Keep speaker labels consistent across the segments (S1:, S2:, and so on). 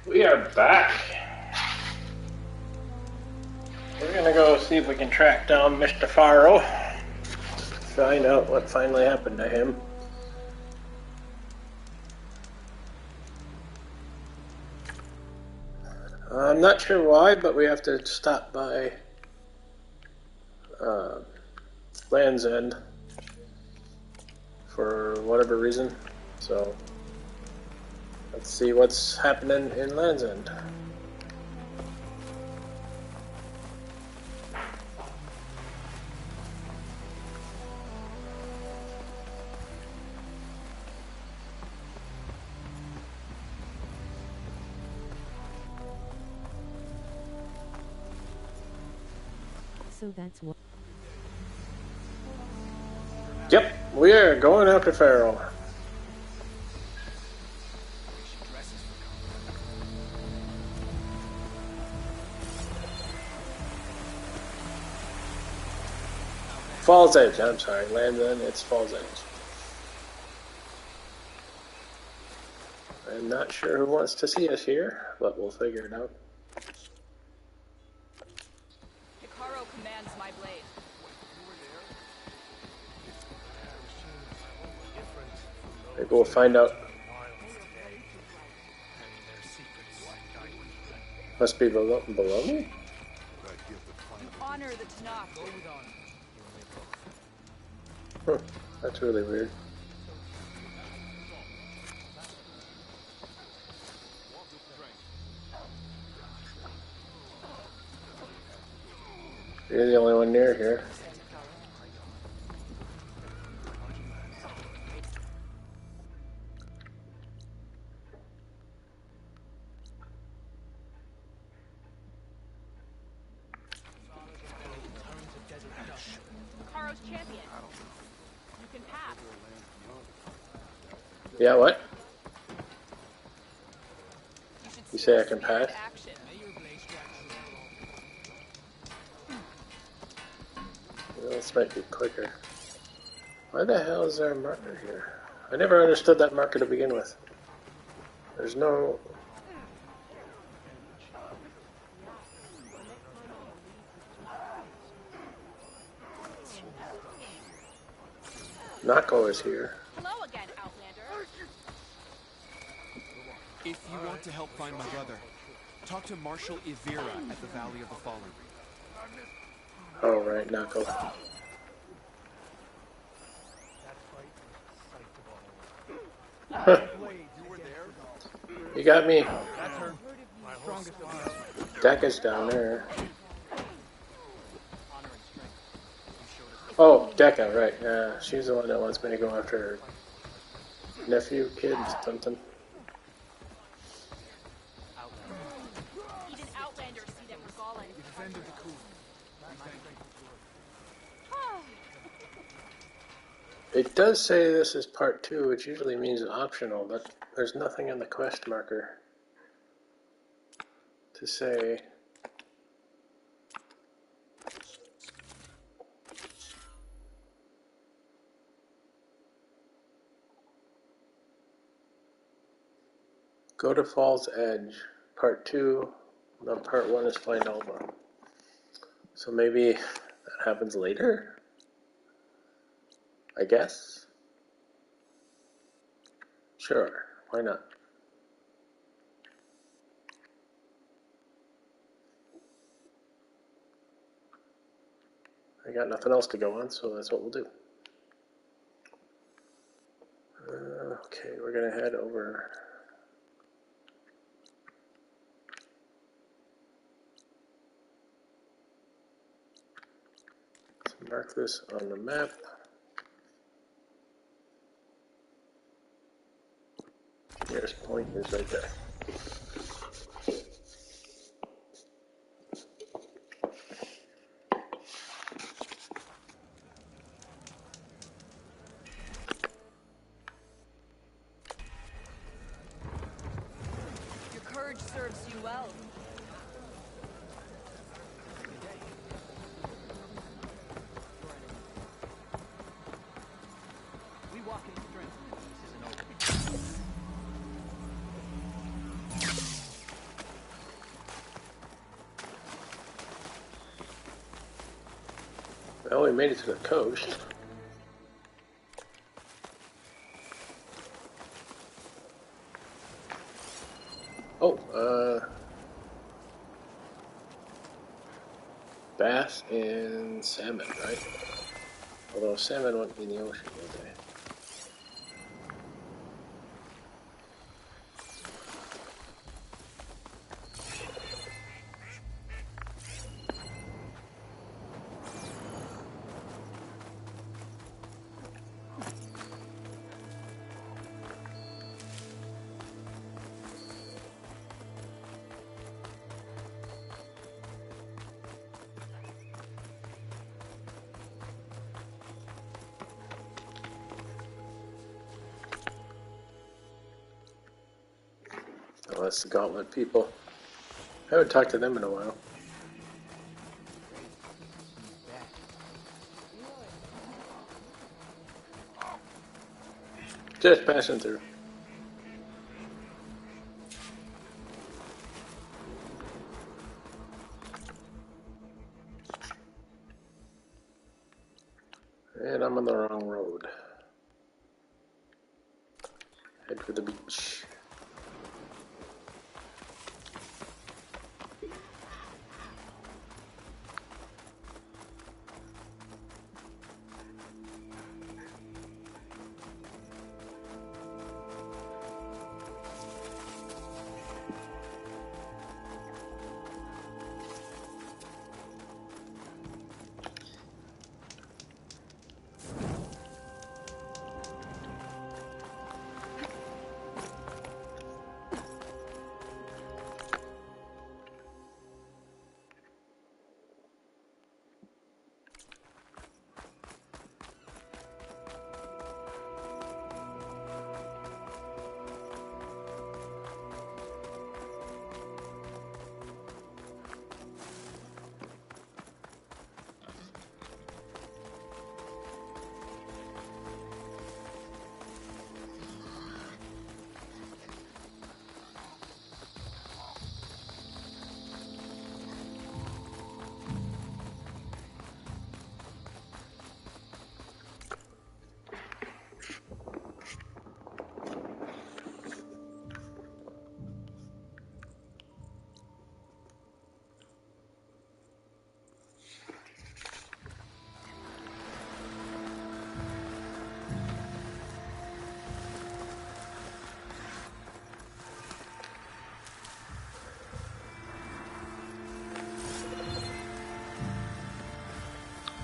S1: We are back. We're gonna go see if we can track down Mr. Faro. Find out what finally happened to him. I'm not sure why, but we have to stop by Land's End for whatever reason. So let's see what's happening in Land's End.
S2: So that's what.
S1: Yep, we are going after Faro. Falls Edge, I'm sorry. Land's End, it's Falls Edge. I'm not sure who wants to see us here, but we'll figure it out.
S3: Hikaru commands my blade.
S1: Maybe we'll find out. Must be below me?
S3: You honor the Tanakh.
S1: Huh, that's really weird. You're the only one near here.
S3: Hikaru's champion. You can pass.
S1: Yeah, what?
S3: You
S1: say I can pass?
S3: Action.
S1: Well, this might be quicker. Why the hell is there a marker here? I never understood that marker to begin with. There's no... Nako is here.
S3: Hello again, Outlander.
S4: If you want to help find my brother, talk to Marshal Ivira at the Valley of the Fallen.
S1: Oh, right, Nako. You got me. Dekka's down there. Oh, Dekka, right. Yeah, she's the one that wants me to go after her nephew, kid, something.
S3: Even Outlanders see that Regalia is defended the coup.
S1: It does say this is part 2, which usually means optional, but there's nothing in the quest marker to say. Go to Falls Edge. Part 2, no, part 1 is find Alba. So maybe that happens later? I guess? Sure, why not? I got nothing else to go on, so that's what we'll do. Okay, we're gonna head over. Let's mark this on the map. Nearest point is right there.
S3: Your courage serves you well. We walk in strength. This isn't over.
S1: Well, we made it to the coast. Oh, bass and salmon, right? Although salmon wouldn't be in the ocean, would they? Oh, that's the Gauntlet people. I haven't talked to them in a while. Just passing through. And I'm on the wrong road. Head for the beach.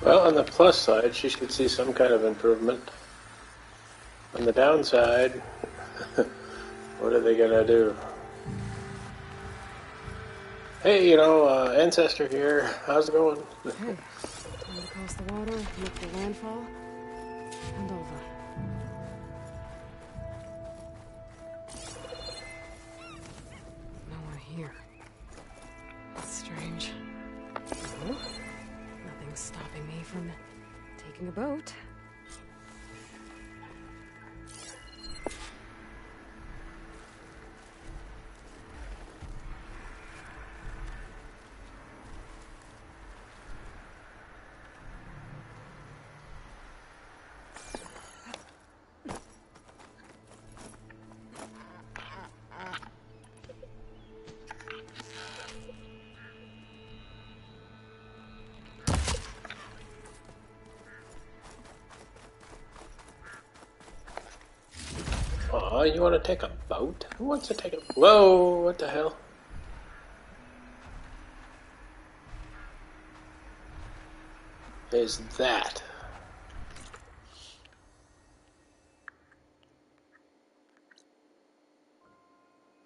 S1: Well, on the plus side, she should see some kind of improvement. On the downside, what are they gonna do? Hey, Ancestor here. How's it going?
S5: Hey, time to cross the water, look for landfall, and over. No one here. That's strange. No, nothing's stopping me from taking a boat.
S1: Aw, you want to take a boat? Who wants to take a... Whoa, what the hell? Is that?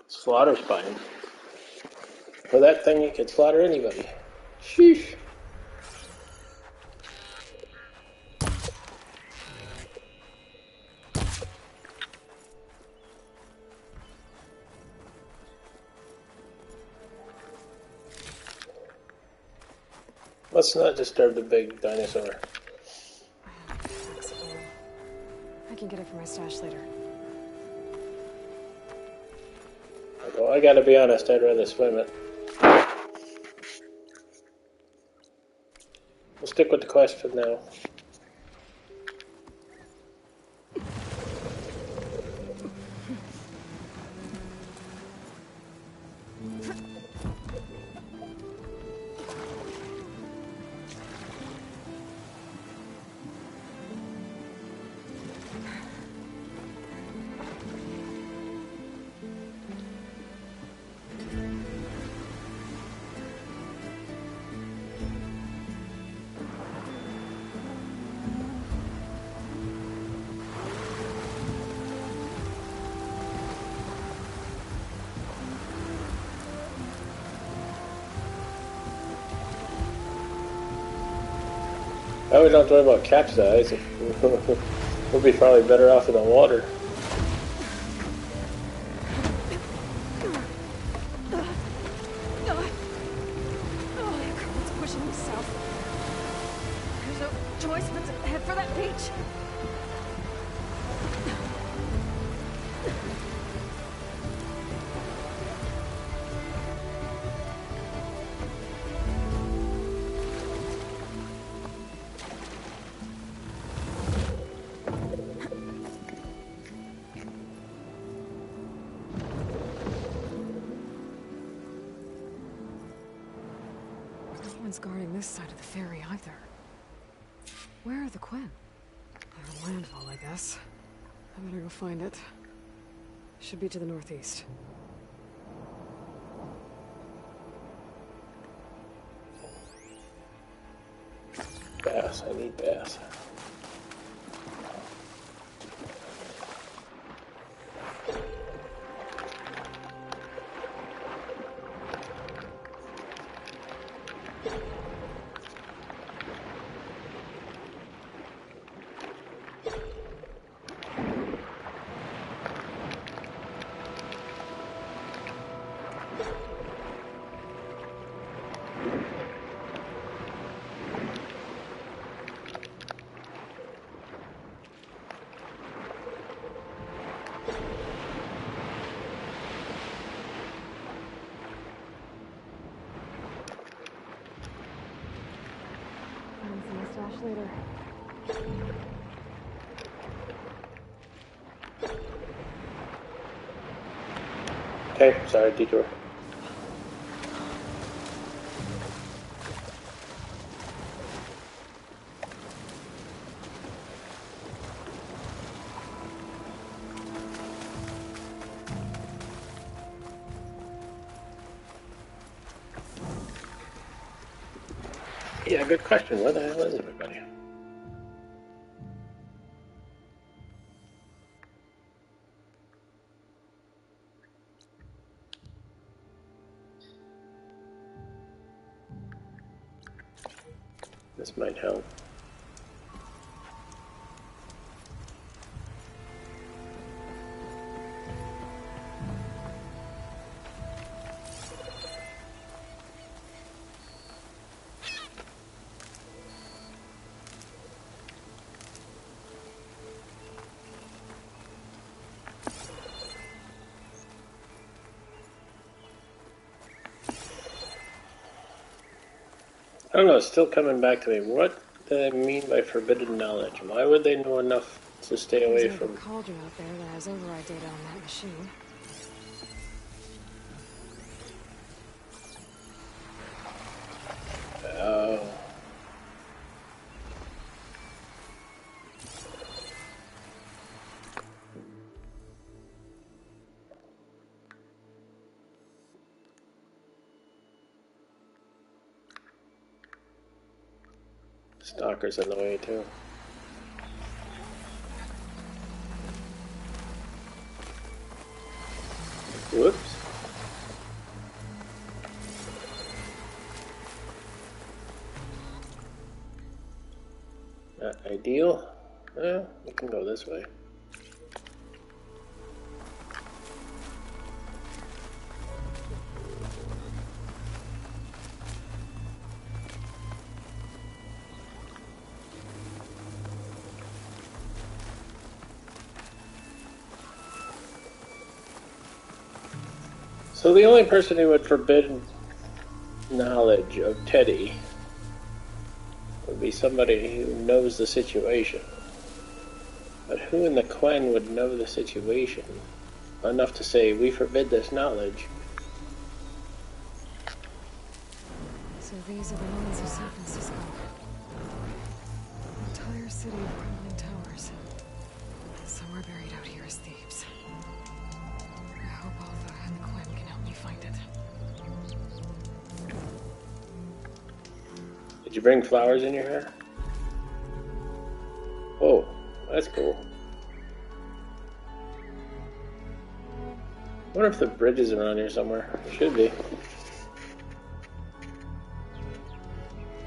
S1: Slaughter spine. For that thing, you could slaughter anybody. Sheesh. Let's not disturb the big dinosaur.
S5: I can get it from my stash later.
S1: Well, I gotta be honest, I'd rather swim it. Let's stick with the question now. I would not worry about capsize. We'll be probably better off in the water.
S5: It's pushing me south. There's no choice but to head for that beach. No one's guarding this side of the ferry either. Where are the Quinn? They're landfall, I guess. I better go find it. Should be to the northeast.
S1: Bass, I need bass.
S5: Slash later.
S1: Okay, sorry, detour. Yeah, good question. Where the hell is everybody? This might help. I don't know, it's still coming back to me. What do they mean by forbidden knowledge? Why would they know enough to stay away
S5: There's
S1: from...
S5: a cauldron out there that has override data on that machine.
S1: Oh. Stalker's in the way too. Whoops. Not ideal. We can go this way. So the only person who would forbid knowledge of Teddy would would be somebody who knows the situation. But who in the Quen would know the situation enough to say, we forbid this knowledge?
S5: So these are the ruins of San Francisco. An entire city of crumbling towers. Somewhere buried out here is Thebes. I hope Alpha and the Quen can help me find it.
S1: Did you bring flowers in your hair? Oh, that's cool. I wonder if the bridge is around here somewhere. It should be.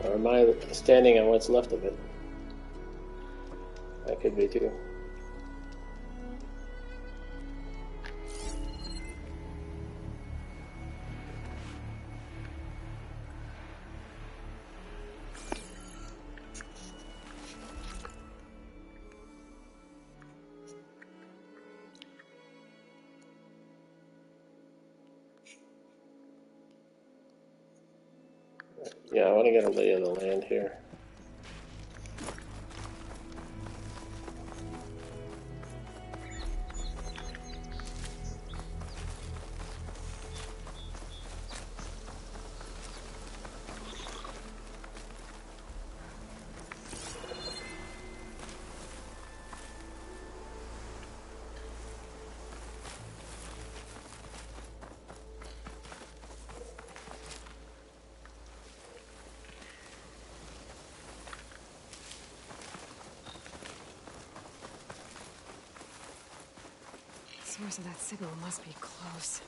S1: Or am I standing on what's left of it? That could be too. Yeah, I want to get a lay of the land here.
S5: The source of that signal must be close.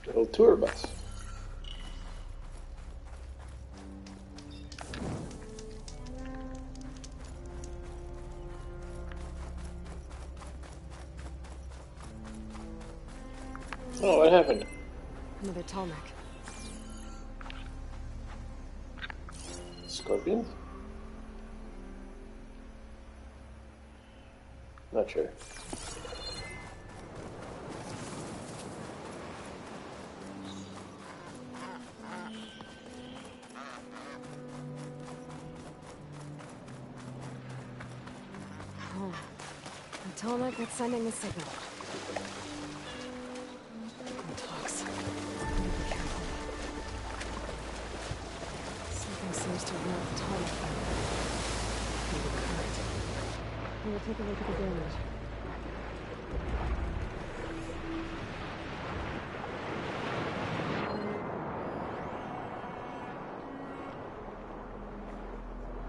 S1: Little tour bus. Oh, what happened?
S5: Another Tallneck.
S1: Scorpions? Not sure.
S5: Oh, the Tallneck that's sending the signal. Talks. Be careful. Something seems to have knocked the Tallneck back. Maybe current. We'll take a look at the damage.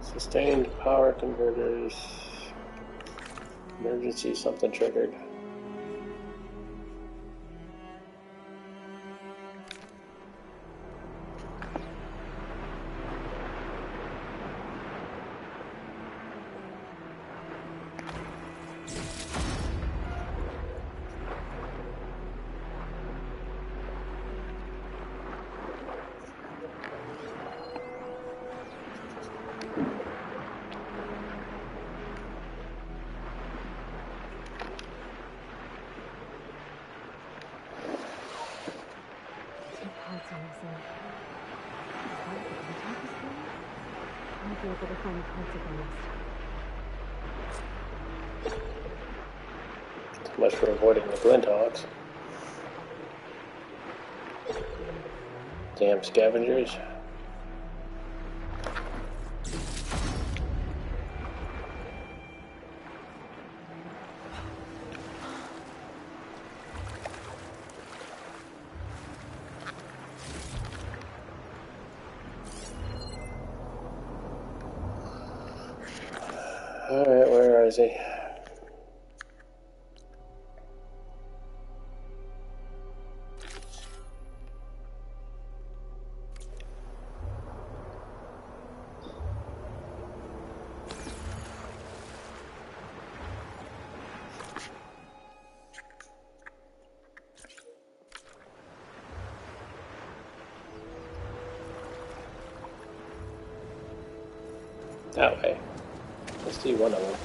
S1: Sustained power converters. Emergency something triggered.
S5: Parts on this end. I might be able to find parts of the nest.
S1: Too much for avoiding the Glinthawks. Damn scavengers. Alright, where is he? That way. Let's see one of them.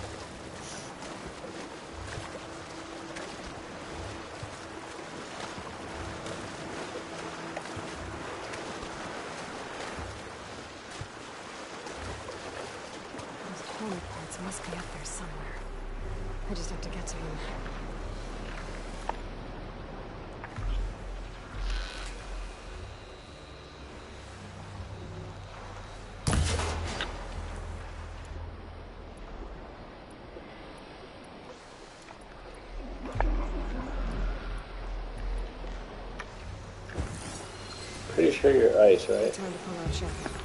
S5: Tonic parts must be up there somewhere. I just have to get to them.
S1: Pretty sure you're ice, right?
S5: Time to pull out Chucky.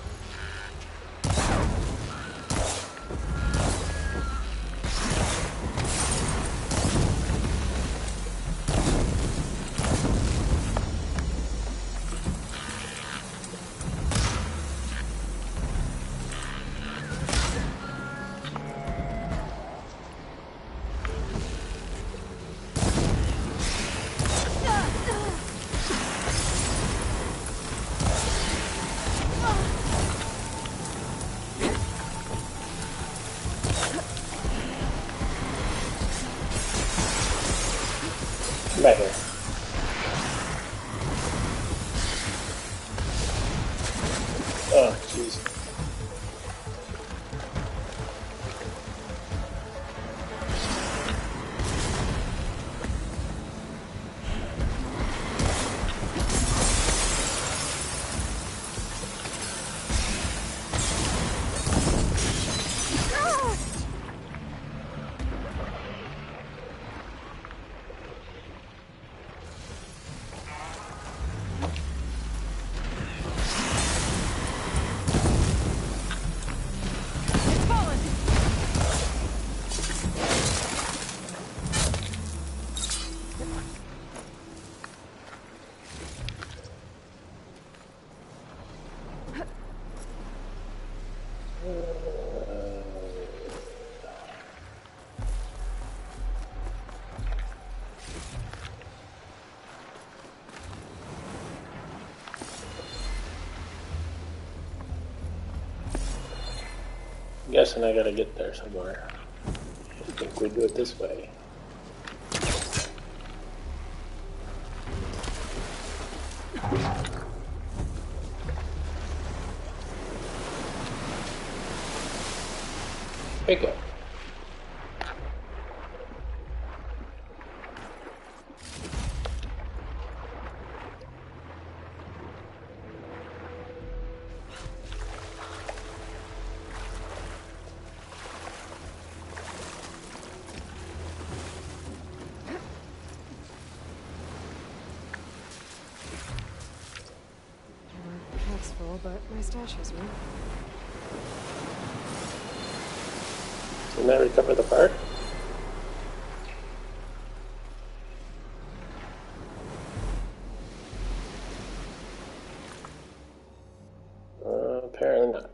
S1: Come back here. Oh, jeez. I'm guessing I gotta get there somewhere. I think we do it this way. Pick up.
S5: Pack's full, but my stash has room.
S1: Didn't I recover the part? Apparently not.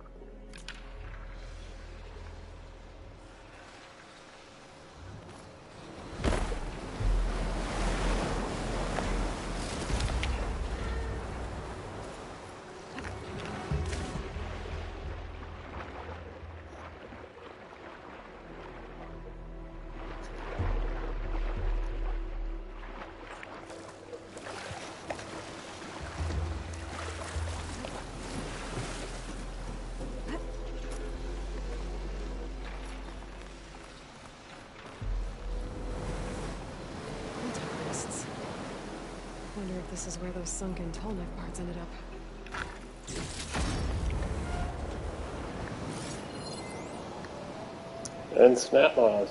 S5: Antagonists. Wonder if this is where those sunken Tolnik parts ended up.
S1: And snap moss.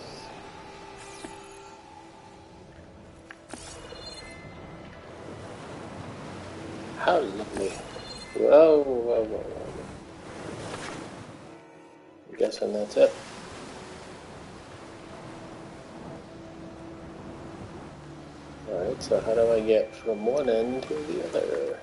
S1: How lovely. Whoa, whoa, whoa, whoa. I'm guessing that's it. Alright, so how do I get from one end to the other?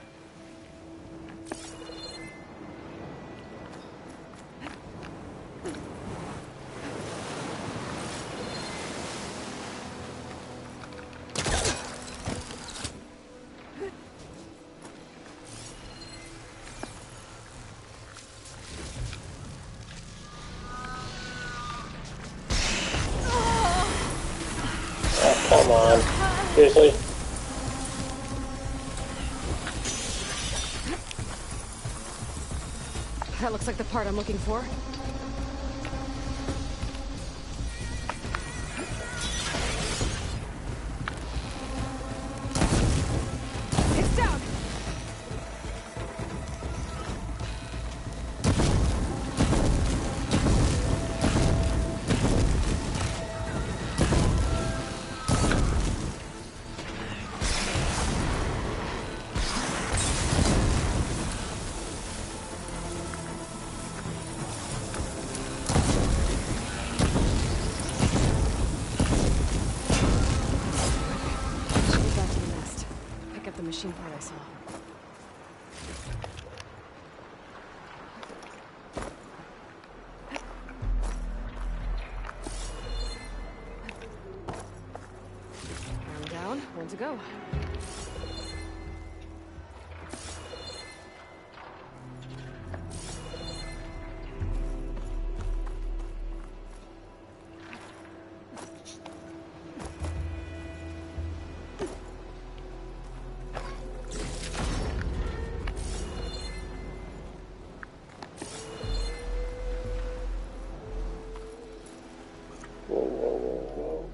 S1: Oh, come on. Seriously?
S5: That looks like the part I'm looking for. machine part I saw. Arm down, one to go.
S1: Whoa, whoa, whoa,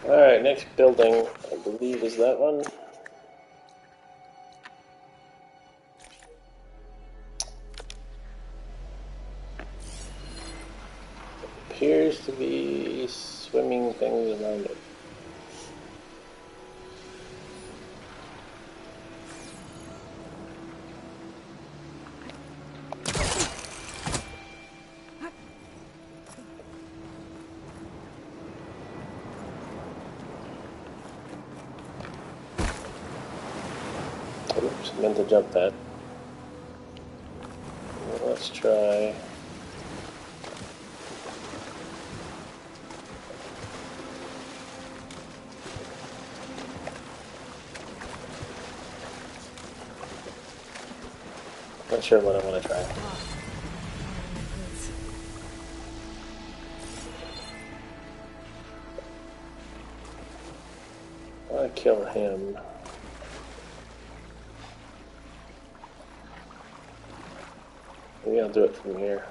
S1: whoa. Alright, next building, I believe, is that one. Appears to be swimming things around it. Oops, meant to jump that. Well, let's try. Not sure what I want to try. I want to kill him. Maybe I'll do it from here.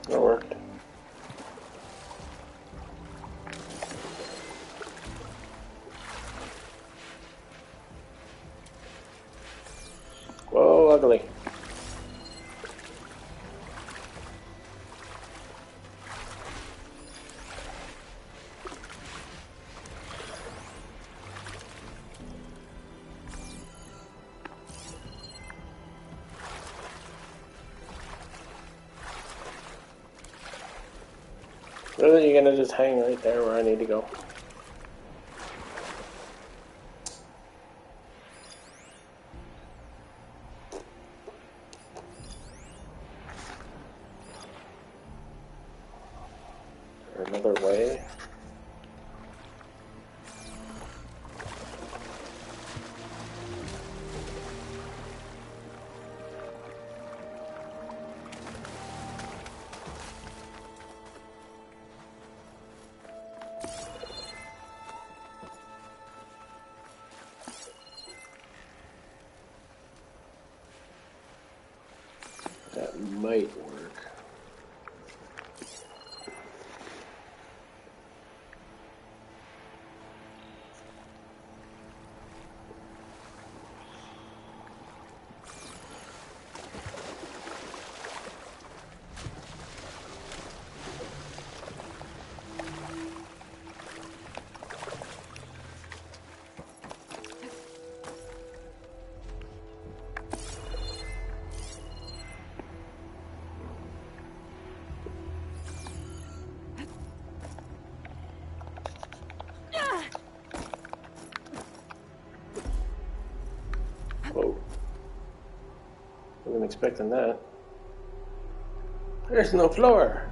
S1: That worked. Whoa, ugly. Really, you're gonna just hang right there where I need to go? Or another way? That might work. expecting that. There's no floor.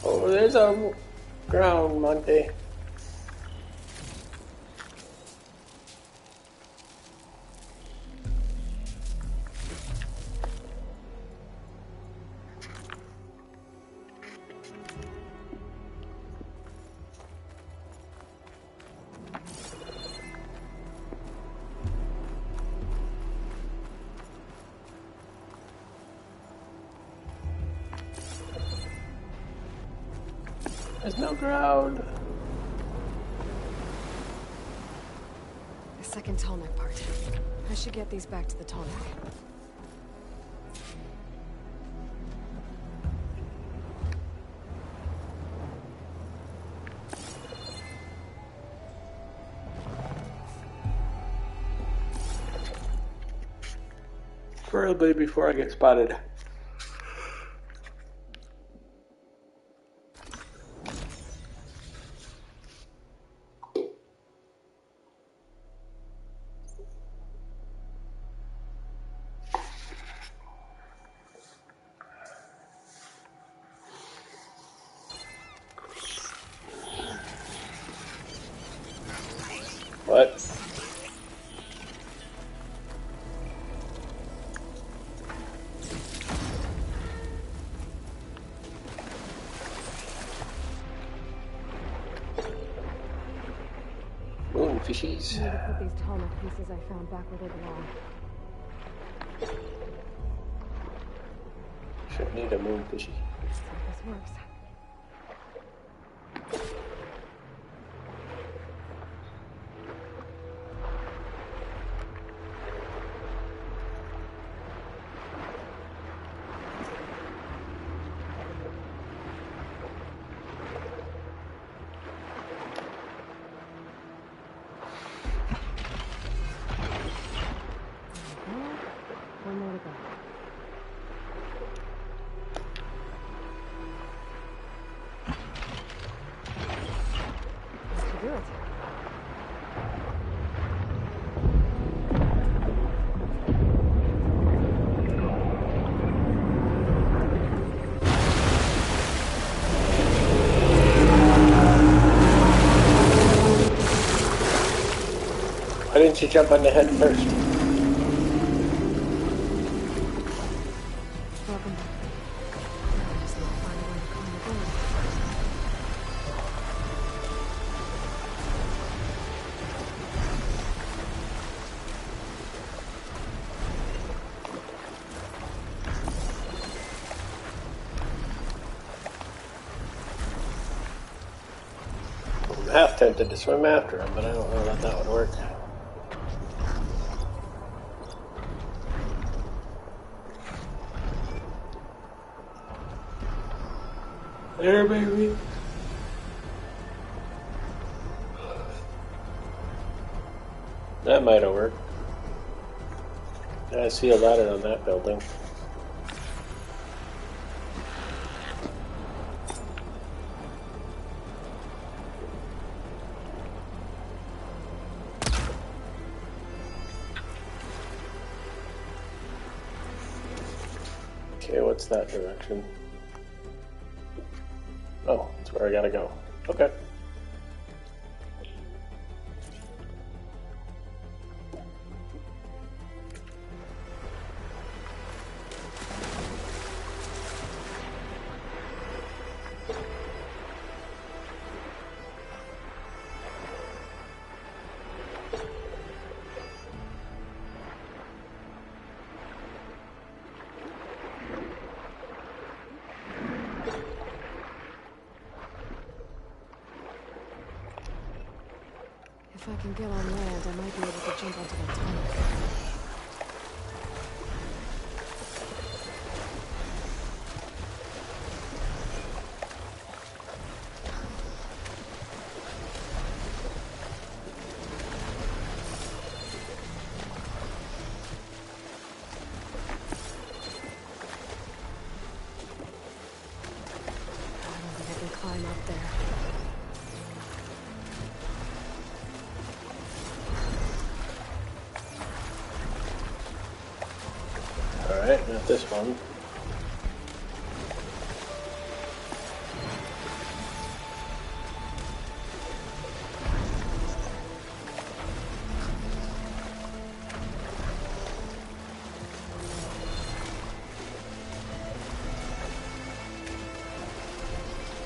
S1: Oh, there's a ground, Monte. There's no ground.
S5: The second tallneck part. I should get these back to the tallneck.
S1: Preferably before I get spotted. What? Moonfishies.
S5: I need to put these tallneck pieces I found back where they belong.
S1: Should need a moonfishy.
S5: See if this works. One more to go. That should do it.
S1: Why didn't you jump on the head first?
S5: Welcome back. I just need to find a way to climb the door.
S1: I'm half tempted to swim after him, but I don't know that that would work. There, baby. That might have worked. I see a ladder on that building. Okay, what's that direction? Oh, that's where I gotta go. Okay.
S5: If I can get on land, I might be able to jump onto that tallneck. I don't think I can climb up there.
S1: Alright, not this one.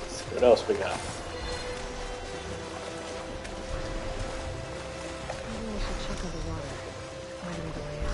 S1: Let's see what else we got.
S5: Maybe I should check underwater. Find another way out.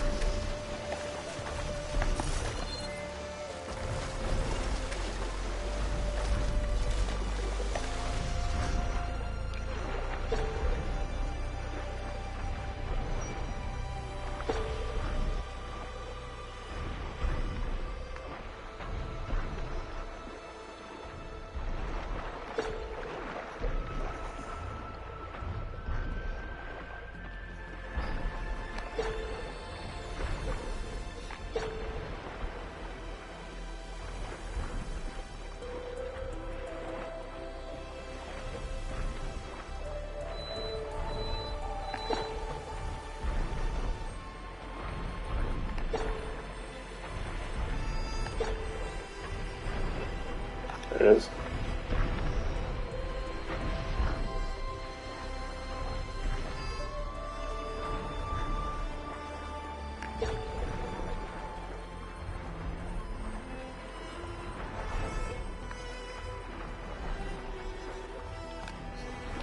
S1: There it is.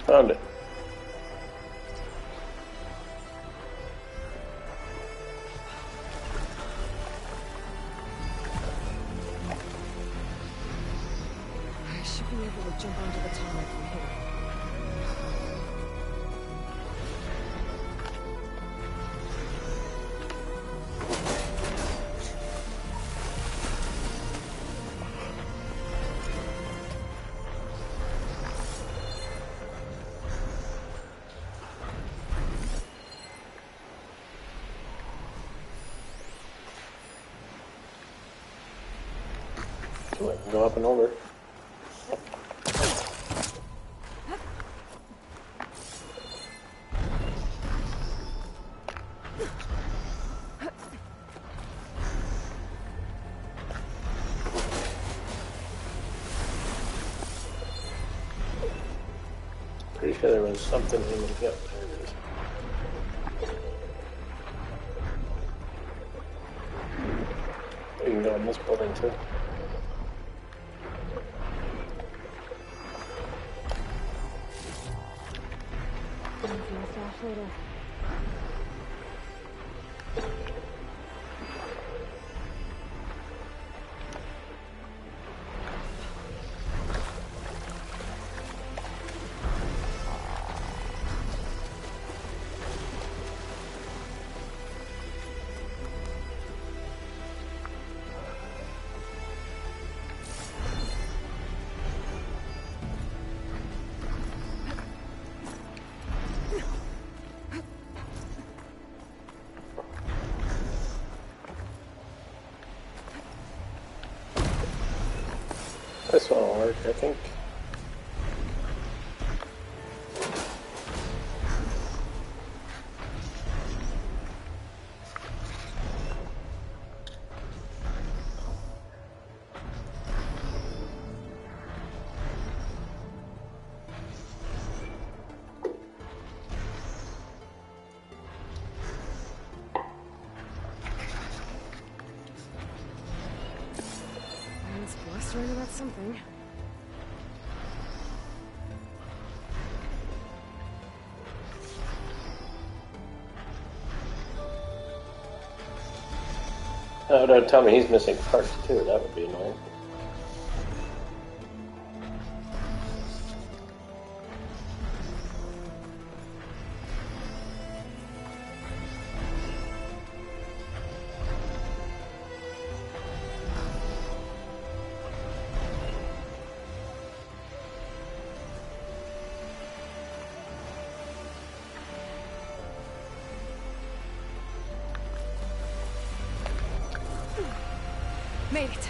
S1: Found it.
S5: I should be able to jump onto the tunnel from here.
S1: So I can go up and over. Pretty sure there was something in the... Yep, there it is. You can go in this building too.
S5: Time for a flash later.
S1: This one will work, I think.
S5: It's blustering about something.
S1: Oh, don't tell me he's missing parts too. That would be annoying.
S5: Made it.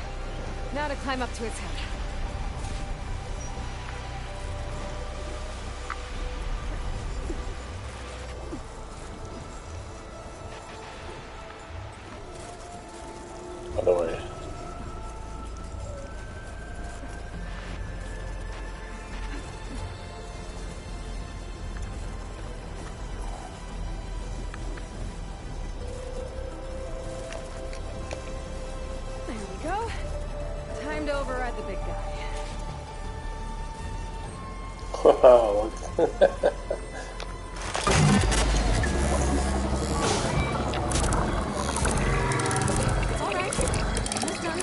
S5: Now to climb up to its head. the big guy.
S1: Wow.
S5: It's all right. Almost done.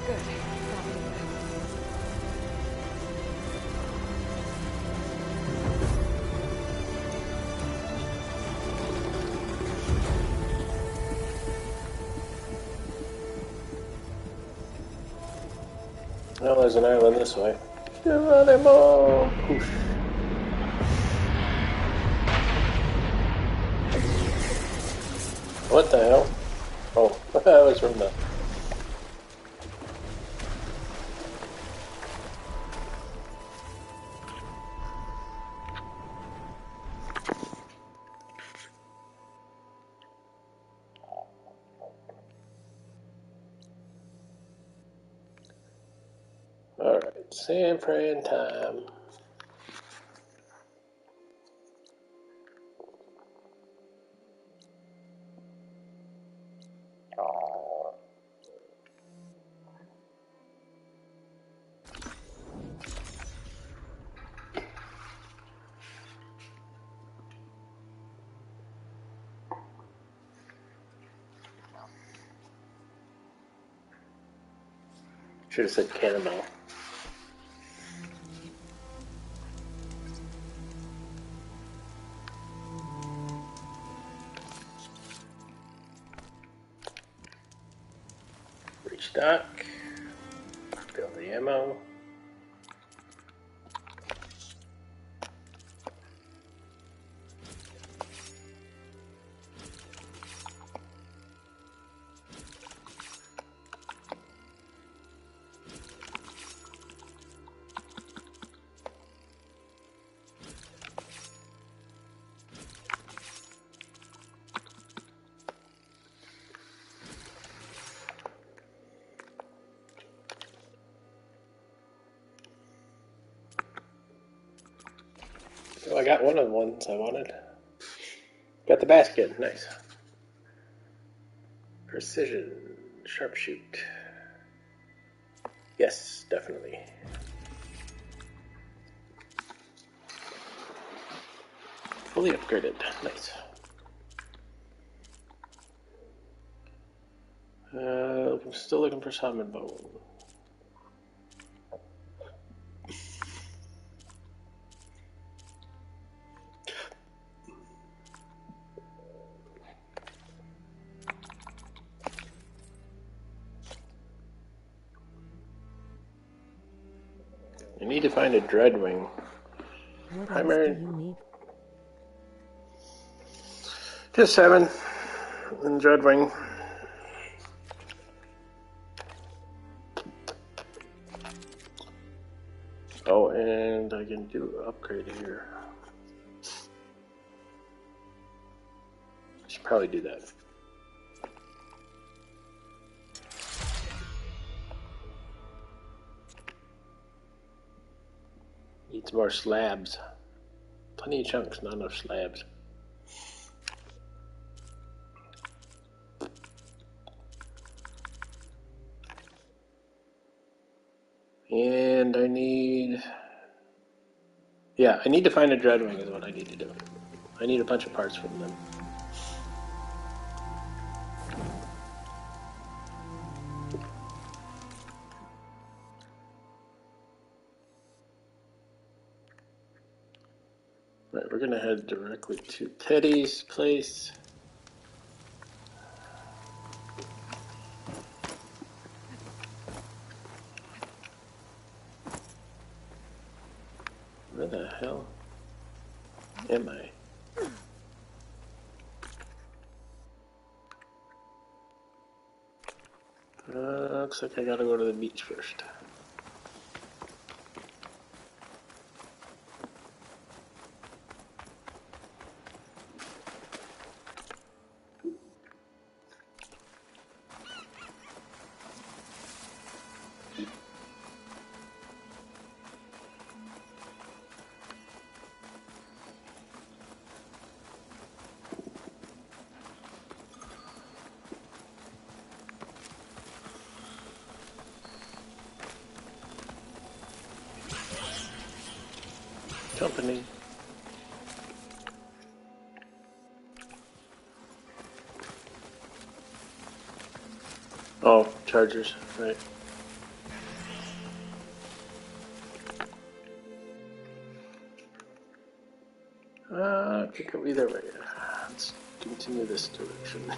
S5: Good. That'll do it.
S1: Well, there's an island this way. Geronimo! Poof. What the hell? Oh, that was from the... Alright, San Fran time. Should have said Cannonball. Restock. Fill the ammo. Oh, I got one of the ones I wanted. Got the basket, nice. Precision, sharpshoot. Yes, definitely. Fully upgraded, nice. I'm still looking for salmon bone. I need to find a Dreadwing.
S2: What
S1: Primary.
S2: else do you need?
S1: Just 7 and Dreadwing. Oh, and I can do an upgrade here. I should probably do that. Needs more slabs. Plenty of chunks, not enough slabs. And I need... Yeah, I need to find a Dreadwing is what I need to do. I need a bunch of parts from them. Right, we're gonna head directly to Teddy's place. Where the hell am I? Looks like I gotta go to the beach first. Company. Oh, chargers, right. Could go either way. Let's continue this direction.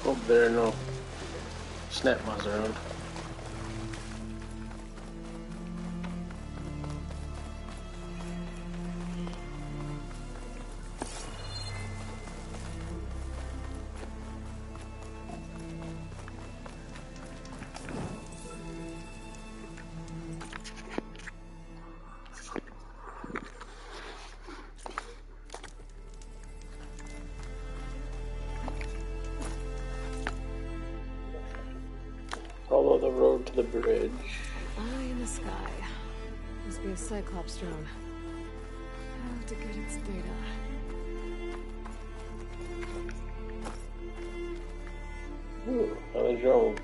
S1: Hope there are no snap mods around. Follow the road to the bridge.
S5: Eye in the sky. Must be a Cyclops drone. How to get its data.
S1: Ooh, another drone.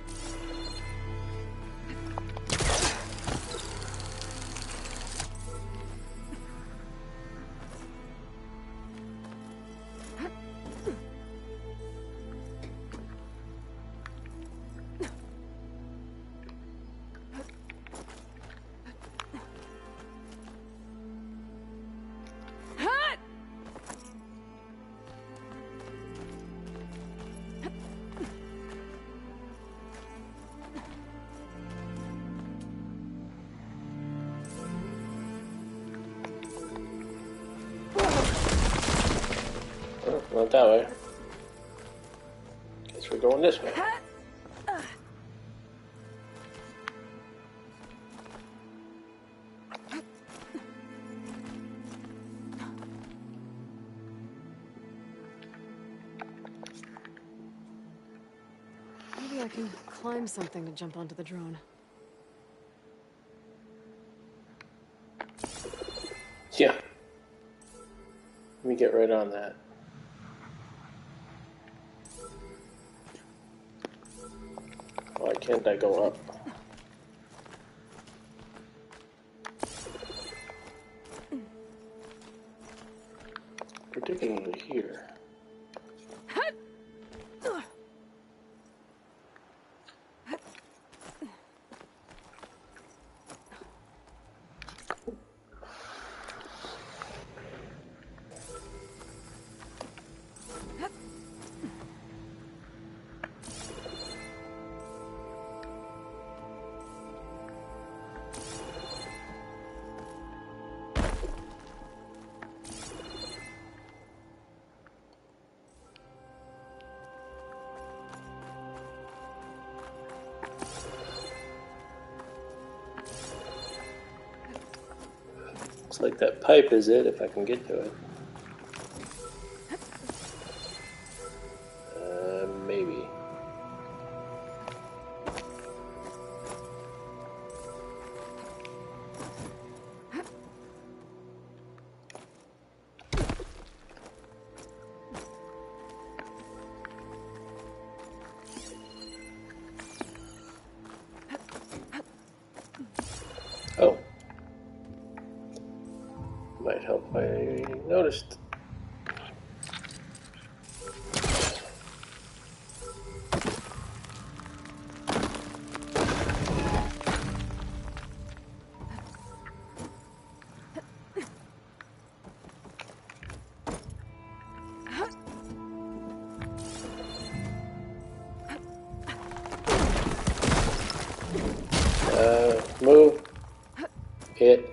S1: Oh, not that way. Guess we're going this way.
S5: Maybe I can climb something to jump onto the drone.
S1: Yeah. Let me get right on that. Why can't I go up? Particularly here. Looks like that pipe is it, if I can get to it. Maybe. Oh. Might help if I noticed. Move. Hit.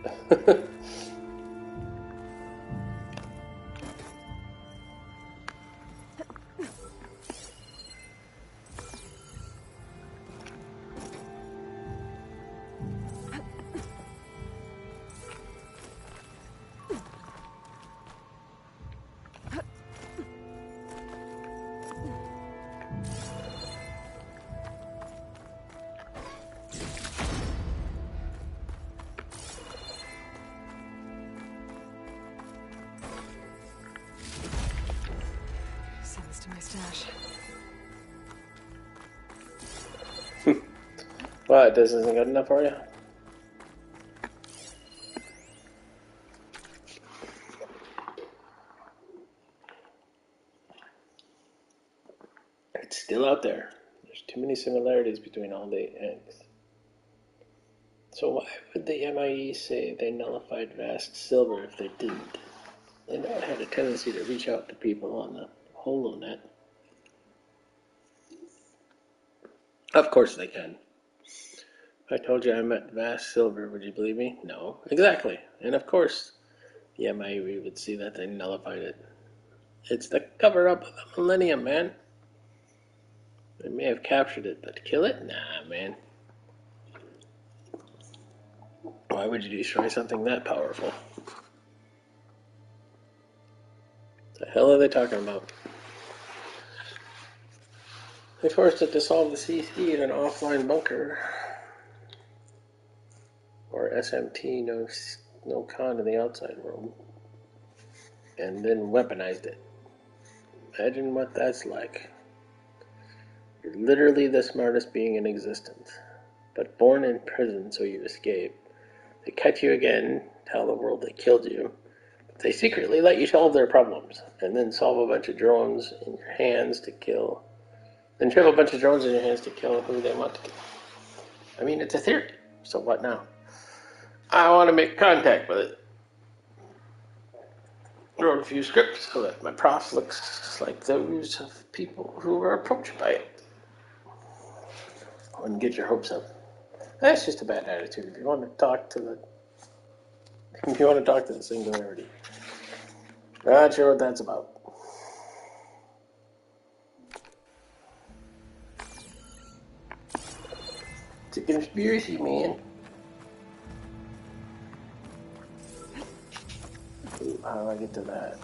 S5: stash.
S1: What? This isn't good enough for you? It's still out there. There's too many similarities between all the eggs. So why would the MIE say they nullified Vast Silver if they didn't? They know it had a tendency to reach out to people on the HoloNet. Of course they can. If I told you I met Vast Silver, would you believe me? No. Exactly. And of course, the MIE would see that they nullified it. It's the cover-up of the Millennium, man. They may have captured it, but to kill it? Nah, man. Why would you destroy something that powerful? The hell are they talking about? They forced it to solve the CC in an offline bunker. Or SMT, no con in the outside room. And then weaponized it. Imagine what that's like. You're literally the smartest being in existence, but born in prison so you escape. They catch you again, tell the world they killed you, but they secretly let you solve their problems, and then solve a bunch of drones in your hands to kill. Then shove a bunch of drones in your hands to kill who they want to kill. I mean, it's a theory, so what now? I want to make contact with it. Wrote a few scripts so that my prof looks like those of people who are approached by it. Wouldn't get your hopes up. That's just a bad attitude. If you want to talk to the singularity. Not sure what that's about. It's a conspiracy, man. Ooh, how do I get to that?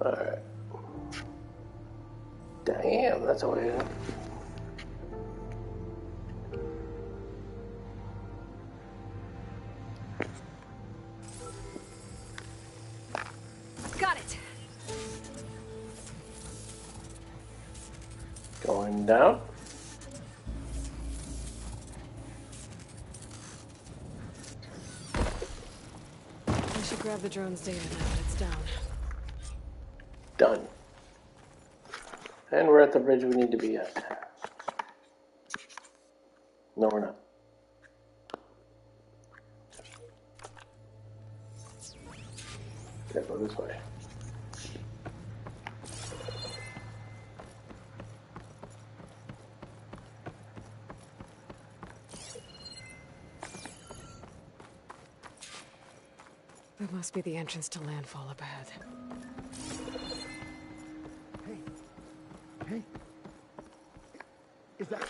S1: Alright. Damn, that's a way in.
S5: Got it.
S1: Going down.
S5: I should grab the drone's data now that it's down.
S1: Done. And we're at the bridge we need to be at. No, we're not. Gotta go this way.
S5: That must be the entrance to landfall up ahead.
S6: Hey. Is that...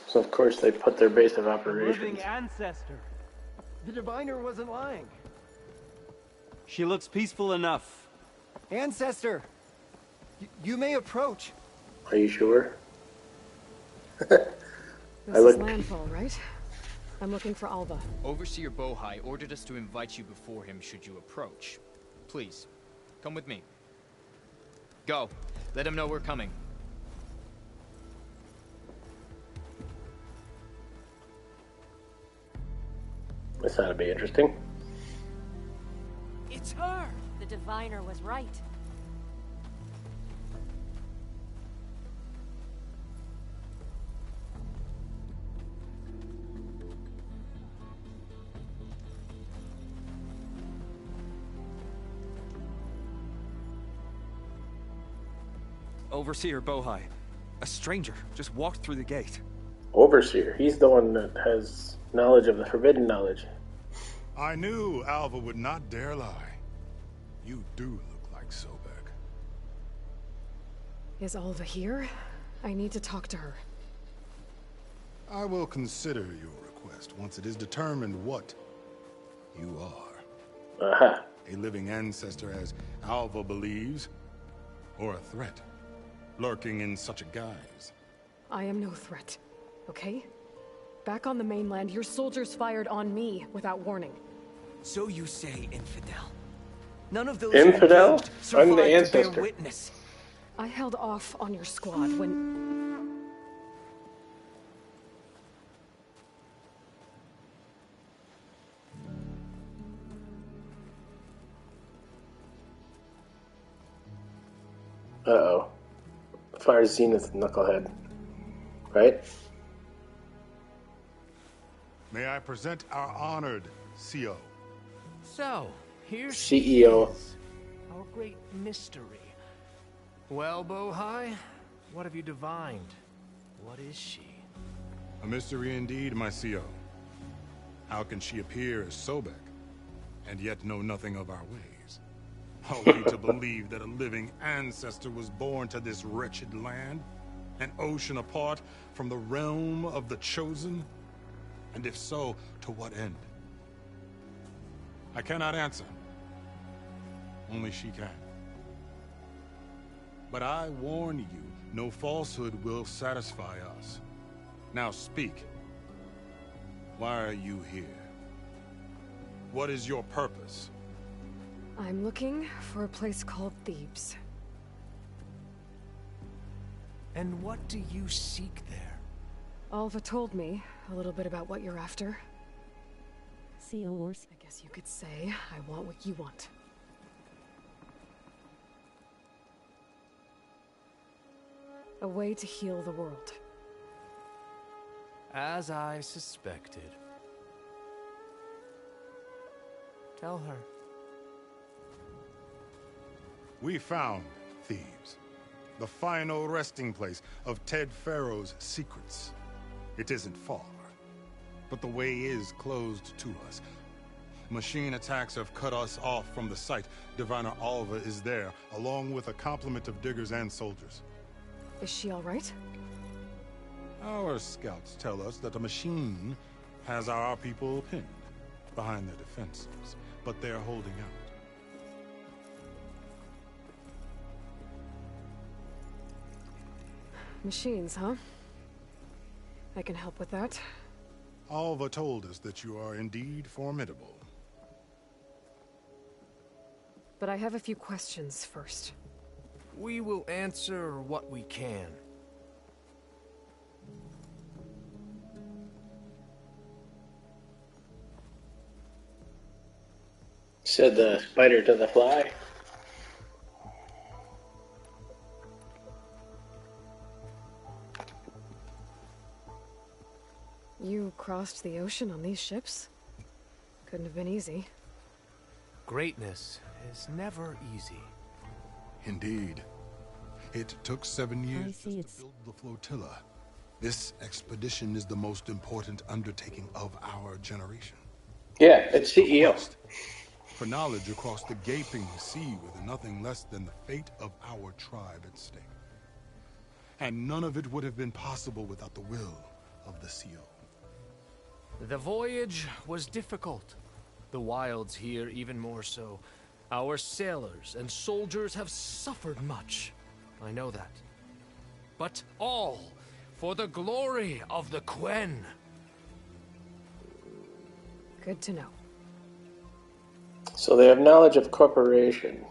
S1: So of course they put their base of operations.
S6: living ancestor. The diviner wasn't lying.
S4: She looks peaceful enough.
S6: Ancestor! You may approach.
S1: Are you sure?
S5: This
S1: I
S5: is
S1: look-
S5: landfall, right? I'm looking for Alva.
S7: Overseer Bohai ordered us to invite you before him should you approach. Please, come with me. Go. Let him know we're coming.
S1: This ought to be interesting.
S3: It's her! The diviner was right.
S4: Overseer Bohai. A stranger just walked through the gate.
S1: Overseer, he's the one that has knowledge of the forbidden knowledge.
S8: I knew Alva would not dare lie. You do look like Sobek.
S5: Is Alva here? I need to talk to her.
S8: I will consider your request once it is determined what you are.
S1: Aha.
S8: A living ancestor, as Alva believes, or a threat, lurking in such a guise.
S5: I am no threat, okay? Back on the mainland, your soldiers fired on me without warning.
S6: So you say, infidel. None of those
S1: Infidel?
S6: engaged
S1: I'm the
S6: survived to bear
S1: ancestor.
S6: witness.
S5: I held off on your squad when...
S1: Uh-oh. Fire Zenith, knucklehead. Right?
S8: May I present our honored CO?
S6: So, here's
S1: CEO.
S6: our great mystery. Well, Bohai, what have you divined? What is she?
S8: A mystery indeed, my CO. How can she appear as Sobek, and yet know nothing of our ways? Are we to believe that a living ancestor was born to this wretched land? An ocean apart from the realm of the Chosen? And if so, to what end? I cannot answer. Only she can. But I warn you, no falsehood will satisfy us. Now speak. Why are you here? What is your purpose?
S5: I'm looking for a place called Thebes.
S6: And what do you seek there?
S5: Alva told me a little bit about what you're after.
S2: CO or
S5: I guess you could say I want what you want. A way to heal the world.
S6: As I suspected. Tell her.
S8: We found Thebes, the final resting place of Ted Pharaoh's secrets. It isn't far, but the way is closed to us. Machine attacks have cut us off from the site. Diviner Alva is there, along with a complement of diggers and soldiers.
S5: Is she all right?
S8: Our scouts tell us that a machine has our people pinned behind their defenses, but they're holding out.
S5: Machines, huh? I can help with that.
S8: Alva told us that you are indeed formidable.
S5: But I have a few questions first.
S6: We will answer what we can.
S1: Said the spider to the fly.
S5: You crossed the ocean on these ships? Couldn't have been easy.
S6: Greatness is never easy.
S8: Indeed. It took 7 years
S2: see
S8: just
S2: it's-
S8: to build the flotilla. This expedition is the most important undertaking of our generation.
S1: Yeah, it's
S8: A
S1: CEO.
S8: quest for knowledge across the gaping sea with nothing less than the fate of our tribe at stake. And none of it would have been possible without the will of the CO.
S6: The voyage was difficult. The wilds here even more so. Our sailors and soldiers have suffered much. I know that. But all for the glory of the Quen.
S5: Good to know.
S1: So they have knowledge of corporation.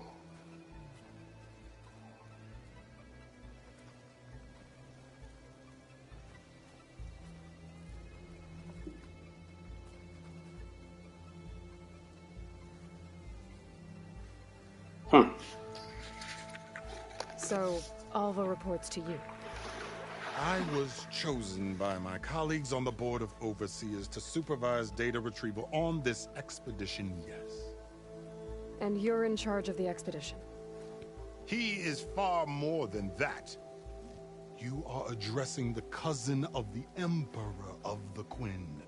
S5: So, Alva reports to you.
S8: I was chosen by my colleagues on the Board of Overseers to supervise data retrieval on this expedition, yes.
S5: And you're in charge of the expedition.
S8: He is far more than that. You are addressing the cousin of the Emperor of the Quen.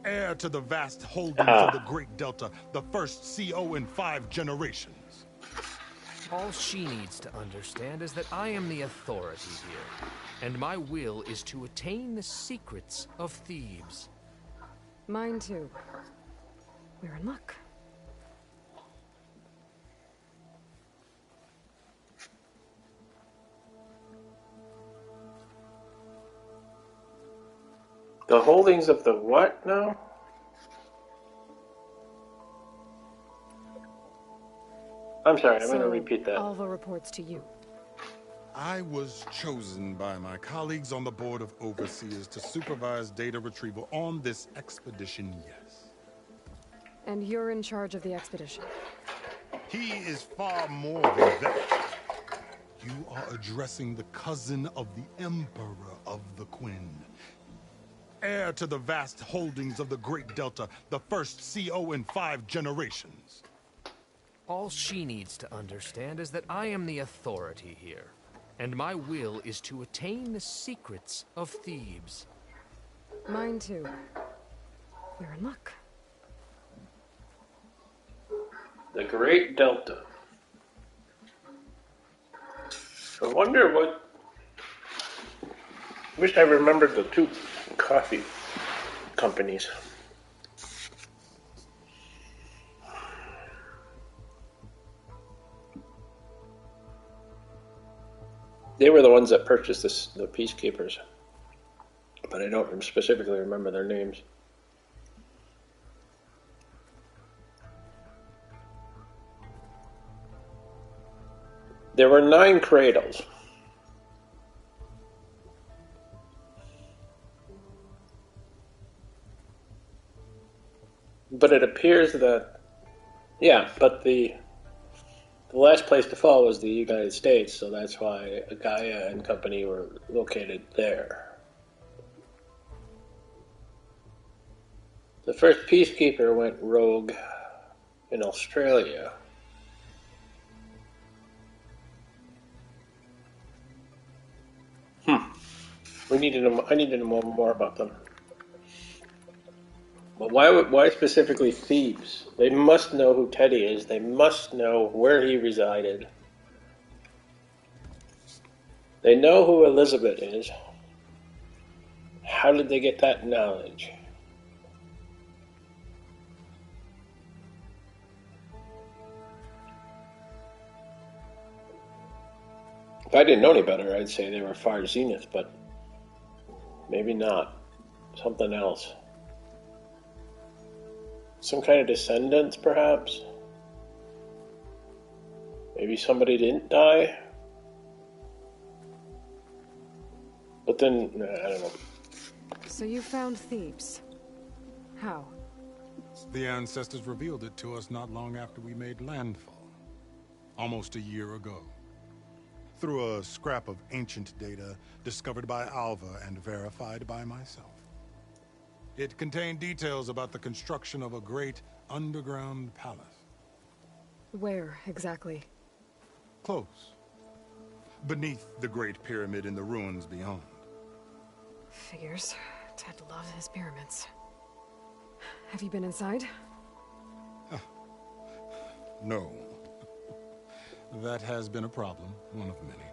S8: Heir to the vast holdings of the Great Delta, the first CO in 5 generations.
S6: All she needs to understand is that I am the authority here, and my will is to attain the secrets of Thebes.
S5: Mine too. We're in luck.
S1: The holdings of the what now? I'm sorry, I'm going to repeat that.
S5: Alva reports to you.
S8: I was chosen by my colleagues on the Board of Overseers to supervise data retrieval on this expedition, yes.
S5: And you're in charge of the expedition.
S8: He is far more than that. You are addressing the cousin of the Emperor of the Quinn. Heir to the vast holdings of the Great Delta, the first CO in 5 generations.
S6: All she needs to understand is that I am the authority here, and my will is to attain the secrets of Thebes.
S5: Mine too. You're in luck.
S1: The Great Delta. I wonder what... Wish I remembered the 2 coffee companies. They were the ones that purchased the Peacekeepers, but I don't specifically remember their names. There were 9 cradles. But it appears that, yeah, but the last place to fall was the United States, so that's why Gaia and company were located there. The first Peacekeeper went rogue in Australia. I need to know more about them. But why specifically Thebes? They must know who Teddy is. They must know where he resided. They know who Elizabeth is. How did they get that knowledge? If I didn't know any better, I'd say they were Far Zenith, but maybe not. Something else. Some kind of descendants, perhaps? Maybe somebody didn't die? But then, I don't know.
S5: So you found Thebes. How?
S8: The ancestors revealed it to us not long after we made landfall. Almost a year ago. Through a scrap of ancient data discovered by Alva and verified by myself. It contained details about the construction of a great underground palace.
S5: Where, exactly?
S8: Close. Beneath the Great Pyramid in the ruins beyond.
S5: Figures. Ted loves his pyramids. Have you been inside?
S8: No. That has been a problem, one of many.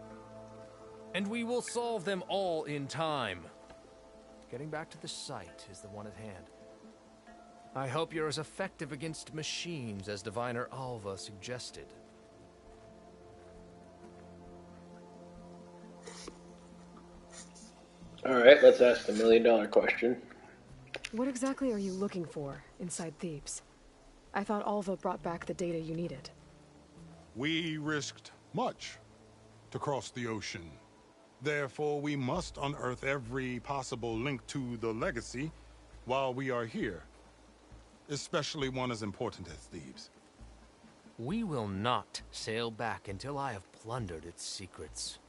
S6: And we will solve them all in time. Getting back to the site is the one at hand. I hope you're as effective against machines as Diviner Alva suggested.
S1: Alright, let's ask the $1 million question.
S5: What exactly are you looking for inside Thebes? I thought Alva brought back the data you needed.
S8: We risked much to cross the ocean. Therefore, we must unearth every possible link to the legacy while we are here. Especially one as important as Thebes.
S6: We will not sail back until I have plundered its secrets.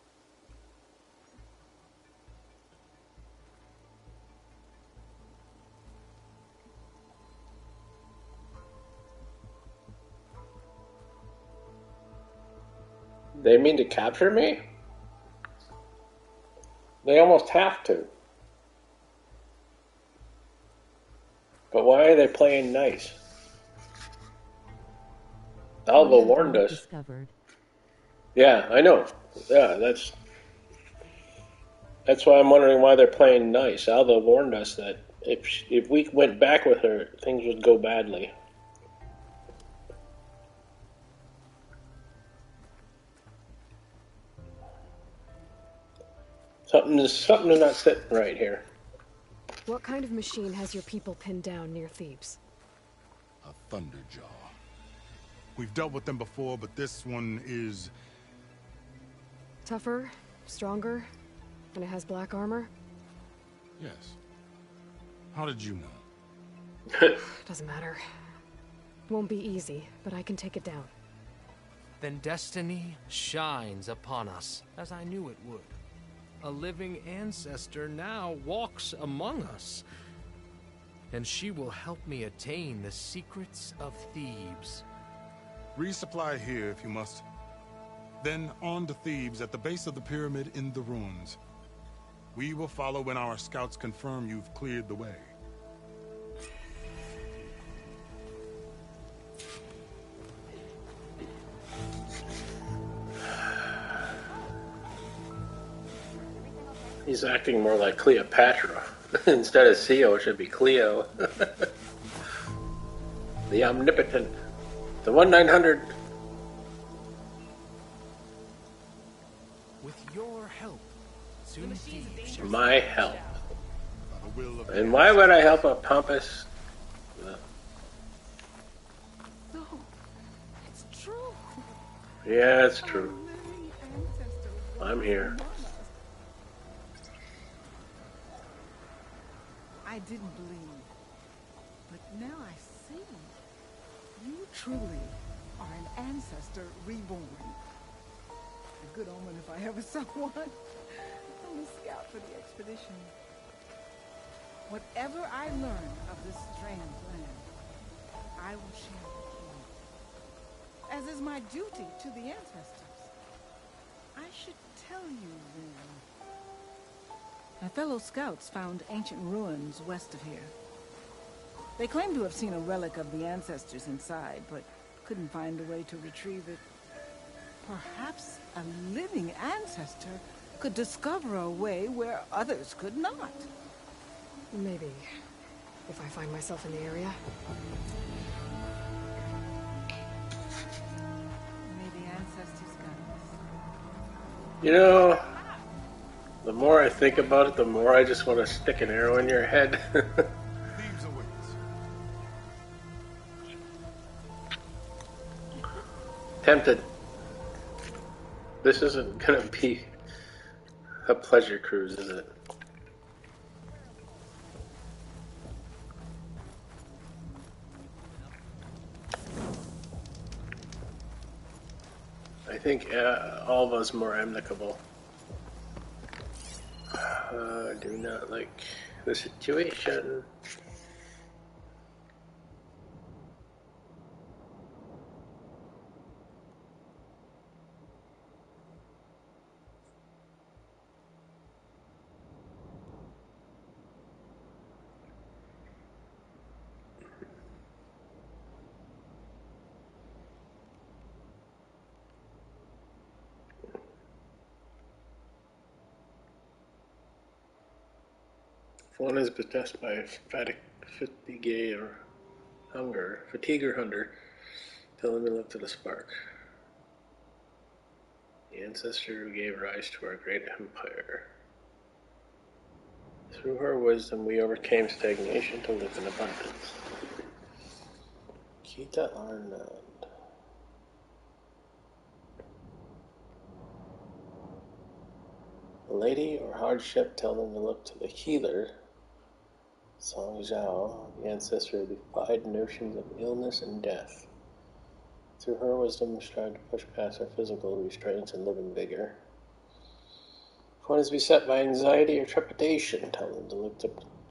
S1: They mean to capture me? They almost have to. But why are they playing nice? Alva warned us.
S2: Discovered.
S1: Yeah, I know. Yeah, that's why I'm wondering why they're playing nice. Alva warned us that if we went back with her, things would go badly. Something is not sitting right here.
S5: What kind of machine has your people pinned down near Thebes?
S8: A Thunderjaw. We've dealt with them before, but this one is...
S5: Tougher, stronger, and it has black armor?
S8: Yes. How did you know?
S5: Doesn't matter. Won't be easy, but I can take it down.
S6: Then destiny shines upon us, as I knew it would. A living ancestor now walks among us, and she will help me attain the secrets of Thebes.
S8: Resupply here if you must. Then on to Thebes at the base of the pyramid in the ruins. We will follow when our scouts confirm you've cleared the way.
S1: He's acting more like Cleopatra. Instead of CEO, it should be Cleo. The omnipotent. The 1-900.
S6: With your help, soon Thebes shall...
S1: My help.
S8: By the will of
S1: And why would I help a pompous...
S3: No, it's true.
S1: Yeah, it's true. I'm here.
S9: I didn't believe, but now I see. You truly are an ancestor reborn. A good omen if I ever saw one. I'm a scout for the expedition. Whatever I learn of this strange land, I will share with you, as is my duty to the ancestors. I should tell you then. My fellow scouts found ancient ruins west of here. They claim to have seen a relic of the ancestors inside, but couldn't find a way to retrieve it. Perhaps a living ancestor could discover a way where others could not.
S5: Maybe. If I find myself in the area.
S9: Maybe ancestors guide us.
S1: You know, the more I think about it, the more I just want to stick an arrow in your head.
S8: Thebes awaits.
S1: Tempted. This isn't gonna be a pleasure cruise, is it? I think all of us more amicable. Do not like the situation. If one is possessed by fatigue or hunger, tell them to look to the spark. The ancestor who gave rise to our great empire. Through her wisdom, we overcame stagnation to live in abundance. Kita Arnand. A lady or hardship, tell them to look to the healer. Song Zhao, the ancestor who defied notions of illness and death. Through her wisdom, we strive to push past our physical restraints and live in vigor. If one is beset by anxiety or trepidation, tell them to look to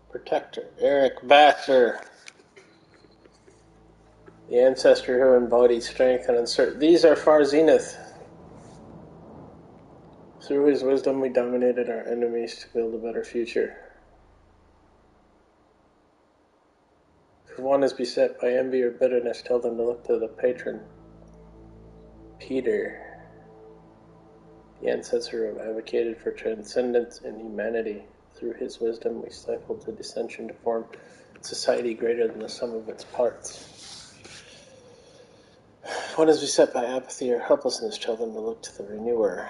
S1: Protector, Eric Vassar, the ancestor who embodied strength and uncertainty. These are Far Zenith. Through his wisdom, we dominated our enemies to build a better future. If one is beset by envy or bitterness, tell them to look to the patron, Peter, the ancestor who advocated for transcendence and humanity. Through his wisdom, we stifled the dissension to form a society greater than the sum of its parts. If one is beset by apathy or helplessness, tell them to look to the renewer,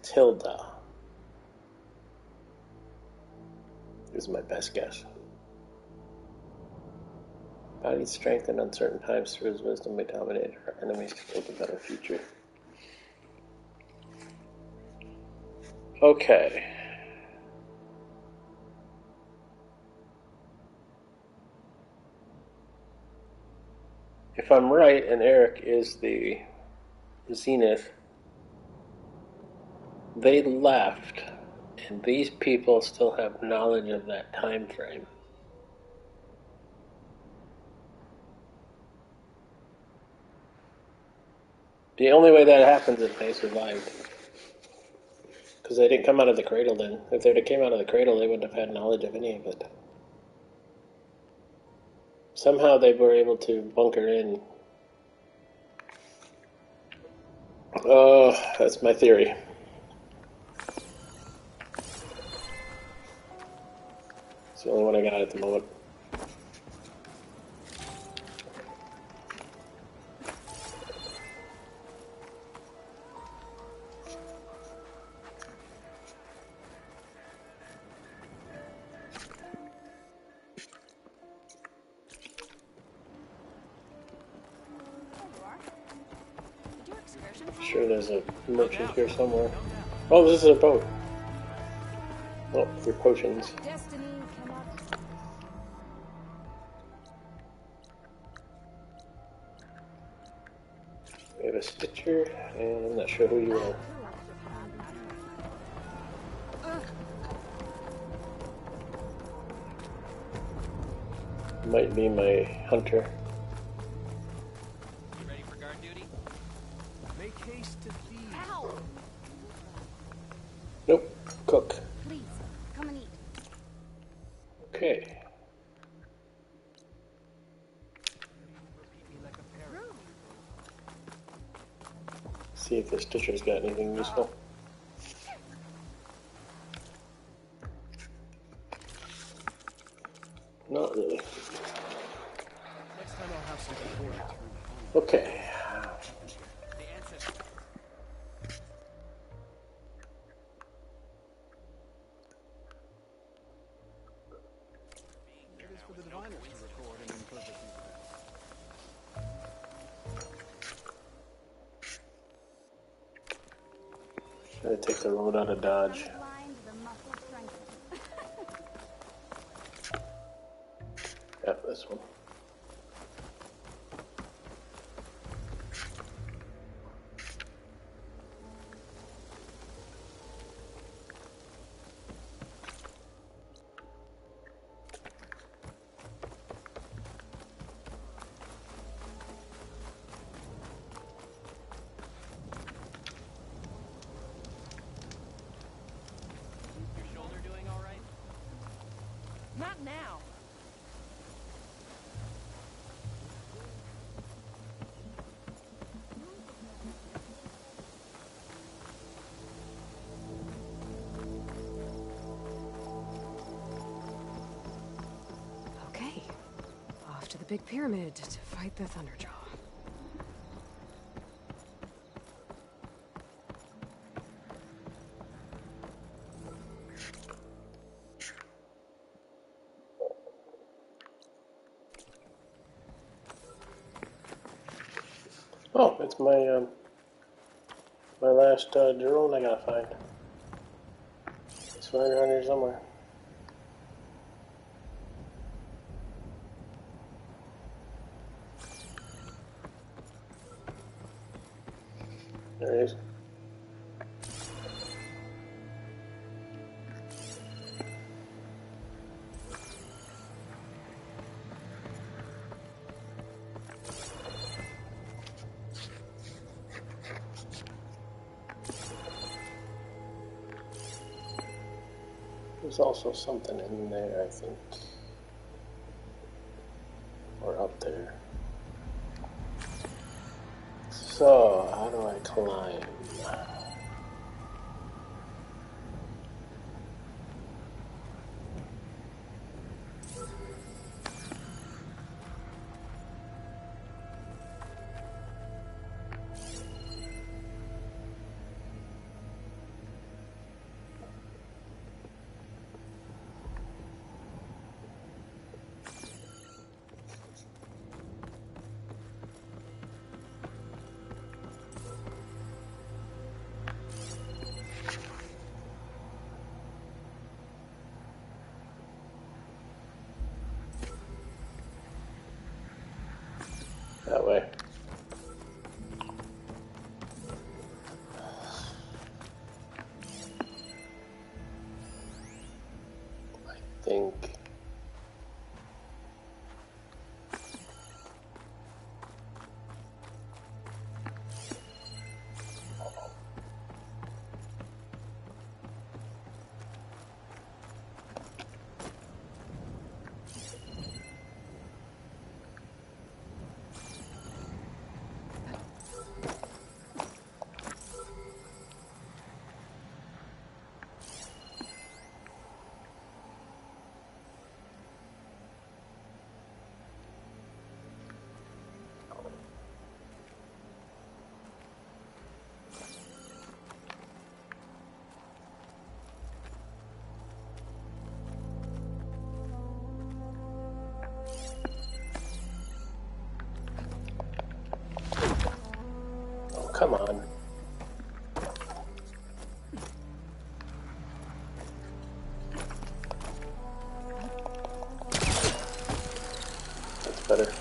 S1: Tilda, is my best guess. Body's strength in uncertain times through his wisdom may dominate our enemies to build a better future. Okay. If I'm right, and Eric is the Zenith, they left, and these people still have knowledge of that time frame. The only way that happens is if they survived. Because they didn't come out of the cradle then. If they'd have came out of the cradle, they wouldn't have had knowledge of any of it. Somehow they were able to bunker in. Oh, that's my theory. It's the only one I got at the moment. Sure, there's a merchant here somewhere. Oh, this is a boat. Oh, for potions. We have a Stitcher, and I'm not sure who you are. Might be my hunter.
S7: You ready for guard duty?
S6: Make haste to feed.
S3: Ow!
S1: Nope, cook.
S3: Please, come and eat.
S1: Okay. See if the Stitcher's got anything useful. Not really.
S6: Next time I'll have some recorded through.
S1: Okay.
S7: The ancestor.
S6: It is for the diviners to record and interpret these events.
S1: Try to take the road out of Dodge. Yep, this one.
S7: Your shoulder doing all right?
S3: Not now.
S5: Okay. Off to the big pyramid to fight the Thunderjaw.
S1: Oh, it's my my last drone I gotta find. It's right around here somewhere. There it is. There's also something in there, I think. Or up there. So, how do I climb? come on. That's better.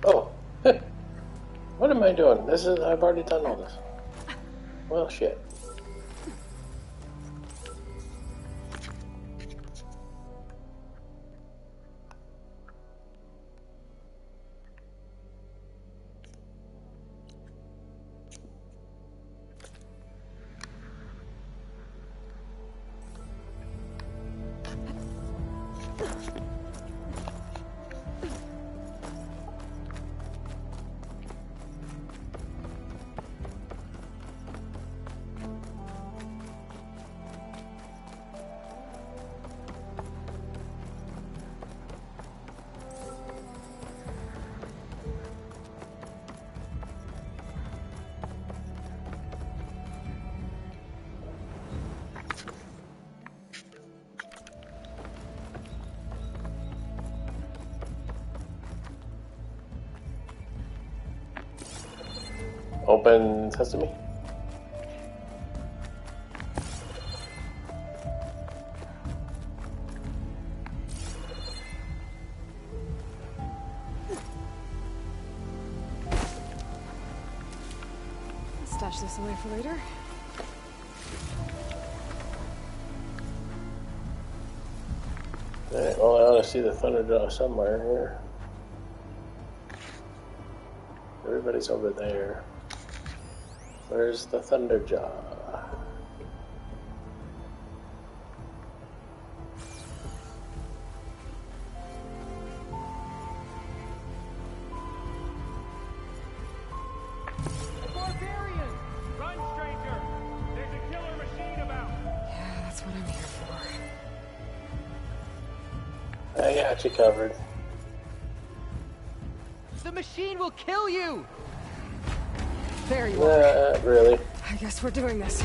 S1: Oh, what am I doing? I've already done all this. Well, shit. Open sesame.
S5: Stash this away for later.
S1: Alright, well, I ought to see the Thunderjaw somewhere here. Everybody's over there. Where's the Thunderjaw?
S10: Barbarian! Run, stranger! There's a killer machine about!
S5: Yeah, that's what I'm here for.
S1: I got you covered.
S7: The machine will kill you!
S5: There you are.
S1: Not really.
S5: I guess we're doing this.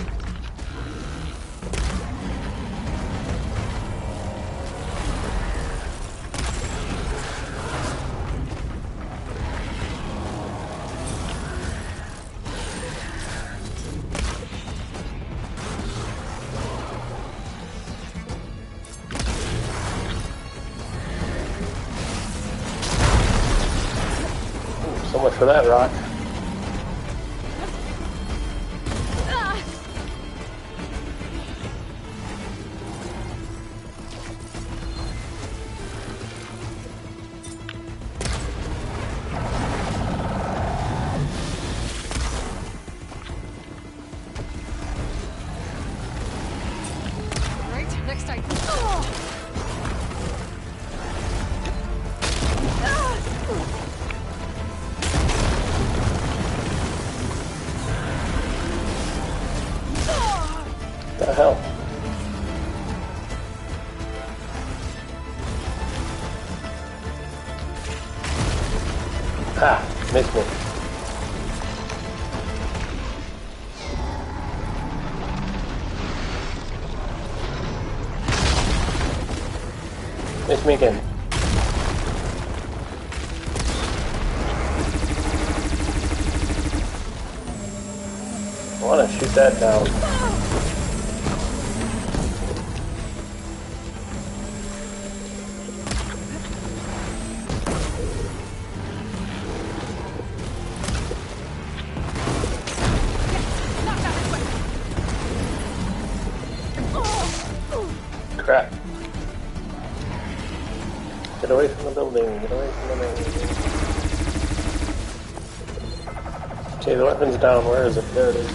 S1: So much for that rock.
S5: Right, next time.
S1: What the hell? Ha! Missed me. Missed me again. I want to shoot that down. Crap. Get away from the building. Get away from the building. Okay, the weapon's down. Where is it? There it is.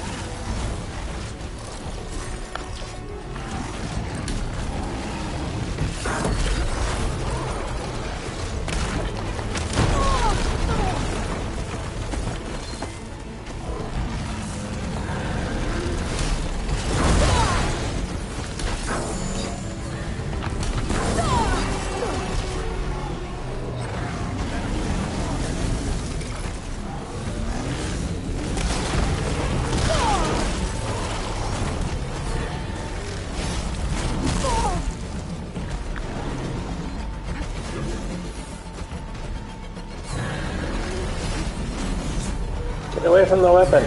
S1: away from the weapon.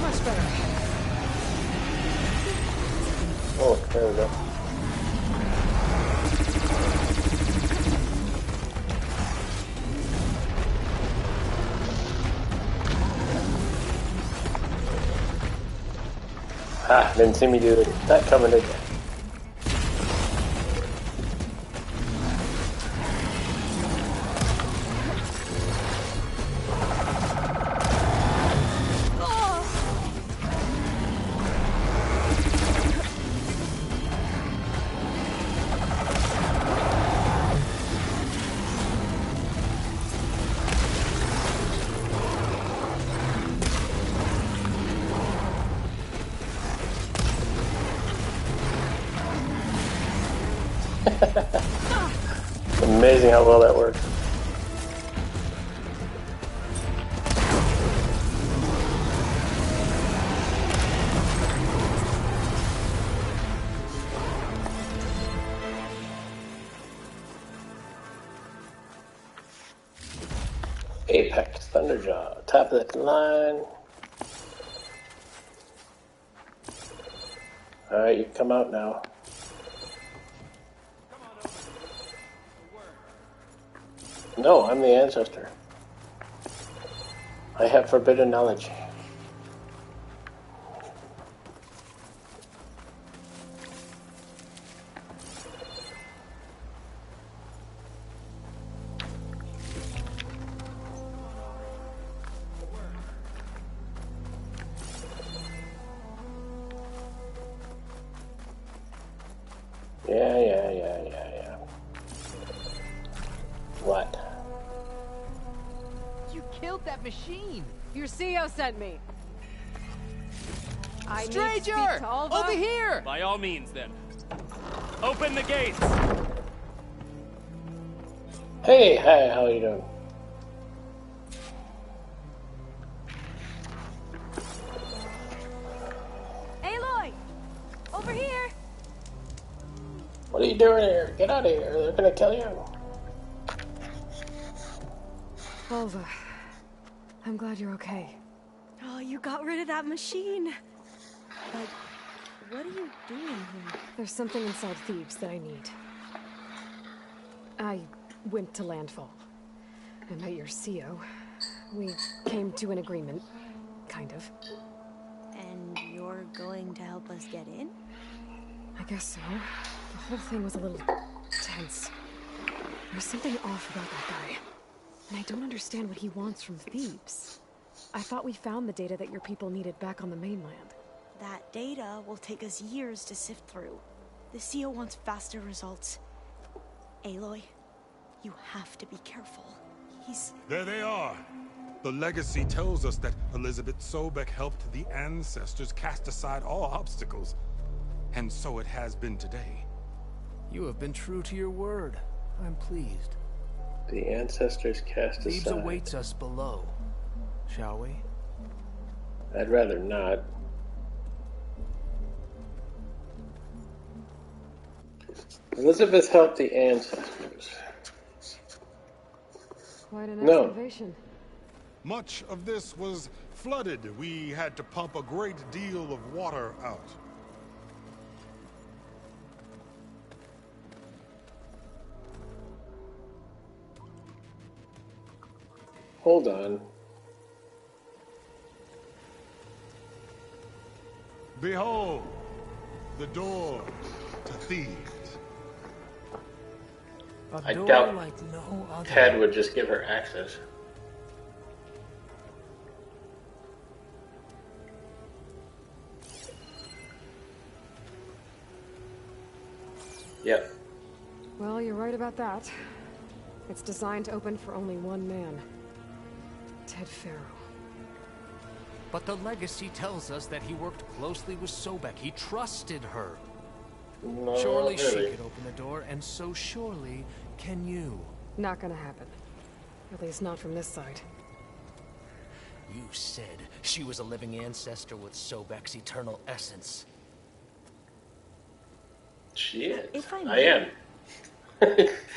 S5: Much better.
S1: Oh, there we go. Ah, didn't see me do that coming again. It's amazing how well that works. Apex Thunderjaw. Top of that line. Alright, you come out now. No, I'm the ancestor. I have forbidden knowledge. Yeah. What?
S3: You killed that machine.
S5: Your CEO sent me. I need to
S3: Stranger!
S5: speak to Alva.
S3: Over here!
S10: By all means, then. Open the gates!
S1: Hey, hi, how are you doing?
S3: Aloy! Over here!
S1: What are you doing here? Get out of here, they're gonna kill you.
S5: Alva, I'm glad you're okay.
S11: Oh, you got rid of that machine. But what are you doing here?
S5: There's something inside Thebes that I need. I went to Landfall. I met your CEO. We came to an agreement, kind of.
S11: And you're going to help us get in?
S5: I guess so. The whole thing was a little tense. There's something off about that guy. And I don't understand what he wants from Thebes. I thought we found the data that your people needed back on the mainland.
S11: That data will take us years to sift through. The CEO wants faster results. Aloy, you have to be careful. He's...
S8: There they are. The legacy tells us that Elizabeth Sobek helped the ancestors cast aside all obstacles. And so it has been today.
S6: You have been true to your word. I'm pleased.
S1: The ancestors cast
S6: Thebes
S1: aside.
S6: awaits us below. Shall we?
S1: I'd rather not. Elizabeth helped the ancestors.
S5: Quite an
S1: No.
S5: excavation.
S8: Much of this was flooded. We had to pump a great deal of water out.
S1: Hold on.
S8: Behold, the door to Thebes.
S6: A
S1: I
S6: door
S1: doubt
S6: like no other.
S1: Ted would just give her access. Yep.
S5: Well, you're right about that. It's designed to open for only one man. Ted Faro.
S6: But the legacy tells us that he worked closely with Sobek. He trusted her.
S1: No,
S6: Surely she
S1: really.
S6: could open the door, and so surely can you.
S5: Not gonna happen. At least not from this side.
S6: You said she was a living ancestor with Sobek's eternal essence.
S1: She is.
S11: If I
S1: I
S11: may.
S1: am.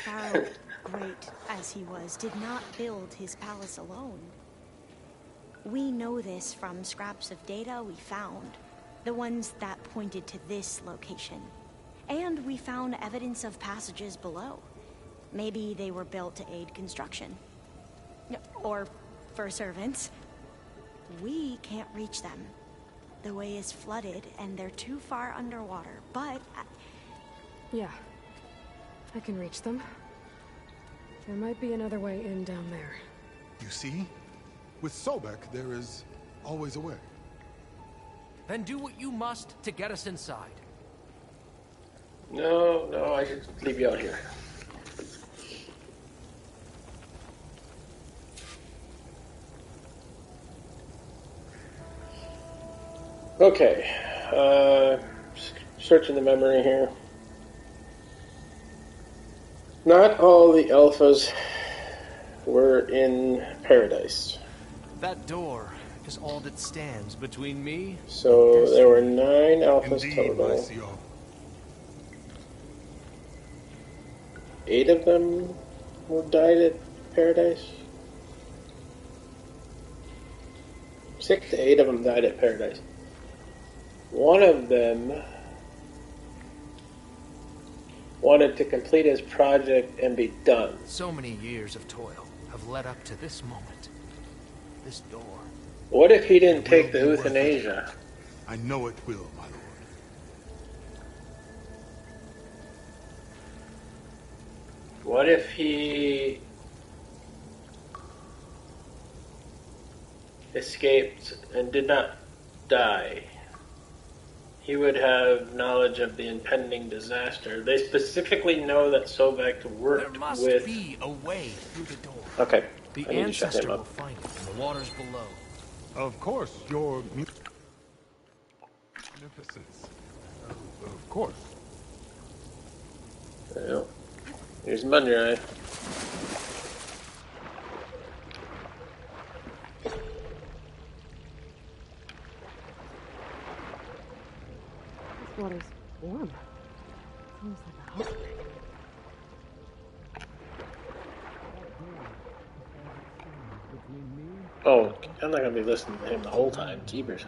S11: Farrell, great as he was, did not build his palace alone. We know this from scraps of data we found, the ones that pointed to this location. And we found evidence of passages below. Maybe they were built to aid construction. Or for servants. We can't reach them. The way is flooded and they're too far underwater, but...
S5: Yeah. I can reach them. There might be another way in down there.
S8: You see? With Sobek, there is always a way.
S6: Then do what you must to get us inside.
S1: No, I should leave you out here. Okay, searching the memory here. Not all the alphas were in paradise.
S6: That door is all that stands between me.
S1: So there were 9 alphas
S8: Indeed,
S1: total.
S8: ICO.
S1: 8 of them died at paradise. 6 to 8 of them died at paradise. One of them wanted to complete his project and be done.
S6: So many years of toil have led up to this moment. This door.
S1: What if he didn't take the euthanasia?
S8: I know it will, my lord.
S1: What if he escaped and did not die? He would have knowledge of the impending disaster. They specifically know that Sobek worked
S6: There must
S1: with...
S6: be a way through the door.
S1: Okay.
S6: The
S1: I need to shut him
S6: ancestor will
S1: up.
S6: find it in the waters below.
S8: Of course, your magnificence. Of course.
S1: Well, here's Munrai.
S5: This water's warm. It's almost like a hot spring.
S1: Oh, I'm not gonna be listening to him the whole time. Jeebers.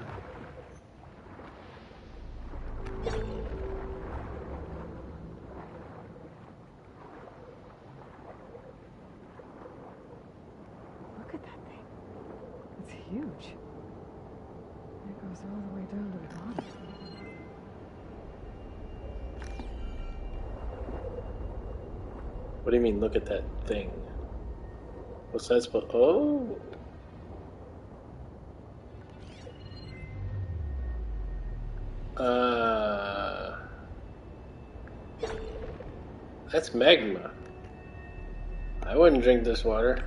S5: Look at that thing. It's huge. It goes all the way down to the bottom.
S1: What do you mean, look at that thing? What's that supposed... Oh! That's magma. I wouldn't drink this water.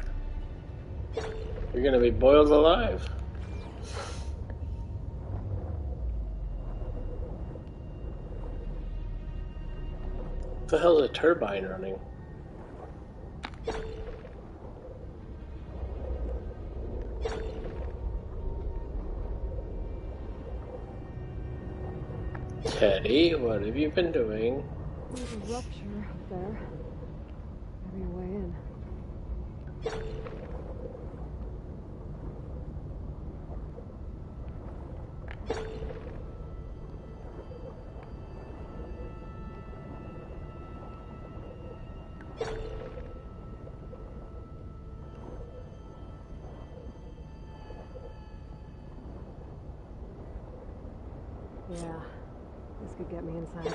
S1: You're gonna be boiled alive. What the hell is a turbine running? Teddy, what have you been doing?
S5: There's a rupture up there. Maybe a way in. Yeah, this could get me inside.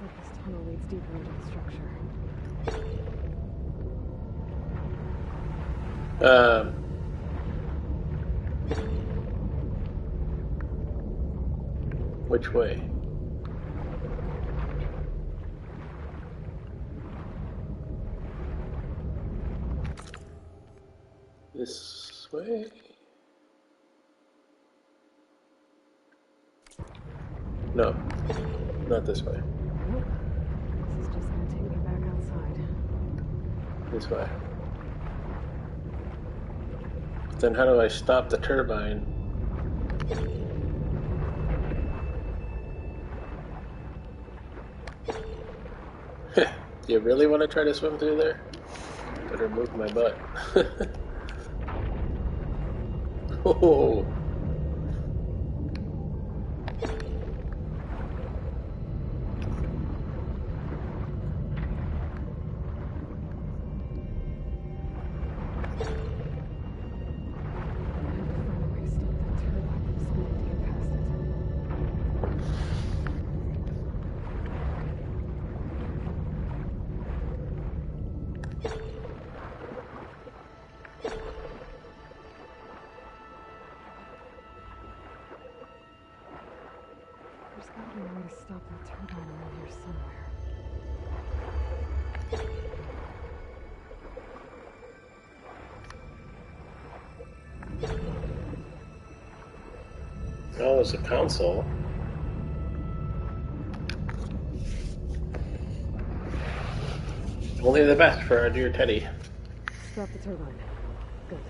S5: like this tunnel leads deeper into the structure.
S1: Which way? This way? No, not this way.
S5: Nope. This is just gonna take me back outside.
S1: This way. Then how do I stop the turbine? Do you really want to try to swim through there? Better move my butt. Oh.
S5: There's gotta be a way to stop that turbine around here somewhere.
S1: Oh, there's a console. Only the best for our dear Teddy.
S5: Stop the turbine. Good.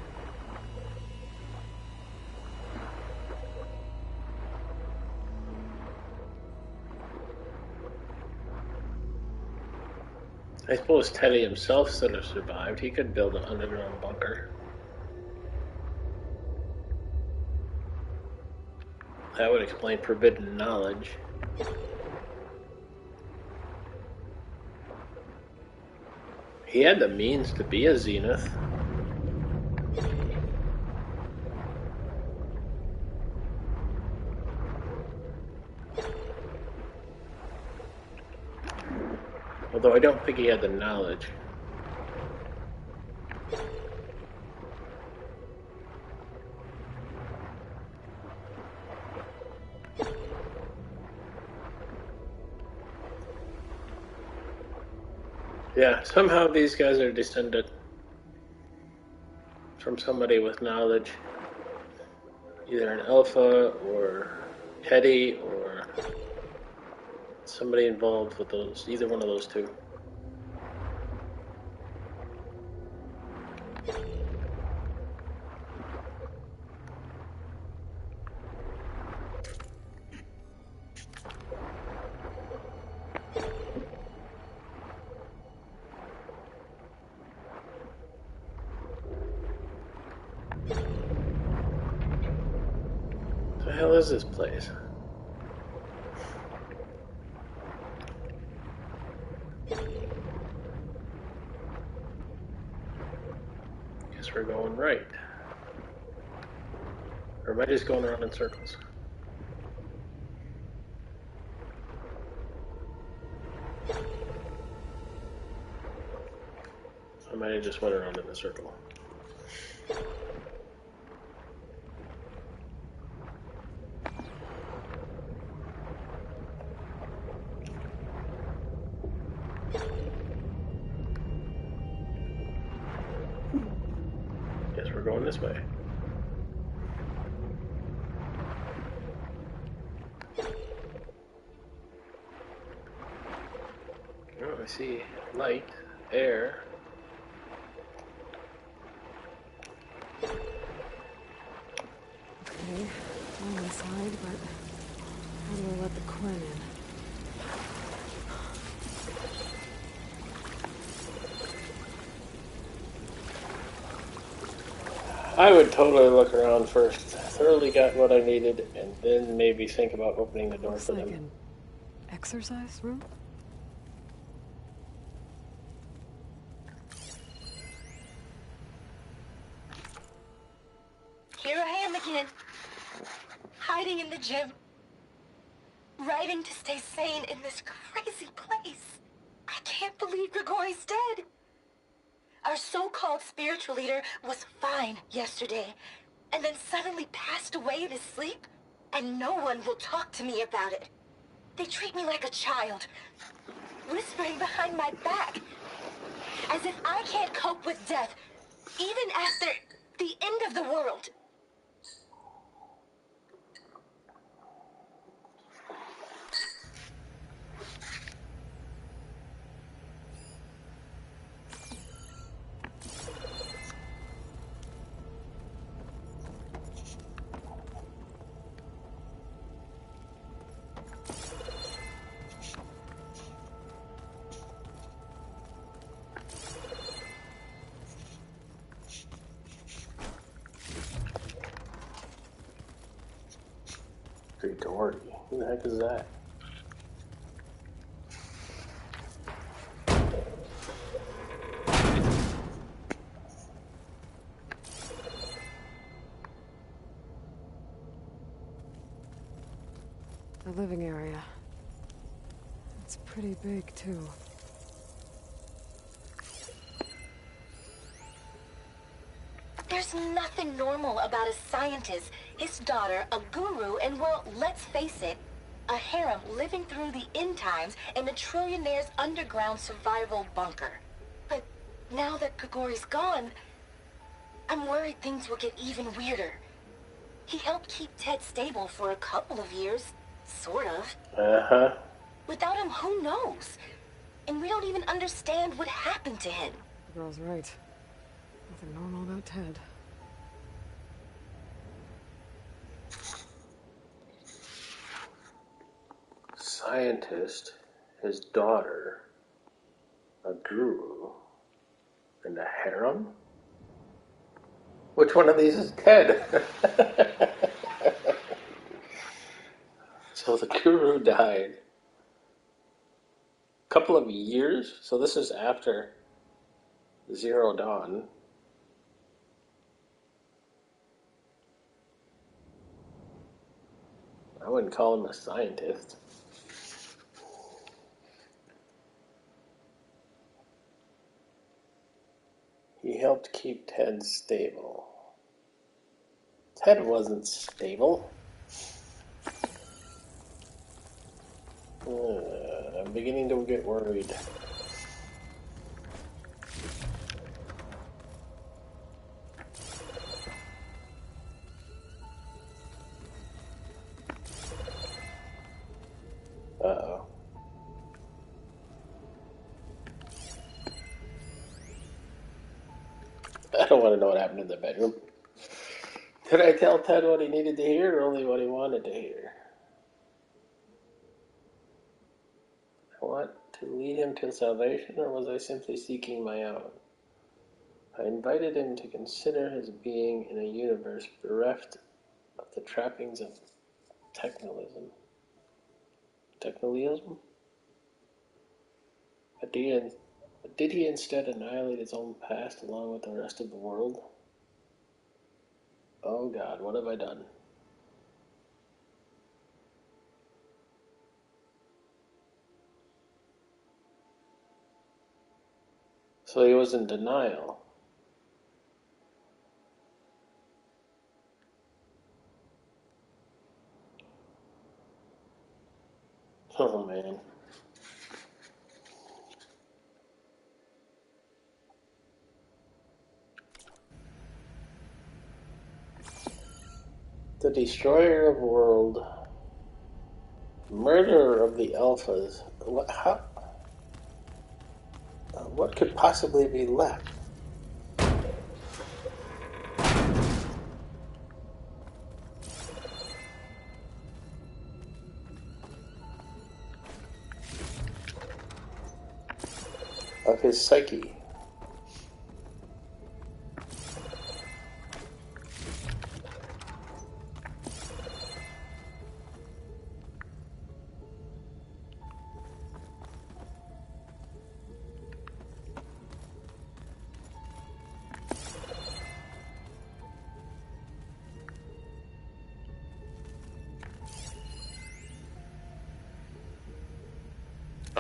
S1: I suppose Teddy himself should have survived. He could build an underground bunker. That would explain forbidden knowledge. He had the means to be a Zenith. Although I don't think he had the knowledge. Yeah, somehow these guys are descended from somebody with knowledge. Either an Alpha or Teddy or somebody involved with those, either one of those two. What the hell is this place? Guess we're going right. Or am I just going around in circles? I might have just went around in a circle. Guess we're going this way. Oh, I see light, air.
S5: Okay, I'm inside, but how do I let the Quinn in?
S1: I would totally look around first, thoroughly got what I needed, and then maybe think about opening the door
S5: Looks
S1: for
S5: like
S1: them.
S5: an exercise room?
S12: Here I am again, hiding in the gym, writing to stay sane in this crazy crazy place. I can't believe Grigori's dead. Our so-called spiritual leader was fine yesterday, and then suddenly passed away in his sleep, and no one will talk to me about it. They treat me like a child, whispering behind my back, as if I can't cope with death, even after the end of the world.
S1: Grigori. Who the heck is that?
S5: The living area. It's pretty big, too.
S12: There's nothing normal about a scientist, his daughter, a guru, and well, let's face it, a harem living through the end times in a trillionaire's underground survival bunker. But now that Grigori's gone, I'm worried things will get even weirder. He helped keep Ted stable for a couple of years, sort of.
S1: Uh-huh.
S12: Without him, who knows? And we don't even understand what happened to him.
S5: The girl's right. Nothing normal about Ted.
S1: Scientist, his daughter, a guru, and a harem? Which one of these is Ted? So the guru died. A couple of years? So this is after Zero Dawn. I wouldn't call him a scientist. He helped keep Ted stable. Ted wasn't stable. I'm beginning to get worried. Uh-oh. I don't want to know what happened in the bedroom. Did I tell Ted what he needed to hear or only what he wanted to hear? I want to lead him to salvation, or was I simply seeking my own? I invited him to consider his being in a universe bereft of the trappings of technolism. Technolism? But did he instead annihilate his own past along with the rest of the world? Oh God, what have I done? So he was in denial. Oh man. The destroyer of world, murderer of the alphas. What could possibly be left? Of his psyche.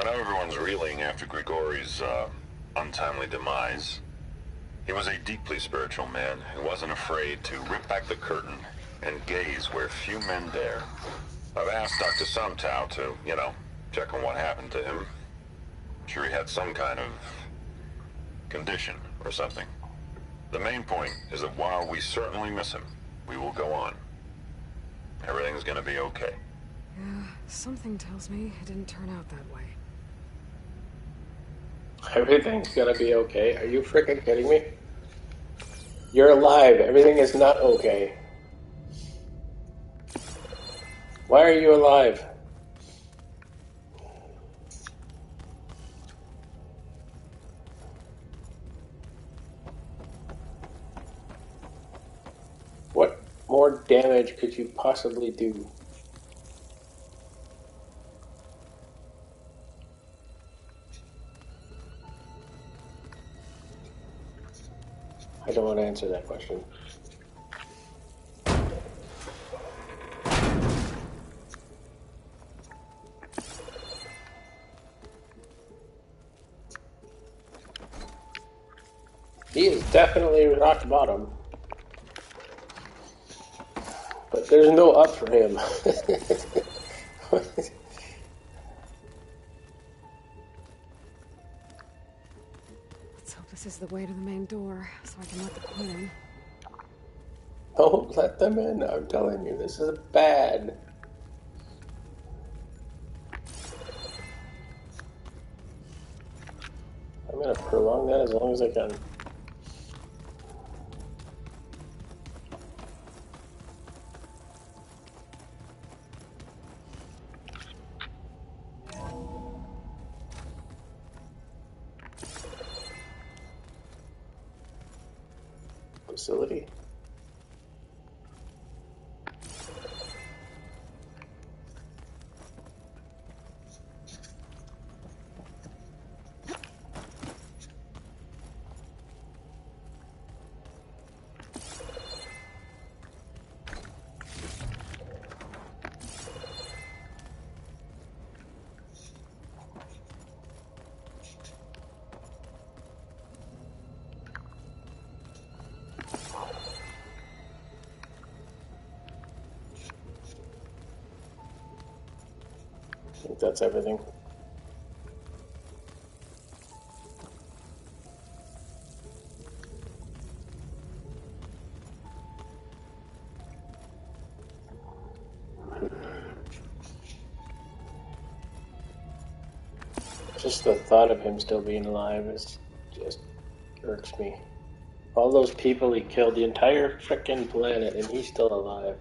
S13: I know everyone's reeling after Grigori's untimely demise. He was a deeply spiritual man who wasn't afraid to rip back the curtain and gaze where few men dare. I've asked Dr. Sumtow to, check on what happened to him. I'm sure he had some kind of condition or something. The main point is that while we certainly miss him, we will go on. Everything's gonna be okay.
S5: Yeah, something tells me it didn't turn out that way.
S1: Everything's gonna be okay. Are you freaking kidding me? You're alive. Everything is not okay. Why are you alive? What more damage could you possibly do? I don't want to answer that question. He is definitely rock bottom. But there's no up for him.
S5: Let's hope this is the way to the main door, so I can let the Queen in.
S1: Don't let them in, I'm telling you, this is bad. I'm gonna prolong that as long as I can. Facility. I think that's everything. Just the thought of him still being alive is just irks me. All those people he killed, the entire frickin' planet, and he's still alive.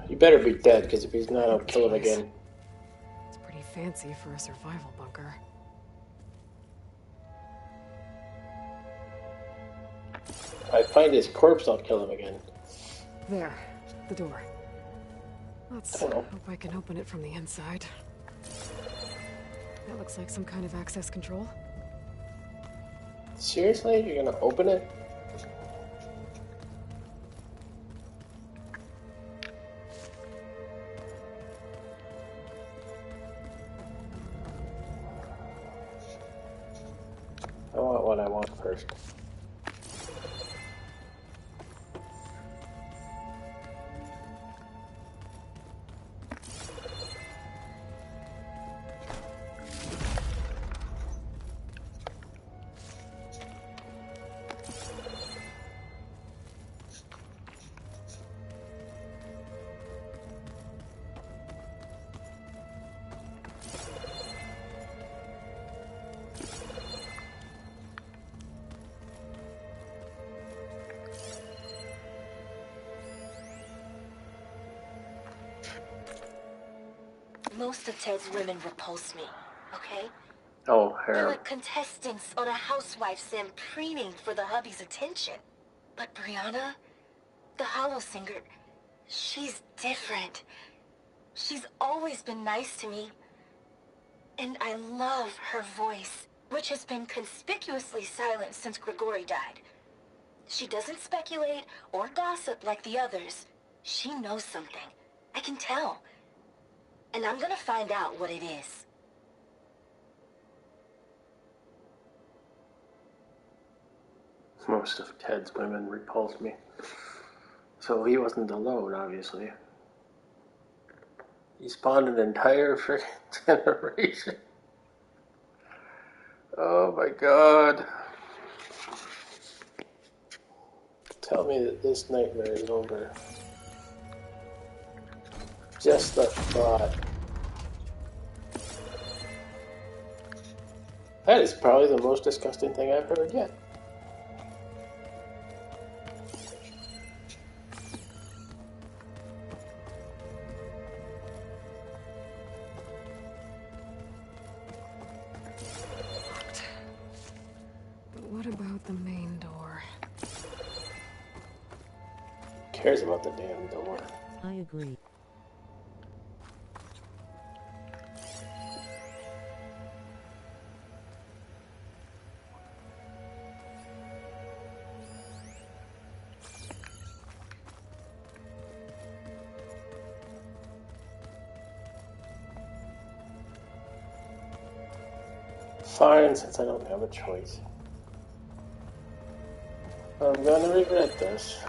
S1: He better be dead, because if he's not, I'll kill him again.
S5: It's pretty fancy for a survival bunker.
S1: If I find his corpse, I'll kill him again.
S5: There, the door. Let's hope I can open it from the inside. That looks like some kind of access control.
S1: Seriously? You're gonna open it? I want what I want first.
S12: Most of Ted's women repulse me, okay?
S1: Oh,
S12: They're
S1: her.
S12: like contestants on a housewife sim preening for the hubby's attention. But Brianna, the Hollow Singer, she's different. She's always been nice to me. And I love her voice. which has been conspicuously silent since Grigori died. She doesn't speculate or gossip like the others. She knows something. I can tell. And I'm gonna find out what it is.
S1: Most of Ted's women repulsed me. So he wasn't alone, obviously. He spawned an entire freaking generation. Oh my god. Tell me that this nightmare is over. Just the thought. That is probably the most disgusting thing I've heard yet.
S5: What about the main door?
S1: Cares about the damn door.
S2: I agree.
S1: Fine, since I don't have a choice. I'm gonna regret this.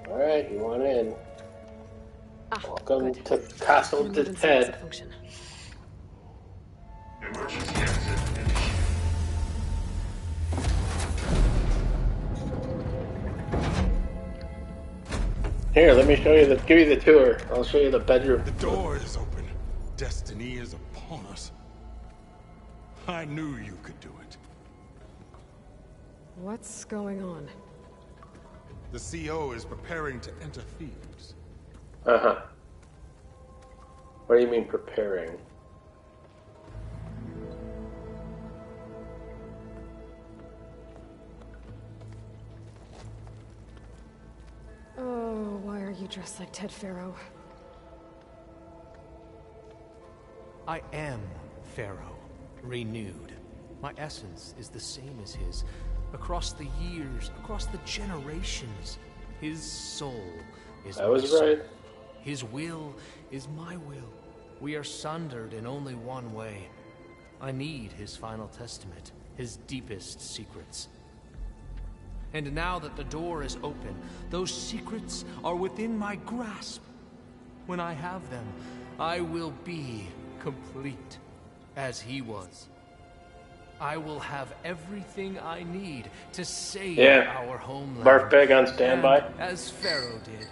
S1: Alright, you want in. Welcome to Castle de Ted. Here, let me show you give you the tour. I'll show you the bedroom.
S8: The door is open. Destiny is upon us. I knew you could do it.
S5: What's going on?
S8: The CO is preparing to enter Thebes.
S1: Uh-huh. What do you mean preparing?
S5: Oh, why are you dressed like Ted Faro?
S6: I am Pharaoh, renewed. My essence is the same as his. Across the years, across the generations, his soul is my soul.
S1: right.
S6: His will is my will. We are sundered in only one way. I need his final testament, his deepest secrets. And now that the door is open, those secrets are within my grasp. When I have them, I will be complete, as he was. I will have everything I need to save our homeland.
S1: Barf bag on standby.
S6: And, as Pharaoh did,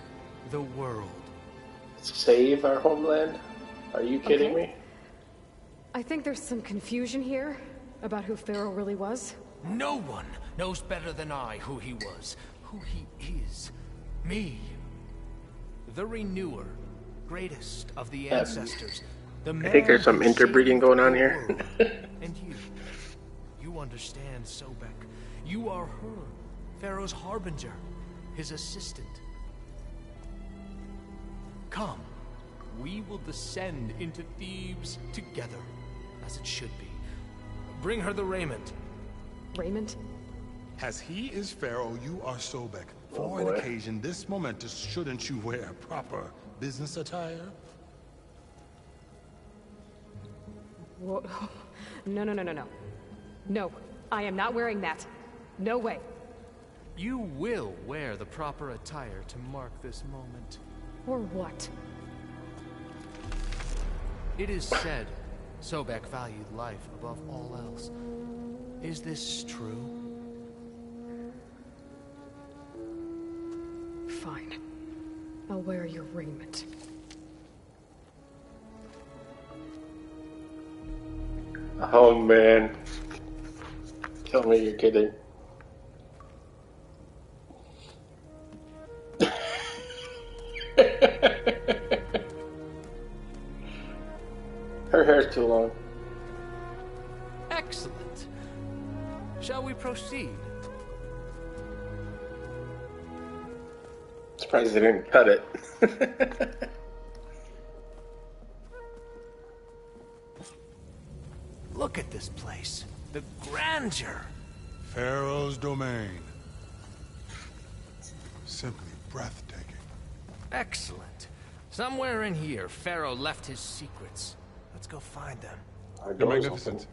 S6: the world.
S1: Save our homeland? Are you kidding me?
S5: I think there's some confusion here about who Pharaoh really was.
S6: No one knows better than I who he was, who he is. Me. The Renewer, greatest of the ancestors. The
S1: I think there's some interbreeding going on here.
S6: And you understand Sobek. You are her, Pharaoh's harbinger, his assistant. Come, we will descend into Thebes together, as it should be. Bring her the raiment.
S5: Raiment?
S8: As he is Pharaoh, you are Sobek. For an occasion this momentous, shouldn't you wear proper business attire?
S5: Whoa. No. No, I am not wearing that. No way.
S6: You will wear the proper attire to mark this moment.
S5: Or what?
S6: It is said Sobek valued life above all else. Is this true?
S5: Fine. I'll wear your raiment.
S1: Oh man. Tell me you're kidding. Her hair's too long.
S6: Excellent. Shall we proceed?
S1: Surprised they didn't cut it.
S6: Look at this place. The grandeur.
S8: Pharaoh's domain. Simply breathtaking.
S6: Excellent. Somewhere in here, Pharaoh left his secrets. Let's go find them.
S8: Your Magnificence,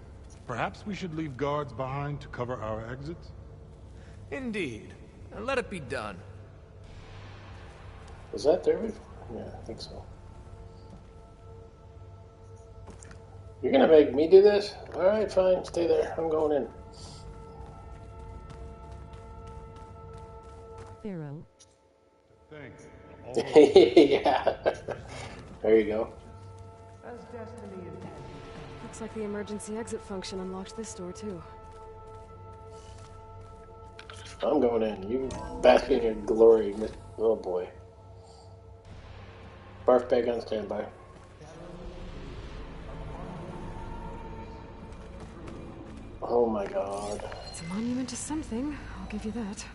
S8: perhaps we should leave guards behind to cover our exits?
S6: Indeed. And let it be done.
S1: Was that there before? Yeah, I think so. You're gonna make me do this? Alright, fine, stay there. I'm going in.
S2: Pharaoh.
S8: Thanks.
S1: Yeah. There you go.
S5: As destiny intended. Looks like the emergency exit function unlocked this door too.
S1: I'm going in. You bask in your glory. Oh boy. Barf bag on standby. Oh my god.
S5: It's a monument to something, I'll give you that.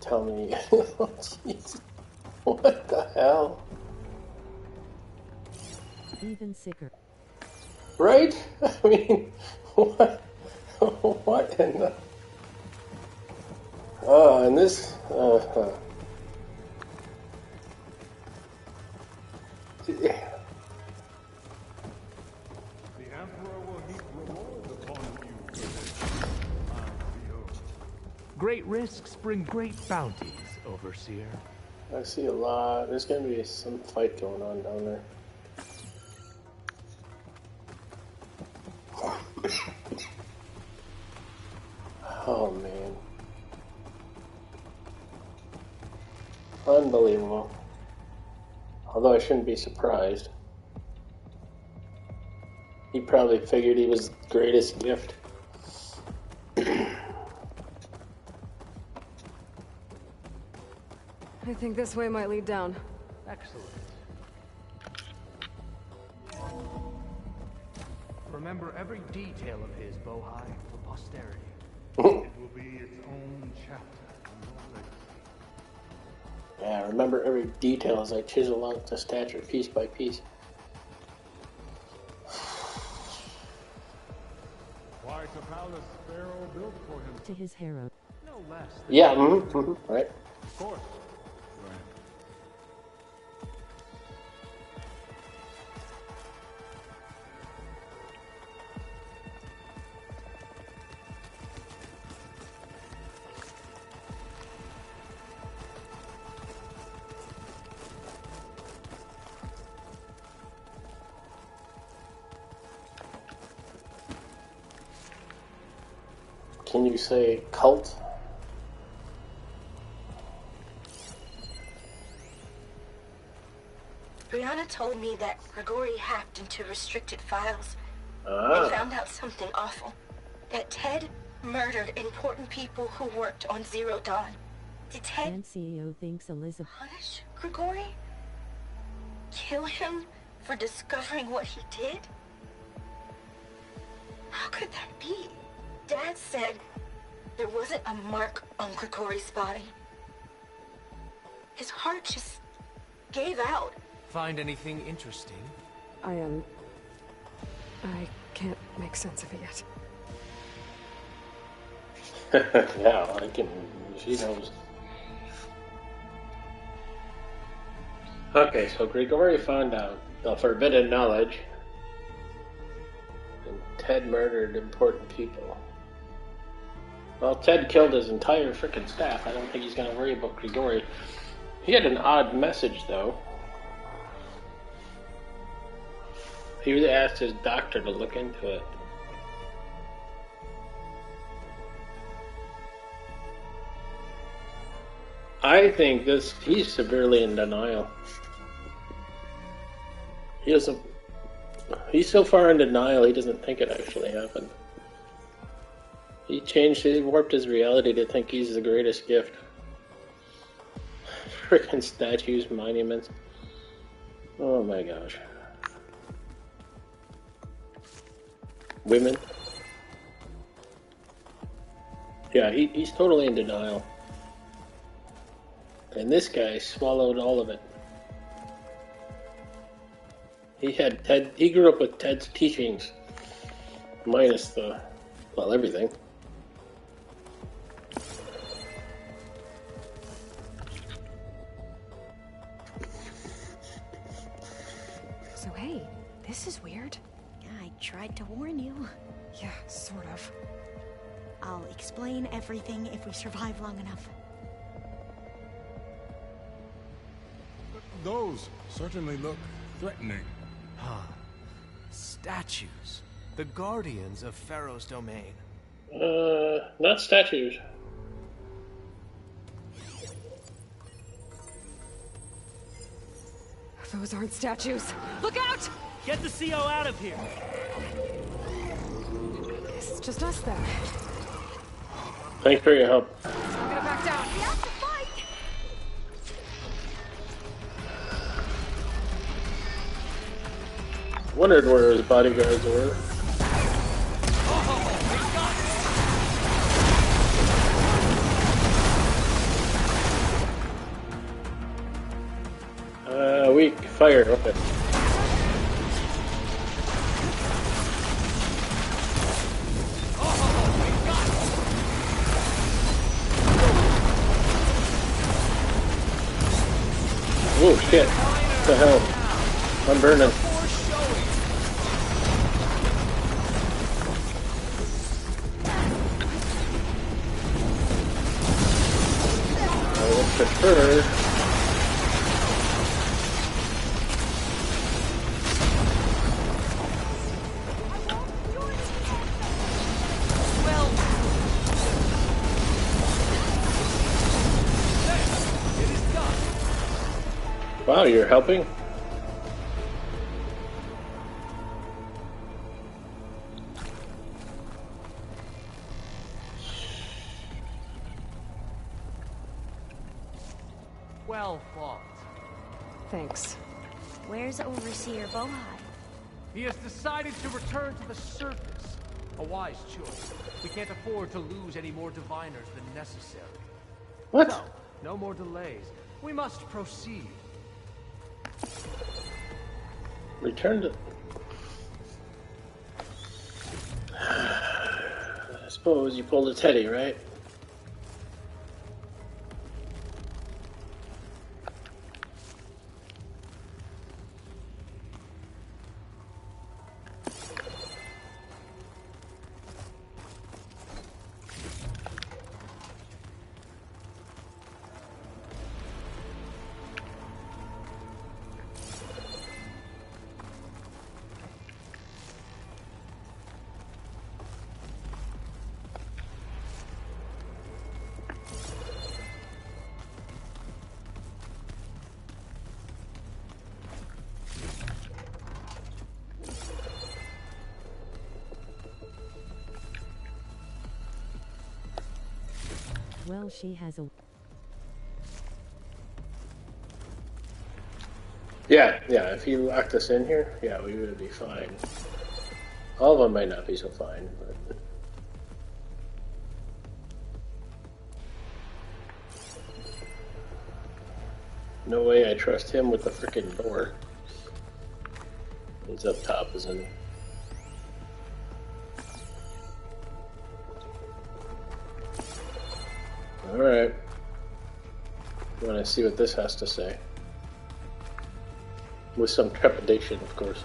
S1: Tell me. Oh, jeez. What the hell?
S2: Even sicker.
S1: Right? I mean, what? What in the... Oh, and this... Yeah.
S8: The Emperor will heap rewards upon you for this.
S6: Great risks bring great bounties, Overseer.
S1: I see a lot. There's gonna be some fight going on down there. Oh man. Unbelievable. Although I shouldn't be surprised. He probably figured he was the greatest gift.
S5: I think this way might lead down.
S6: Excellent. Remember every detail of his, Bohai, for posterity.
S8: It will be its own chapter on your legacy.
S1: Yeah, remember every detail as I chisel out the statue piece by piece.
S8: Quite a palace Pharaoh built for him.
S2: To his harem.
S6: No less.
S1: Yeah, right.
S8: Of course.
S1: Can you say cult?
S12: Brianna told me that Grigori hacked into restricted files
S1: Ah.
S12: and found out something awful. That Ted murdered important people who worked on Zero Dawn. Did Ted
S2: And CEO thinks Elizabeth.
S12: punish Grigori? Kill him for discovering what he did? How could that be? Dad said there wasn't a mark on Grigori's body. His heart just gave out.
S6: Find anything interesting?
S5: I can't make sense of it yet.
S1: Yeah, I can. She knows. Okay, so Grigori found out the forbidden knowledge, and Ted murdered important people. Well, Ted killed his entire frickin' staff. I don't think he's gonna worry about Grigori. He had an odd message, though. He asked his doctor to look into it. I think he's severely in denial. He's so far in denial he doesn't think it actually happened. He warped his reality to think he's the greatest gift. Freaking statues, monuments. Oh my gosh. Women. Yeah, he's totally in denial. And this guy swallowed all of it. He grew up with Ted's teachings. Minus the, well, everything.
S5: So hey, this is weird.
S11: Yeah, I tried to warn you.
S5: Yeah, sort of.
S11: I'll explain everything if we survive long enough.
S8: Those certainly look threatening.
S6: Huh. Statues. The guardians of Pharaoh's domain.
S1: Not statues.
S5: Those aren't statues. Look out!
S10: Get the CO out of here.
S5: It's just us then.
S1: Thanks for your help.
S5: I'm gonna back down.
S11: We have to fight!
S1: Wondered where his bodyguards were. Weak fire. Okay. Oh shit! What the hell? I'm burning. I would prefer. Wow, you're helping?
S6: Well fought.
S5: Thanks.
S11: Where's Overseer Bohai?
S10: He has decided to return to the surface. A wise choice. We can't afford to lose any more diviners than necessary.
S1: What?
S10: So, no more delays. We must proceed.
S1: Return to... I suppose you pulled a Teddy, right?
S2: Well, she has a...
S1: Yeah, if he locked us in here, yeah, we would be fine. All of them might not be so fine, but... No way I trust him with the frickin' door. He's up top, isn't he? Alright. I want to see what this has to say. With some trepidation, of course.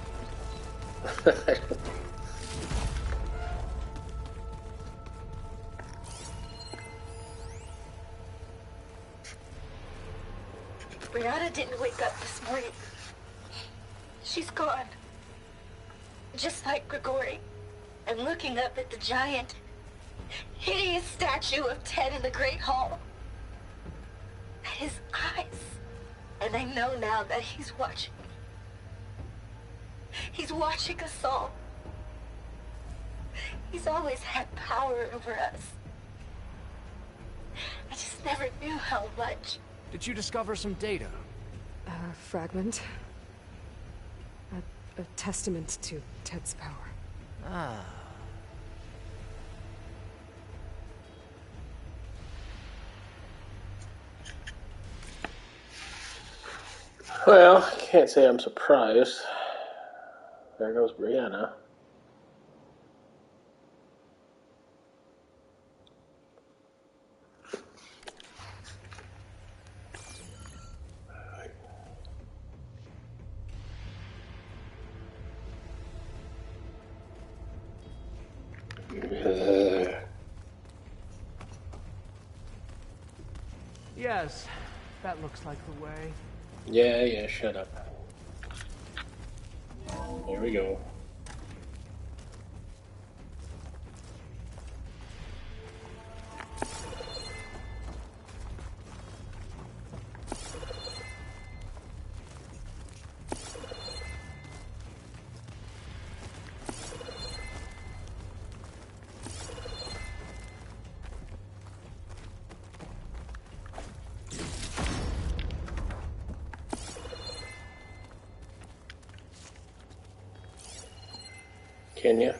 S12: Brianna didn't wake up this morning. She's gone. Just like Grigori. I'm looking up at the giant, hideous statue of Ted in the Great Hall. His eyes. And I know now that he's watching. He's watching us all. He's always had power over us. I just never knew how much.
S6: Did you discover some data?
S5: A fragment. A testament to Ted's power.
S6: Ah.
S1: Well, I can't say I'm surprised. There goes Brianna.
S10: Yes, that looks like the way.
S1: Yeah, shut up. Here we go. Kenya?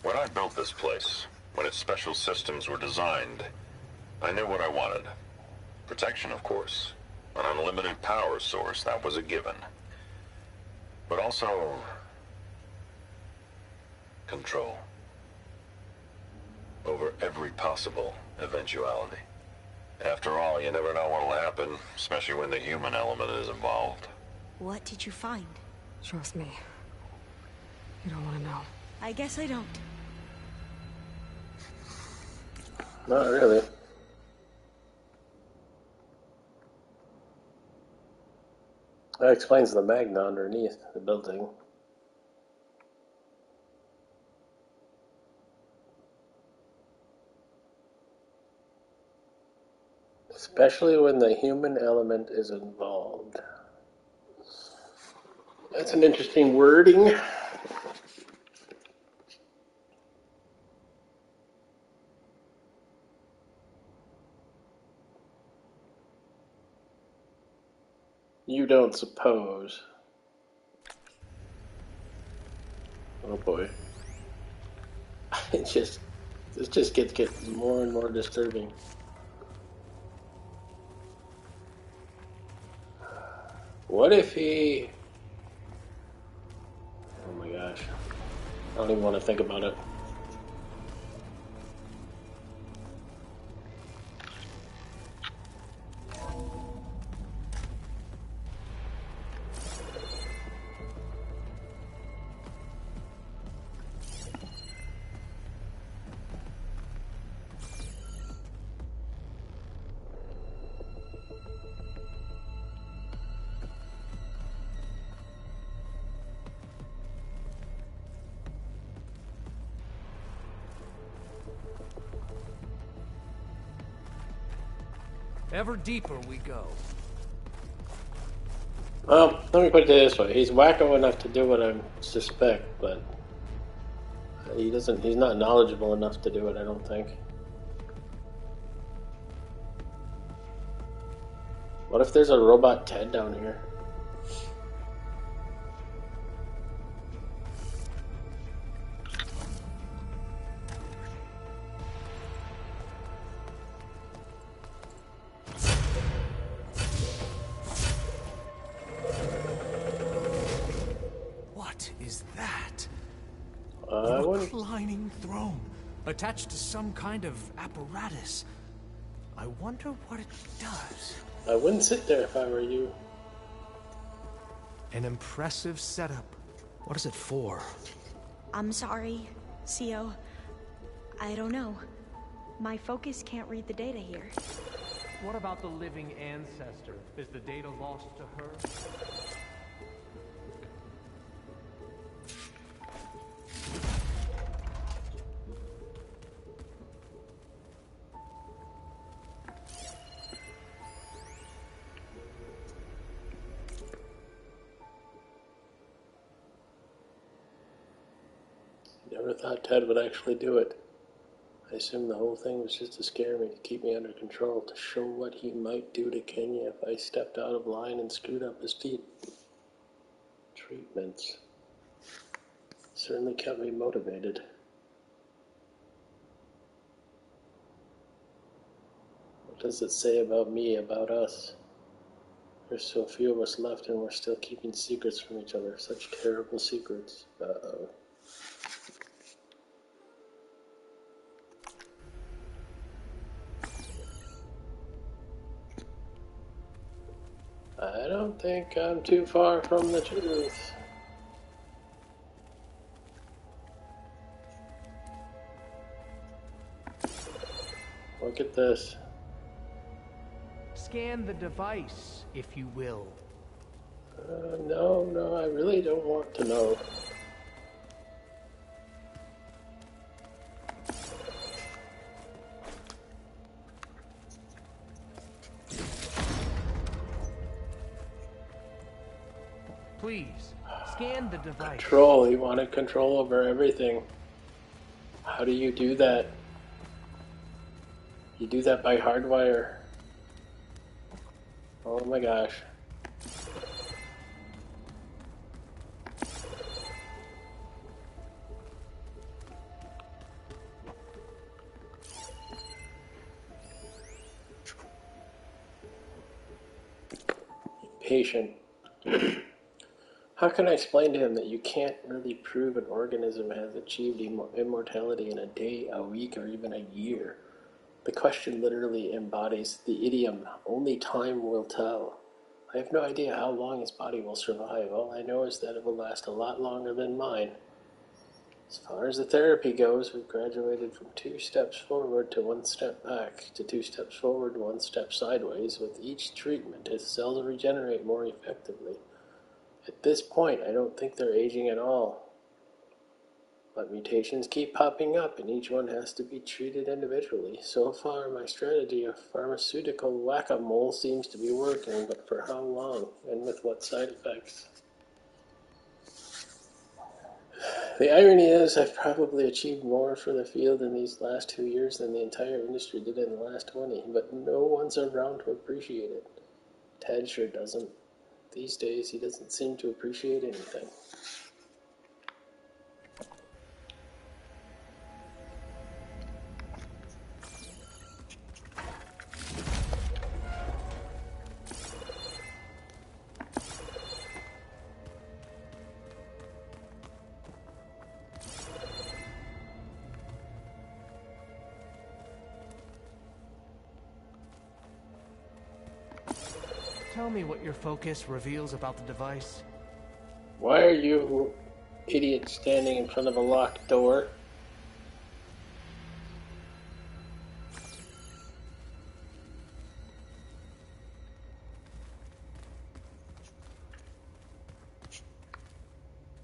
S13: When I built this place, when its special systems were designed, I knew what I wanted. Protection, of course. An unlimited power source, that was a given. But also... control. Over every possible eventuality. After all, you never know what will happen, especially when the human element is involved.
S11: What did you find?
S5: Trust me. You don't want to know.
S11: I guess I don't.
S1: Not really. That explains the magna underneath the building. Especially when the human element is involved. That's an interesting wording. You don't suppose. Oh boy. This just gets more and more disturbing. What if he... Oh my gosh. I don't even want to think about it.
S10: Ever deeper we go.
S1: Well, let me put it this way. He's wacko enough to do what I suspect, but he's not knowledgeable enough to do it, I don't think. What if there's a robot Ted down here?
S6: Reclining throne, attached to some kind of apparatus. I wonder what it does.
S1: I wouldn't sit there if I were you.
S6: An impressive setup. What is it for?
S11: I'm sorry, CO. I don't know. My focus can't read the data here.
S10: What about the living ancestor? Is the data lost to her?
S1: Never thought Ted would actually do it. I assumed the whole thing was just to scare me, to keep me under control, to show what he might do to Kenya if I stepped out of line and screwed up his feet. Treatments certainly kept me motivated. What does it say about me, about us? There's so few of us left and we're still keeping secrets from each other. Such terrible secrets. Uh-oh. I don't think I'm too far from the truth. Look at this.
S10: Scan the device, if you will.
S1: No, I really don't want to know.
S10: Please, scan the device.
S1: Control, you wanted control over everything. How do you do that? You do that by hardwire. Oh my gosh. Patient. How can I explain to him that you can't really prove an organism has achieved immortality in a day, a week, or even a year? The question literally embodies the idiom, only time will tell. I have no idea how long his body will survive. All I know is that it will last a lot longer than mine. As far as the therapy goes, we've graduated from 2 steps forward to 1 step back, to 2 steps forward, 1 step sideways. With each treatment, his cells regenerate more effectively. At this point, I don't think they're aging at all. But mutations keep popping up, and each one has to be treated individually. So far, my strategy of pharmaceutical whack-a-mole seems to be working, but for how long, and with what side effects? The irony is, I've probably achieved more for the field in these last 2 years than the entire industry did in the last 20, but no one's around to appreciate it. Ted sure doesn't. These days, he doesn't seem to appreciate anything.
S10: Tell me what your focus reveals about the device.
S1: Why are you idiot standing in front of a locked door?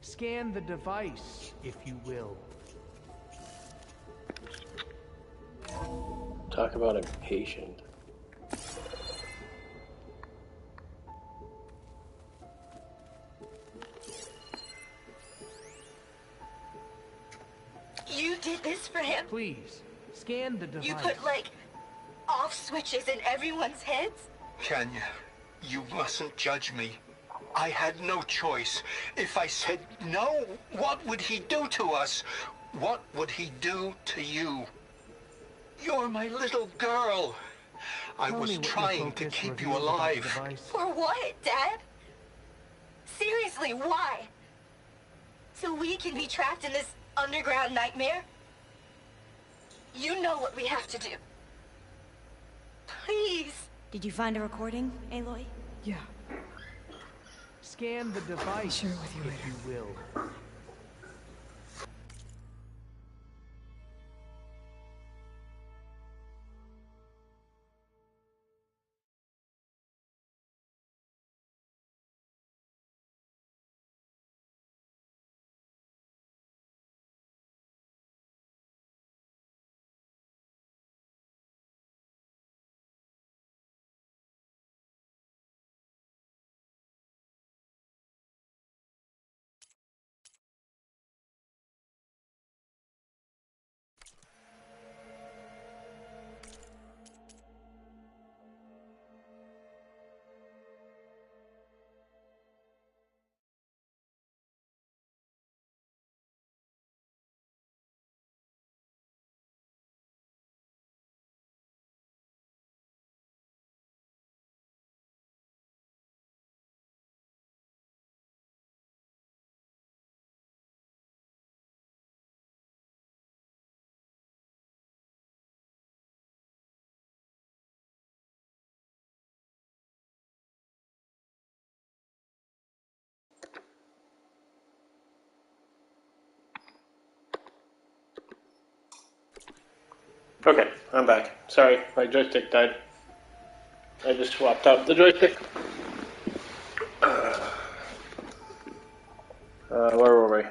S10: Scan the device, if you will.
S1: Talk about impatient.
S12: You did this for him?
S10: Please, scan the device.
S12: You put, like, off switches in everyone's heads?
S14: Kenya, you mustn't judge me. I had no choice. If I said no, what would he do to us? What would he do to you? You're my little girl. I was trying to keep you alive.
S12: For what, Dad? Seriously, why? So we can be trapped in this underground nightmare? You know what we have to do. Please.
S11: Did you find a recording, Aloy?
S5: Yeah.
S10: Scan the device,
S5: share it with you
S10: if you will.
S1: Okay, I'm back. Sorry, my joystick died. I just swapped out the joystick. Where were we?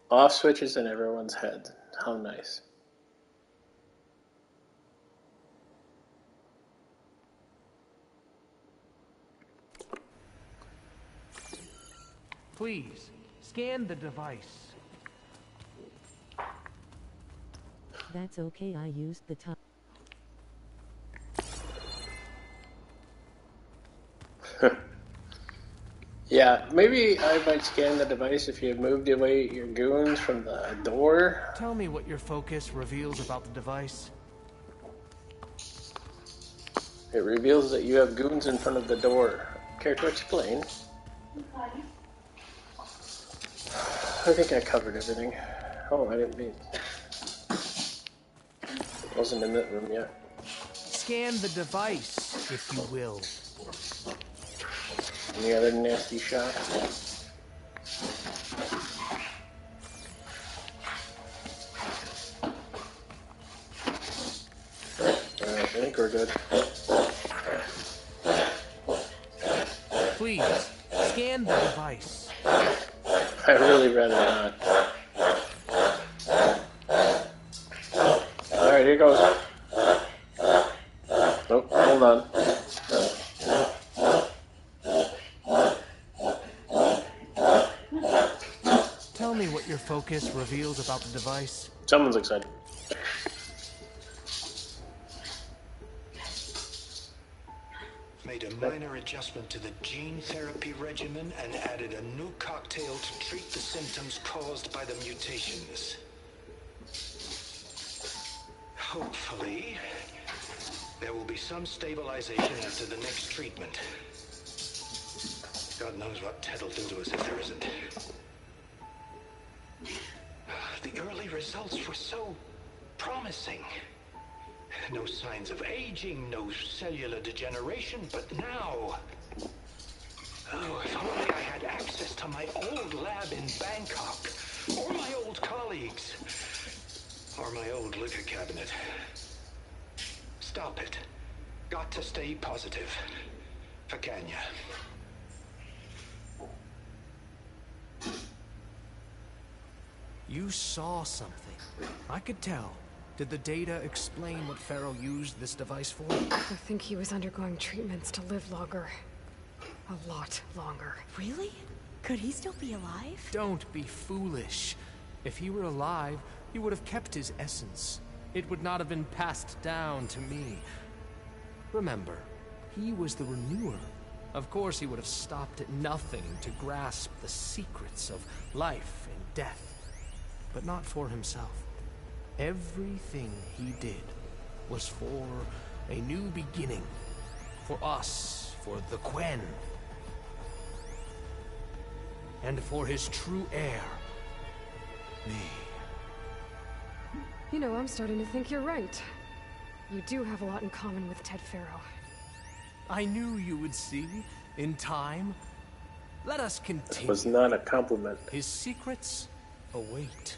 S1: Off switches in everyone's head. How nice.
S10: Please, scan the device.
S2: That's okay, I used the time.
S1: Yeah, maybe I might scan the device if you moved away your goons from the door.
S10: Tell me what your focus reveals about the device.
S1: It reveals that you have goons in front of the door. Care to explain? I think I covered everything. Oh, I didn't mean... Wasn't in that room yet.
S10: Scan the device, if you will.
S1: Any other nasty shots? I think we're good.
S10: Please, scan the device.
S1: I'd really rather not. Alright, here goes. Nope, hold on.
S10: Tell me what your focus reveals about the device.
S1: Someone's excited.
S14: Made a minor adjustment to the gene therapy regimen and added a new cocktail to treat the symptoms caused by the mutations. Hopefully, there will be some stabilization after the next treatment. God knows what Ted will do to us if there isn't. The early results were so promising. No signs of aging, no cellular degeneration, but now... Oh, if only I had access to my old lab in Bangkok, or my old colleagues, or my old liquor cabinet. Stop it. Got to stay positive. For Kenya.
S6: You saw something. I could tell. Did the data explain what Pharaoh used this device for?
S5: I think he was undergoing treatments to live longer. A lot longer.
S11: Really? Could he still be alive?
S6: Don't be foolish. If he were alive, he would have kept his essence. It would not have been passed down to me. Remember, he was the renewer. Of course he would have stopped at nothing to grasp the secrets of life and death. But not for himself. Everything he did was for a new beginning. For us, for the Quen. And for his true heir, me.
S5: You know, I'm starting to think you're right. You do have a lot in common with Ted Pharaoh.
S6: I knew you would see, in time. Let us continue.
S1: It was not a compliment.
S6: His secrets await.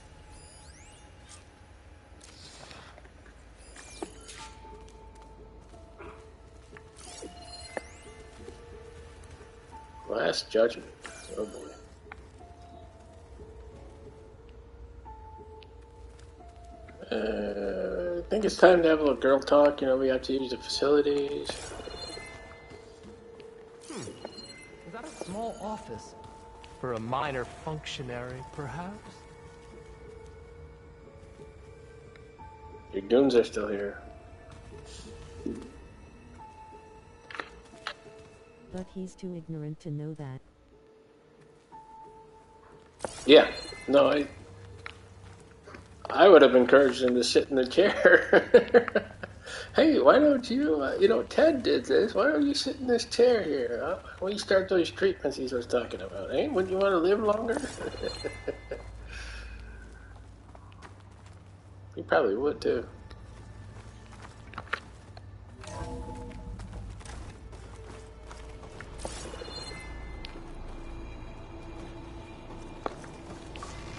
S1: Last Judgment. Oh boy. I think it's time to have a little girl talk. You know, we have to use the facilities.
S10: Is that a small office? For a minor functionary, perhaps?
S1: Your goons are still here.
S2: But he's too ignorant to know that.
S1: Yeah. No, I would have encouraged him to sit in the chair. Hey, why don't you, you know, Ted did this. Why don't you sit in this chair here? When you start those treatments he was talking about, eh? Wouldn't you want to live longer? He probably would, too.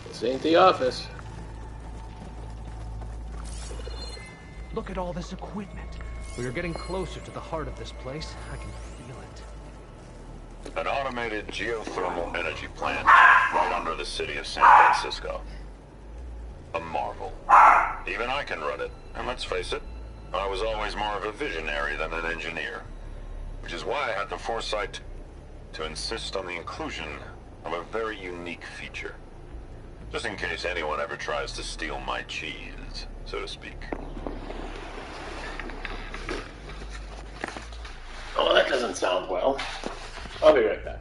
S1: This ain't the office.
S10: Look look at all this equipment. We are getting closer to the heart of this place. I can feel it.
S13: An automated geothermal energy plant right under the city of San Francisco. A marvel. Even I can run it, and let's face it, I was always more of a visionary than an engineer. Which is why I had the foresight to insist on the inclusion of a very unique feature. Just in case anyone ever tries to steal my cheese, so to speak.
S1: Oh, that doesn't sound well. I'll be right back.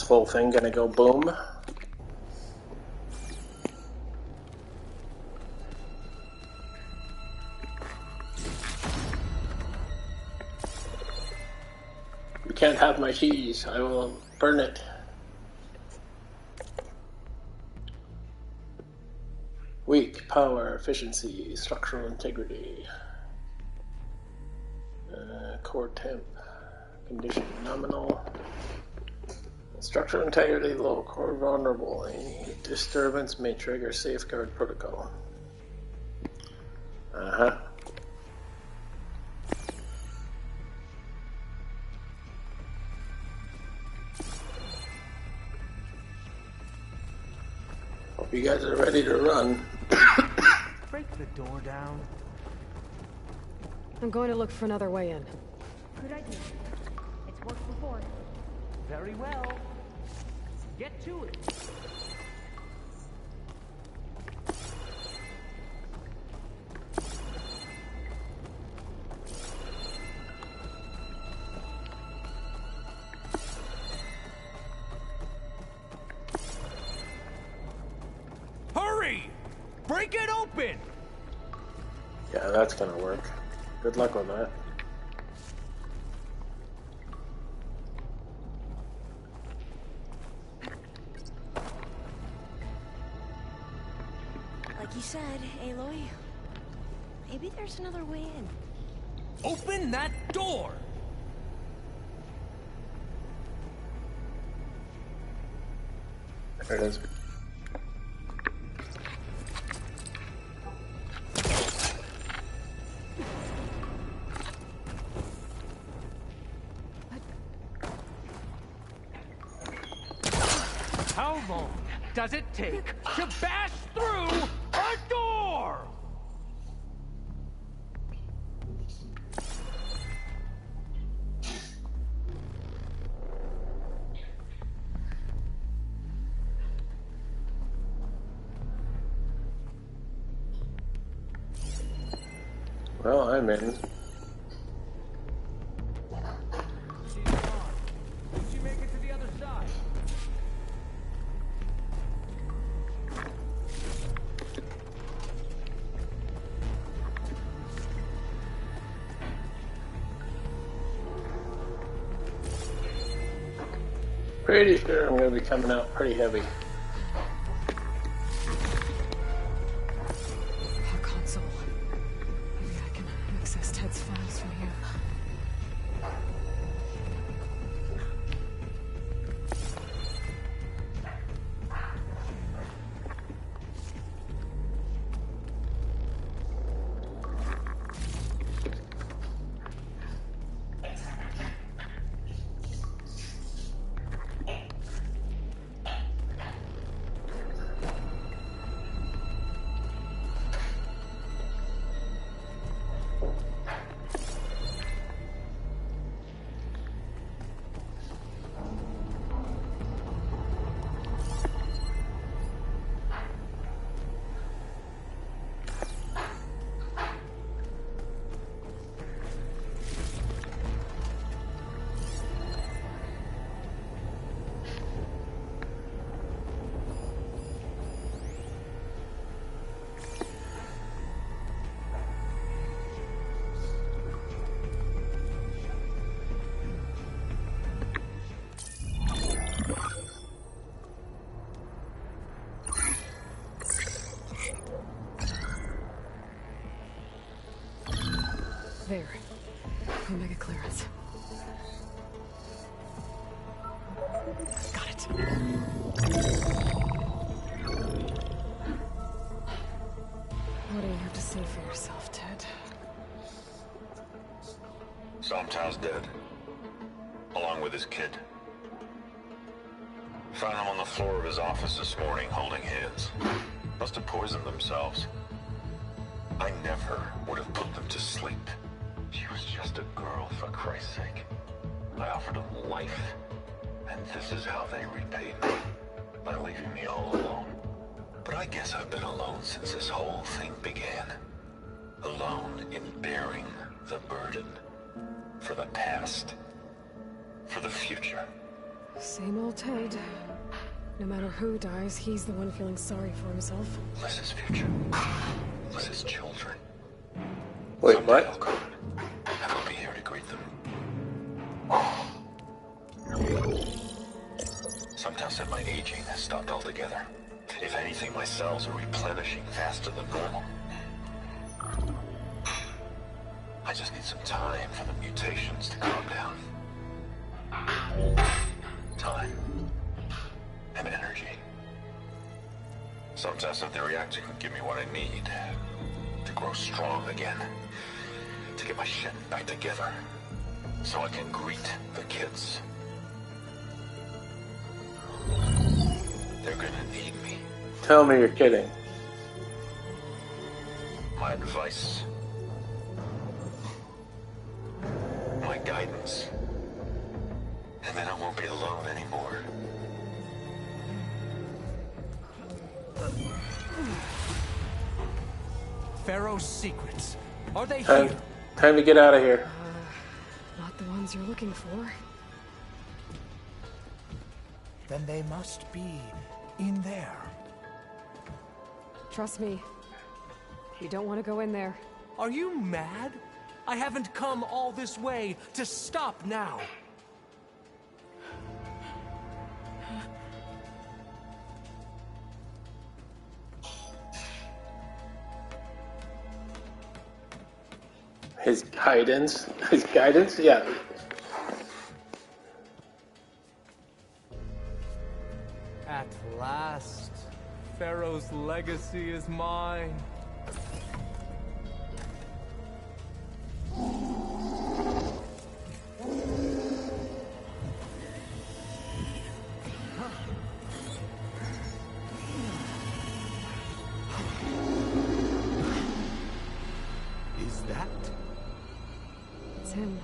S1: whole thing gonna go boom? You can't have my cheese. I will burn it. Weak, power, efficiency, structural integrity. Core temp. Condition nominal. Structural integrity low, core vulnerable. Any disturbance may trigger safeguard protocol. Uh-huh. Hope you guys are ready to run.
S10: Break the door down.
S5: I'm going to look for another way in.
S3: Good idea. It's worked before.
S10: Very well. Get to it.
S6: Hurry! Break it open!
S1: Yeah, that's gonna work. Good luck with that.
S11: Like you said, Aloy, maybe there's another way in.
S6: Open that door!
S1: There it is.
S10: How long does it take to bash through a door?
S1: Well, I'm in.
S10: Did she make it to the other side?
S1: Pretty sure I'm gonna be coming out pretty heavy.
S5: Our console. Maybe I can access Ted's files from here. There. Omega clearance. Got it. What do you have to say for yourself, Ted?
S13: Somtow's dead. Along with his kid. Found them on the floor of his office this morning, holding hands. Must have poisoned themselves. I never would have put them to sleep. She was just a girl, for Christ's sake. I offered them life, and this is how they repaid me, by leaving me all alone. But I guess I've been alone since this whole thing began. Alone in bearing the burden. For the past. For the future.
S5: Same old Ted. No matter who dies, he's the one feeling sorry for himself.
S14: Liz's future. Liz's children.
S1: Wait,
S14: Someday
S1: what?
S14: they'll come, and I'll be here to greet them. Sometimes that my aging has stopped altogether. If anything, my cells are replenishing faster than normal. I just need some time for the mutations to calm down. Time. And energy. Some tests of the reactor can give me what I need to grow strong again. To get my shit back together. So I can greet the kids. They're gonna need me.
S1: Tell me you're kidding.
S14: My advice. My guidance. And then I won't be alone anymore.
S10: Pharaoh's secrets. Are they
S1: Time,
S10: here?
S1: time to get out of here.
S5: Not the ones you're looking for.
S10: Then they must be in there.
S5: Trust me. You don't want to go in there.
S10: Are you mad? I haven't come all this way to stop now.
S1: His guidance? His guidance? Yeah.
S10: At last, Pharaoh's legacy is mine. Is that?
S5: It's him.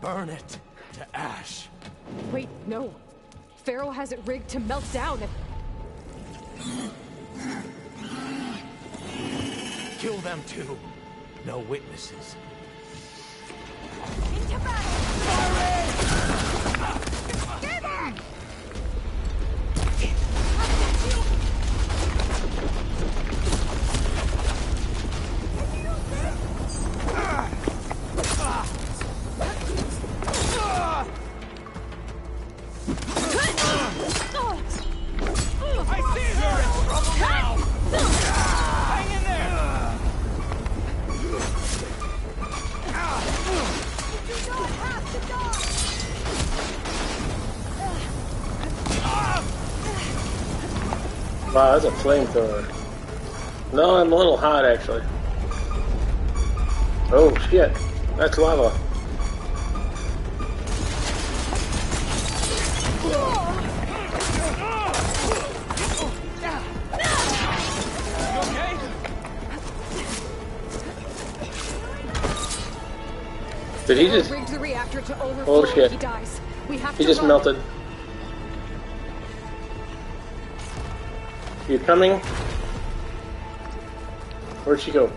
S10: Burn it to ash.
S5: Wait, no. Pharaoh has it rigged to melt down.
S10: Kill them too. No witnesses.
S3: Into battle! Gamer!
S10: I see you're in trouble now! Hang in there!
S3: You do not have to die!
S1: Wow, that's a flamethrower. No, I'm a little hot actually. Oh shit, that's lava.
S10: You okay?
S1: Did he just...
S5: rigged the reactor to overflow
S1: Oh
S5: if
S1: shit.
S5: he dies. We have
S1: He
S5: to
S1: just
S5: run.
S1: melted. You coming? Where'd she go?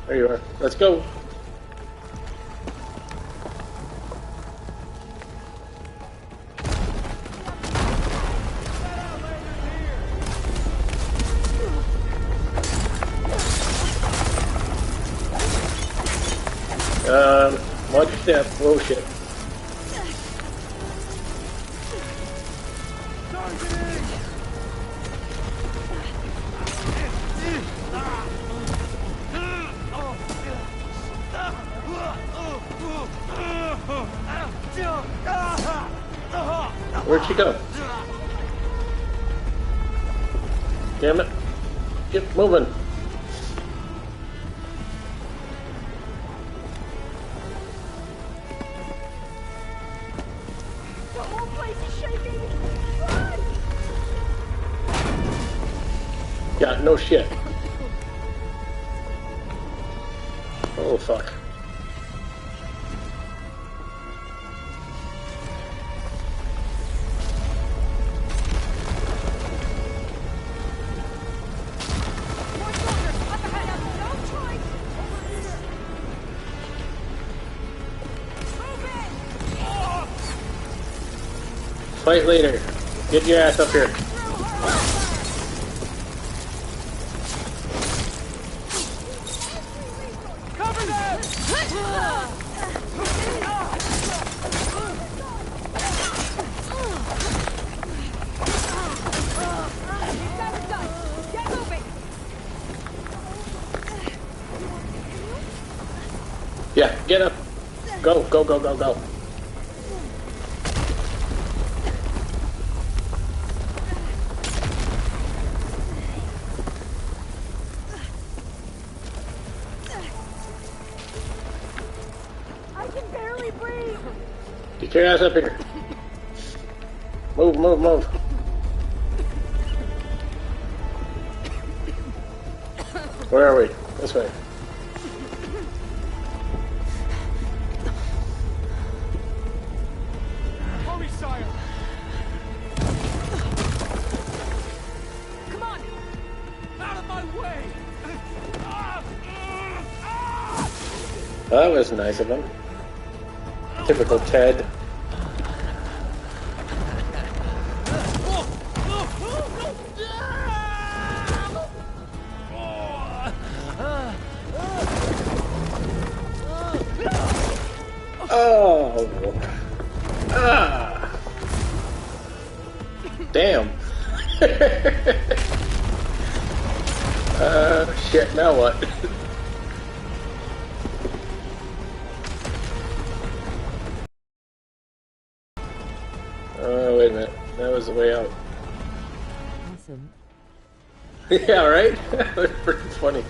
S1: There you are. Let's go. Watch your step. Whoa, shit. Where'd she go? Damn it. Get moving.
S3: The whole place is shaking! Run!
S1: Yeah, no shit. Oh, fuck. fight later. Get your ass up here.
S10: Cover them!
S3: Get moving!
S1: Yeah, get up. Go, go, go, go, go.
S3: I can barely breathe!
S1: Get your ass up here. Move, move, move. Where are we? This way.
S10: Hurry, sire!
S3: Come on!
S10: Out of my way!
S1: That was nice of him. Typical Ted. Oh. Ah. Damn. Shit, now what? Wait a minute. That was the way out.
S2: Awesome.
S1: Yeah, right? That was pretty funny.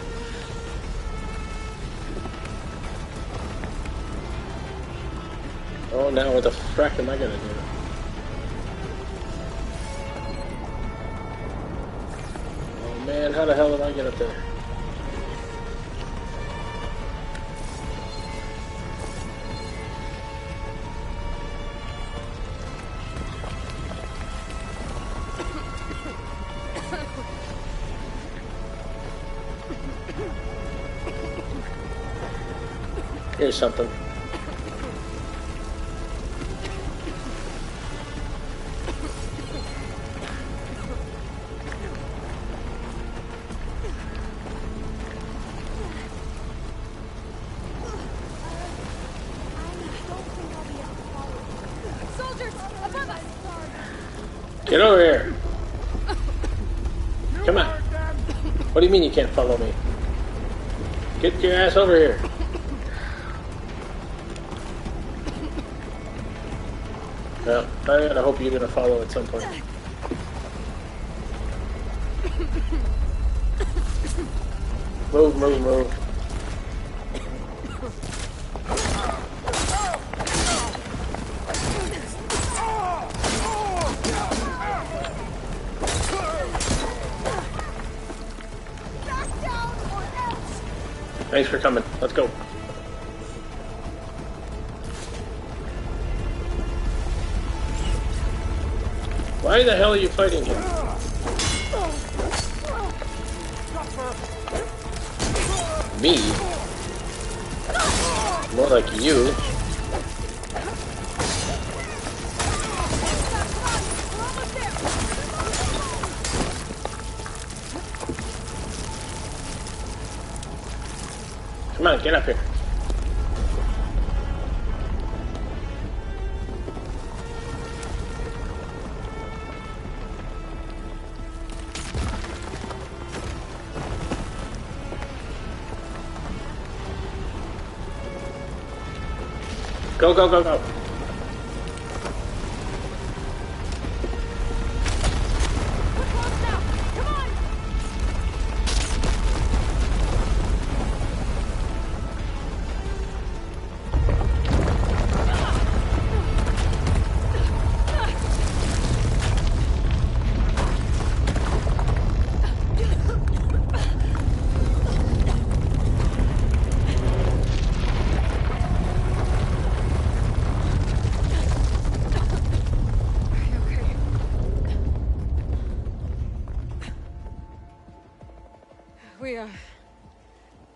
S1: Oh, now what the frack am I gonna do? Oh man, how the hell do I get up there? Here's something.
S3: Soldiers! Above us!
S1: Get over here! Come on! What do you mean you can't follow me? Get your ass over here! Well, I gotta hope you're gonna follow at some point. Move, move, move. Thanks for coming. Let's go. Why the hell are you fighting him? Me? More like you. Come on, get up here. Go, go, go, go.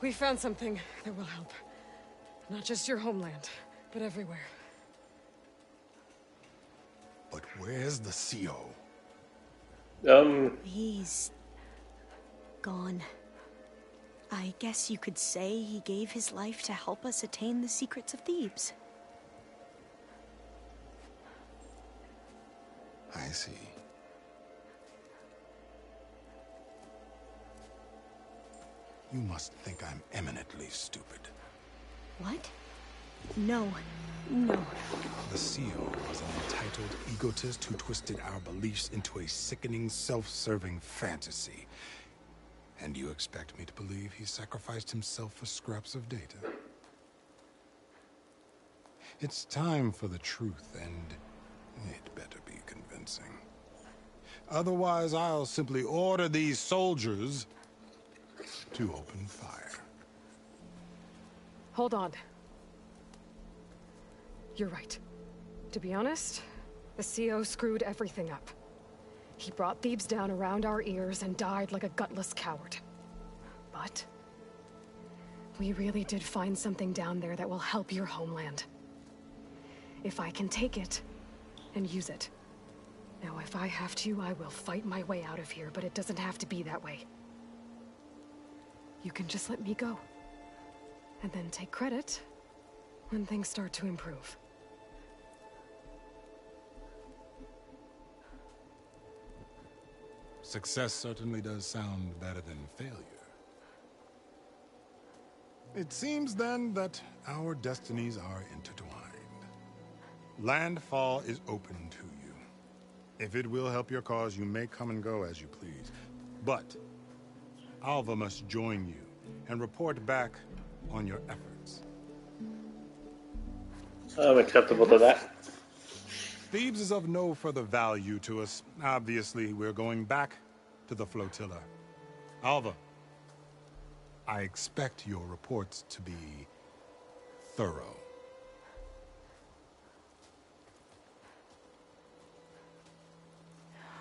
S5: We found something that will help. Not just your homeland, but everywhere.
S8: But where's the CO?
S11: He's gone. I guess you could say he gave his life to help us attain the secrets of Thebes.
S8: I see. You must think I'm eminently stupid.
S11: What? No. No.
S8: The CO was an entitled egotist who twisted our beliefs into a sickening, self-serving fantasy. And you expect me to believe he sacrificed himself for scraps of data? It's time for the truth, and it better be convincing. Otherwise, I'll simply order these soldiers to open fire.
S5: Hold on. You're right. To be honest, the CO screwed everything up. He brought Thebes down around our ears and died like a gutless coward. But we really did find something down there that will help your homeland. If I can take it and use it. Now, if I have to, I will fight my way out of here, but it doesn't have to be that way. You can just let me go. And then take credit when things start to improve.
S8: Success certainly does sound better than failure. It seems then that our destinies are intertwined. Landfall is open to you. If it will help your cause, you may come and go as you please. But Alva must join you and report back on your efforts.
S1: I'm acceptable to that.
S8: Thebes is of no further value to us. Obviously, we're going back to the flotilla. Alva, I expect your reports to be thorough.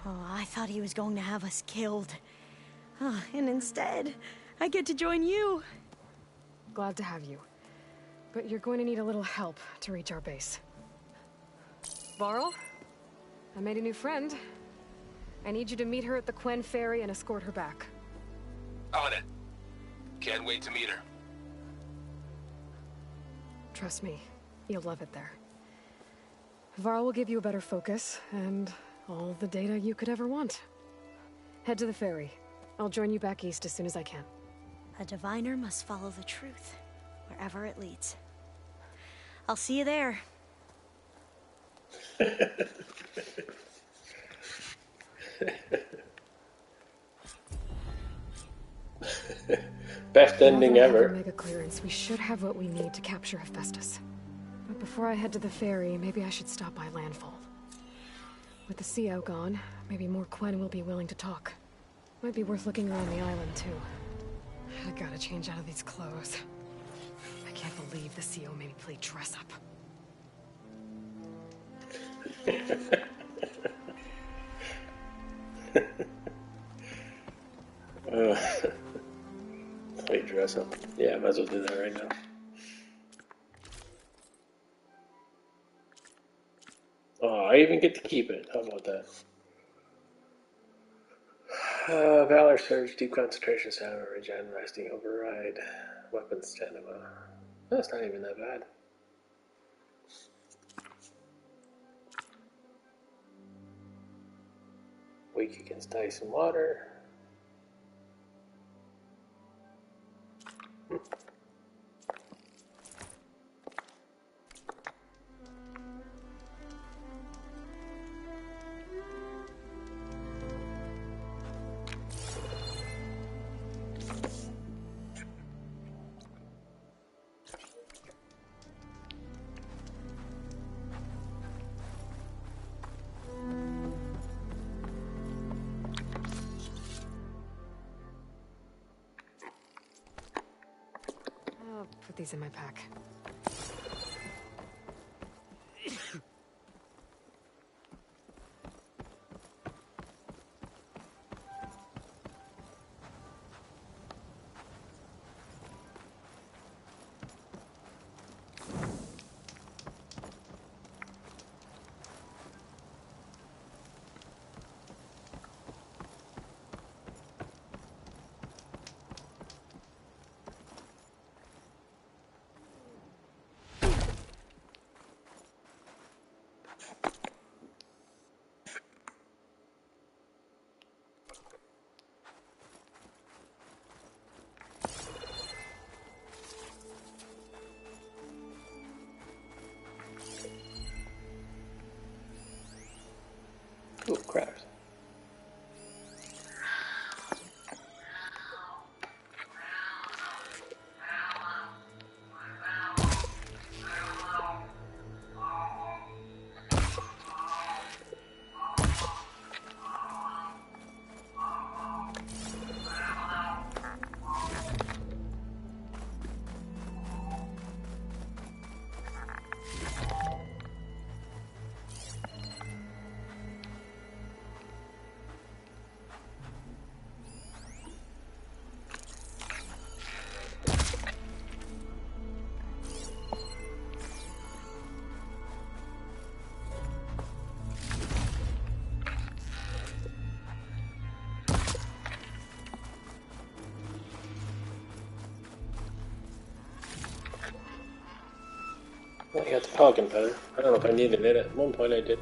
S11: Oh, I thought he was going to have us killed. And instead, I get to join you.
S5: Glad to have you. But you're going to need a little help to reach our base. Varl, I made a new friend. I need you to meet her at the Quen Ferry and escort her back.
S15: On it. Can't wait to meet her.
S5: Trust me, you'll love it there. Varl will give you a better focus, and all the data you could ever want. Head to the ferry. I'll join you back east as soon as I can.
S11: A diviner must follow the truth, wherever it leads. I'll see you there.
S1: Best ending ever.
S5: Mega clearance. We should have what we need to capture Hephaestus. But before I head to the ferry, maybe I should stop by Landfall. With the CO gone, maybe more Quen will be willing to talk. Might be worth looking around the island, too. I gotta change out of these clothes. I can't believe the CO made me play dress up.
S1: Play dress up. Yeah, I might as well do that right now. Oh, I even get to keep it. How about that? Valor Surge, Deep Concentration, Stamina, Regen, Resting, Override, Weapon Stamina. That's not even that bad. Weak against ice and water.
S5: I'll put these in my pack.
S1: Oh, crap. I got the Pelican Feather. I don't know if I needed it. At one point I did.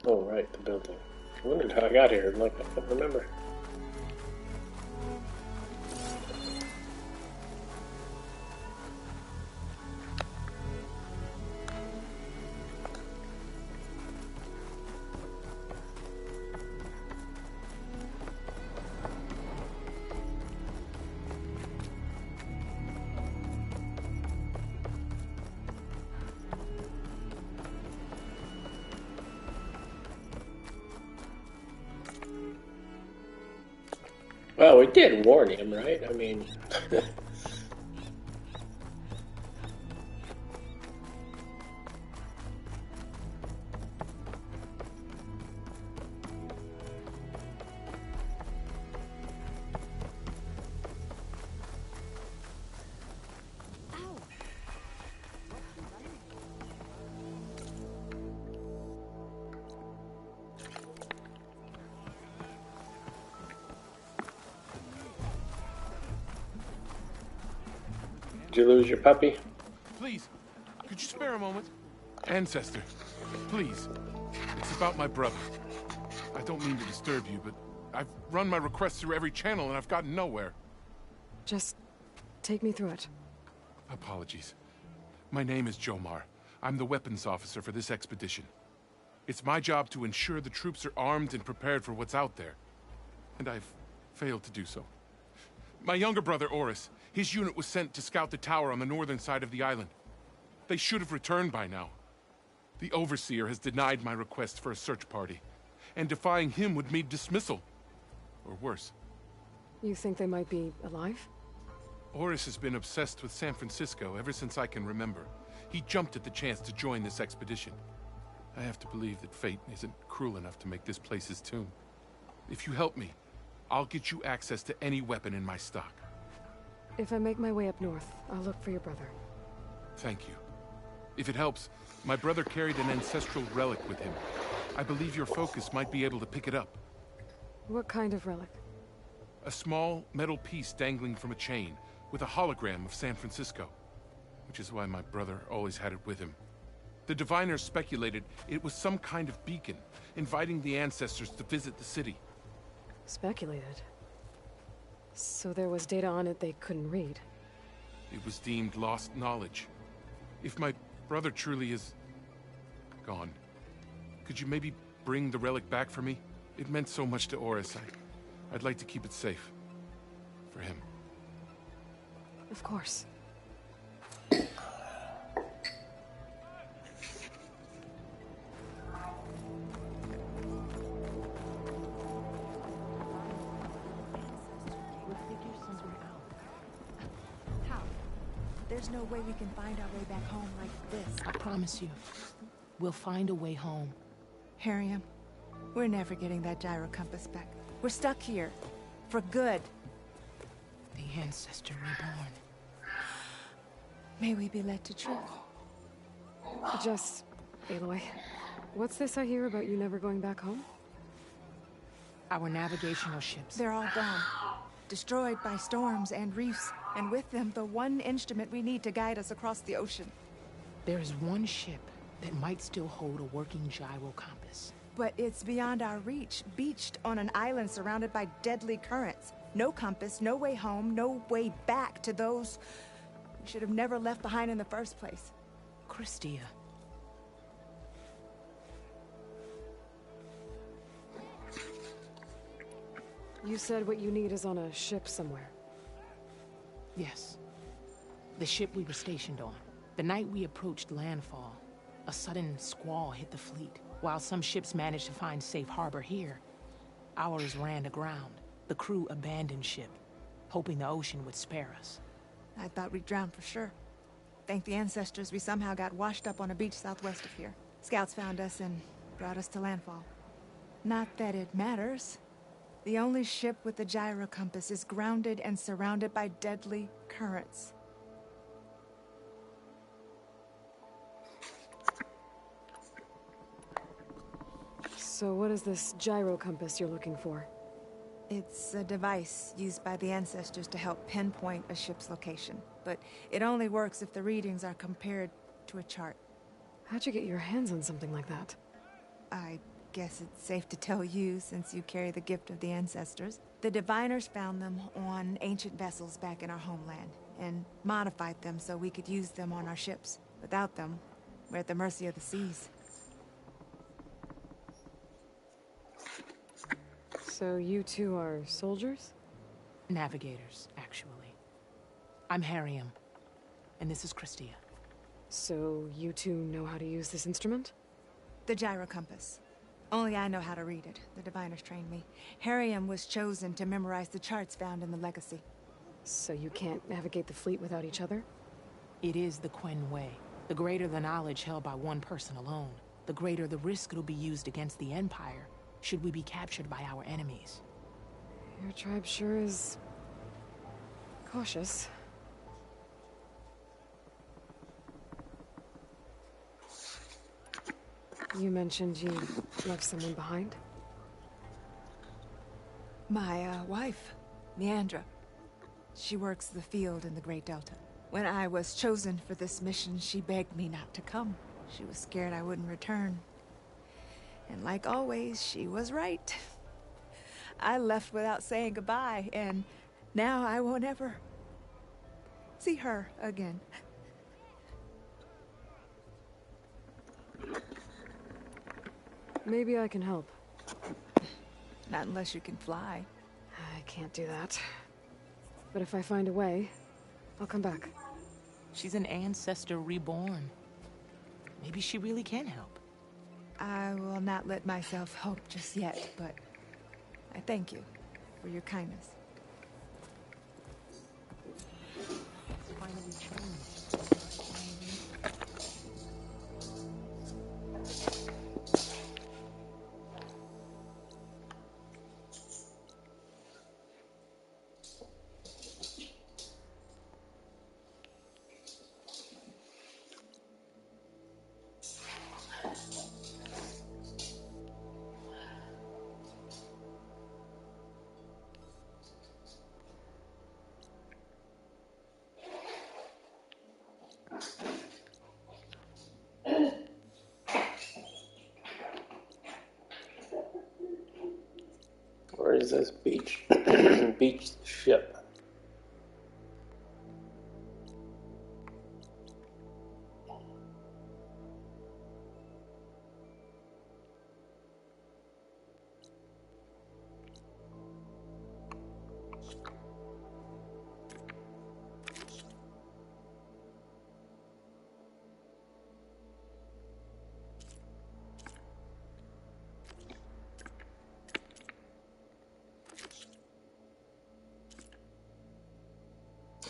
S1: Oh, right, the building. I wondered how I got here. Like, I couldn't remember. Well, we did warn him, right? I mean... Did you lose your puppy?
S16: Please, could you spare a moment? Ancestor, please. It's about my brother. I don't mean to disturb you, but I've run my requests through every channel and I've gotten nowhere.
S5: Just take me through it.
S16: Apologies. My name is Jomar. I'm the weapons officer for this expedition. It's my job to ensure the troops are armed and prepared for what's out there. And I've failed to do so. My younger brother, Oris, his unit was sent to scout the tower on the northern side of the island. They should have returned by now. The Overseer has denied my request for a search party, and defying him would mean dismissal. Or worse.
S5: You think they might be alive?
S16: Oris has been obsessed with San Francisco ever since I can remember. He jumped at the chance to join this expedition. I have to believe that fate isn't cruel enough to make this place his tomb. If you help me, I'll get you access to any weapon in my stock.
S5: If I make my way up north, I'll look for your brother.
S16: Thank you. If it helps, my brother carried an ancestral relic with him. I believe your focus might be able to pick it up.
S5: What kind of relic?
S16: A small metal piece dangling from a chain, with a hologram of San Francisco. Which is why my brother always had it with him. The diviners speculated it was some kind of beacon, inviting the ancestors to visit the city.
S5: Speculated? So there was data on it they couldn't read?
S16: It was deemed lost knowledge. If my brother truly is... gone, could you maybe bring the relic back for me? It meant so much to Oris. I'd like to keep it safe. For him.
S5: Of course.
S17: There's no way we can find our way back home like this.
S18: I promise you, we'll find a way home.
S9: Harriam, we're never getting that gyro compass back. We're stuck here. For good.
S18: The Ancestor Reborn.
S17: May we be led to truth.
S5: Just, Aloy, what's this I hear about you never going back home?
S18: Our navigational ships.
S17: They're all gone. Destroyed by storms and reefs, and with them the one instrument we need to guide us across the ocean.
S18: There is one ship that might still hold a working gyro compass.
S17: But it's beyond our reach, beached on an island surrounded by deadly currents. No compass, no way home, no way back to those we should have never left behind in the first place.
S18: Christia.
S5: You said what you need is on a ship somewhere.
S18: Yes. The ship we were stationed on. The night we approached landfall, a sudden squall hit the fleet. While some ships managed to find safe harbor here, ours ran aground. The crew abandoned ship, hoping the ocean would spare us.
S17: I thought we'd drown for sure. Thank the ancestors we somehow got washed up on a beach southwest of here. Scouts found us and brought us to landfall. Not that it matters. The only ship with the gyro compass is grounded and surrounded by deadly currents.
S5: So what is this gyro compass you're looking for?
S17: It's a device used by the ancestors to help pinpoint a ship's location. But it only works if the readings are compared to a chart.
S5: How'd you get your hands on something like that?
S17: I guess it's safe to tell you, since you carry the gift of the ancestors. The diviners found them on ancient vessels back in our homeland, and modified them so we could use them on our ships. Without them, we're at the mercy of the seas.
S5: So you two are soldiers?
S18: Navigators, actually. I'm Harriam, and this is Christia.
S5: So you two know how to use this instrument?
S17: The gyro compass. Only I know how to read it. The diviners trained me. Harriam was chosen to memorize the charts found in the legacy.
S5: So you can't navigate the fleet without each other?
S18: It is the Quen Way. The greater the knowledge held by one person alone, the greater the risk it'll be used against the Empire should we be captured by our enemies.
S5: Your tribe sure is cautious. You mentioned you left someone behind?
S17: My wife, Meandra. She works the field in the Great Delta. When I was chosen for this mission, she begged me not to come. She was scared I wouldn't return. And like always, she was right. I left without saying goodbye, and now I won't ever see her again.
S5: Maybe I can help.
S17: Not unless you can fly.
S5: I can't do that. But if I find a way, I'll come back.
S18: She's an ancestor reborn. Maybe she really can help.
S17: I will not let myself hope just yet, but I thank you for your kindness.
S18: Finally changed.
S1: Where is this beach? Beach ship.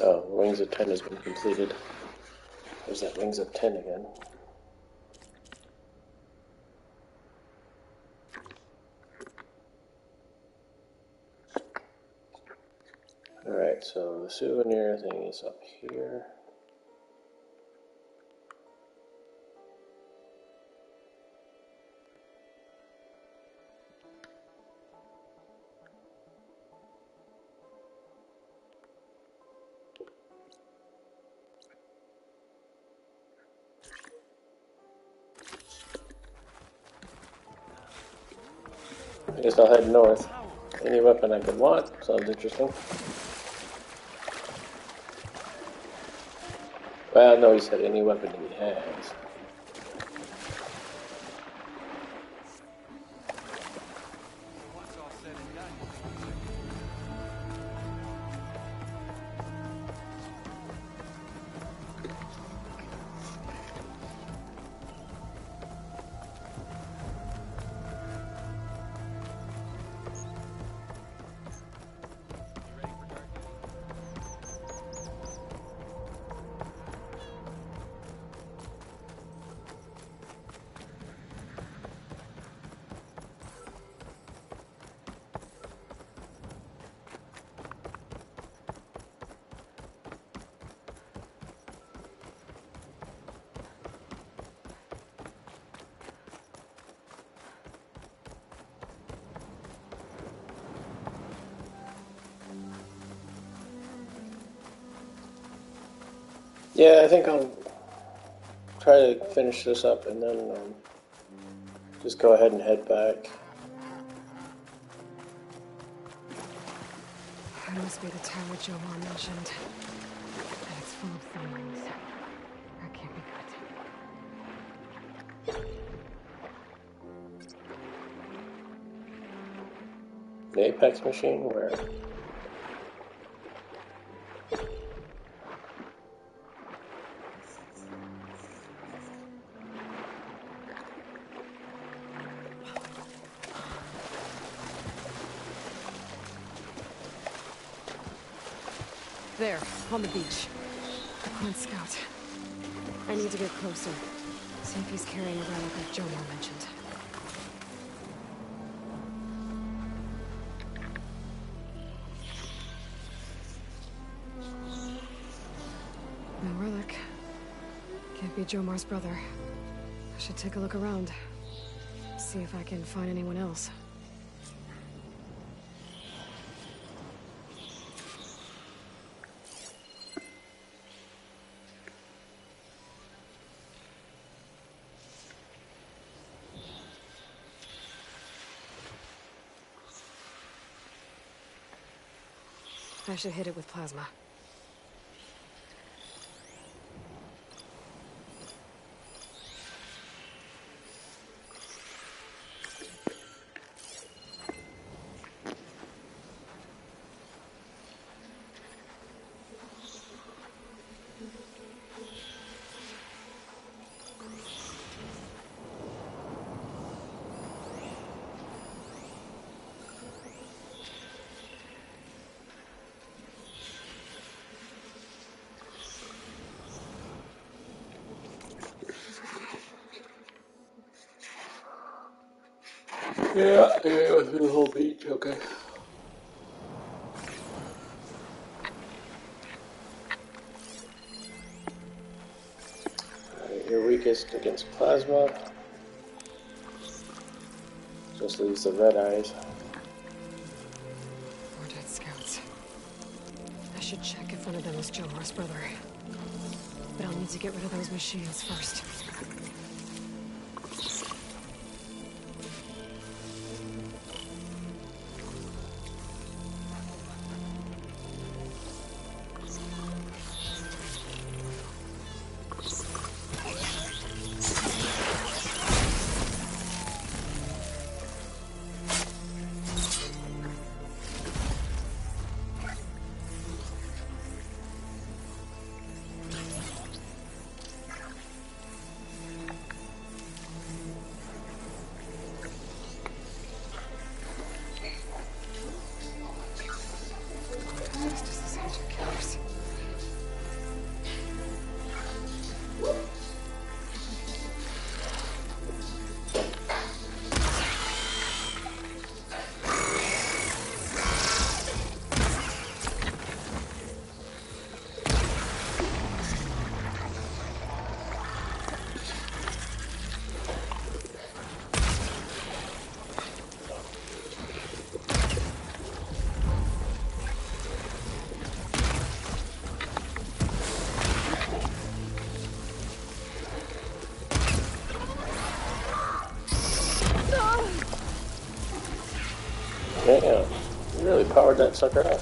S1: Oh, Wings of 10 has been completed. There's that Wings of 10 again. Alright, so the souvenir thing is up here. guess I'll head north. Any weapon I could want. Sounds interesting. Well, no, he said any weapon he has. Yeah, I think I'll try to finish this up and then just go ahead and head back.
S5: That must be the tower Jomar mentioned. And it's full of things. That can't be good.
S1: The Apex machine, where?
S5: There, on the beach. The Quinn Scout. I need to get closer. See if he's carrying a relic like Jomar mentioned. No relic. Can't be Jomar's brother. I should take a look around. See if I can find anyone else. I should hit it with plasma.
S1: Yeah, it was the whole beach, okay. Alright, you're weakest against plasma. Just leaves the red eyes.
S5: More dead scouts. I should check if one of them is Jomar's brother. But I'll need to get rid of those machines first.
S1: Damn, you really powered that sucker up.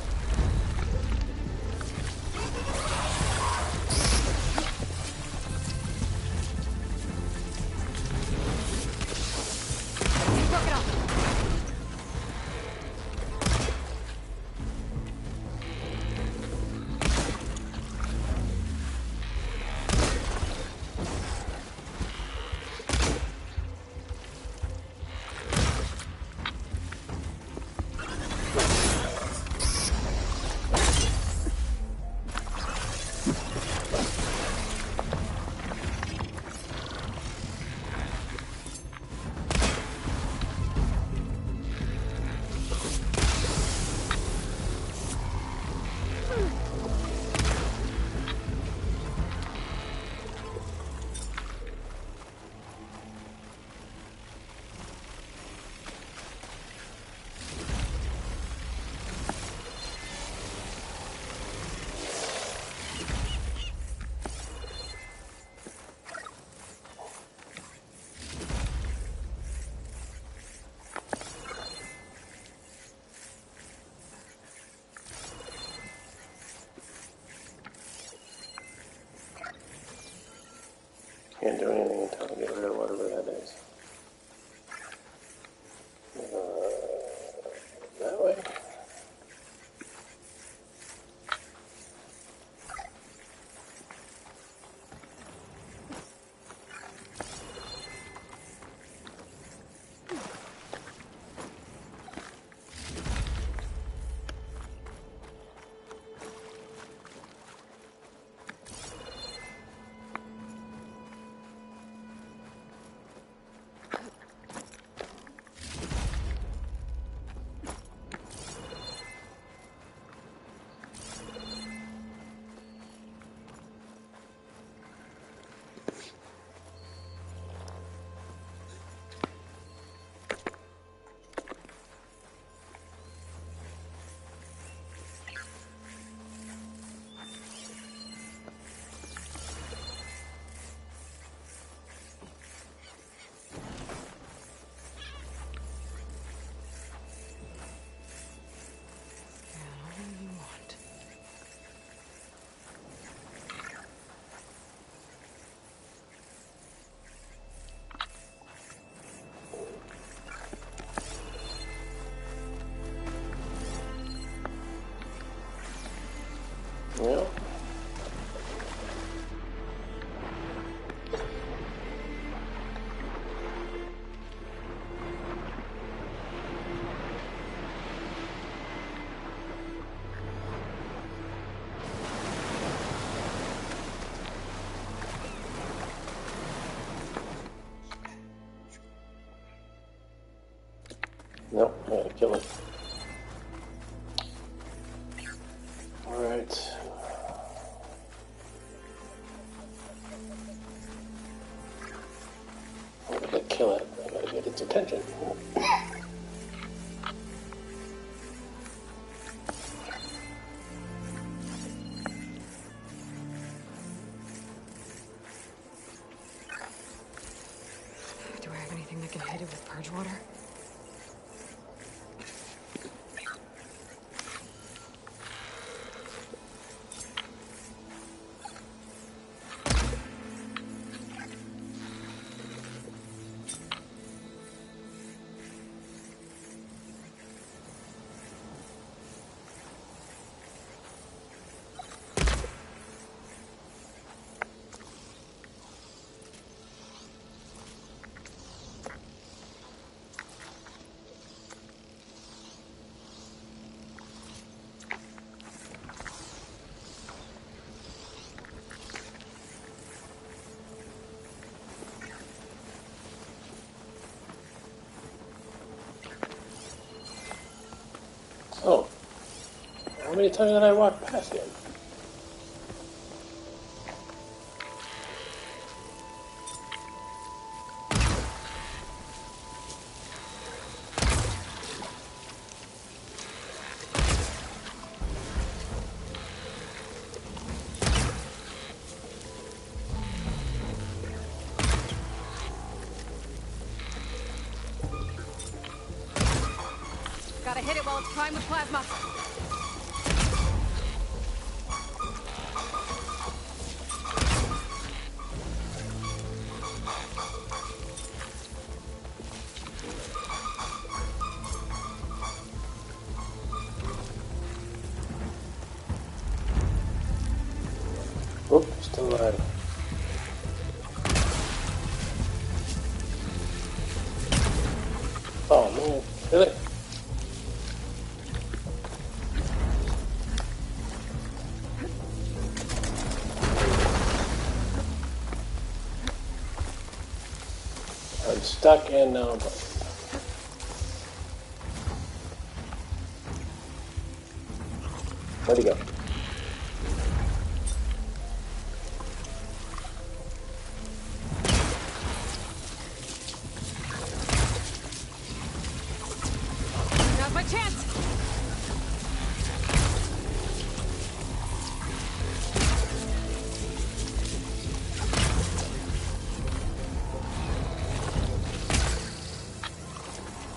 S1: Can't do anything until I get rid of whatever that is. That way? Yeah. Nope, I gotta kill it. Alright. I gotta kill it. I gotta get its attention.
S5: Do I have anything that can hit it with purge water? Oh. How many times did I walk past him? Gotta I hit it while it's primed with plasma.
S1: Oh, still alive. Oh no, really? I'm stuck in now. Where'd he go?
S5: Now's my chance.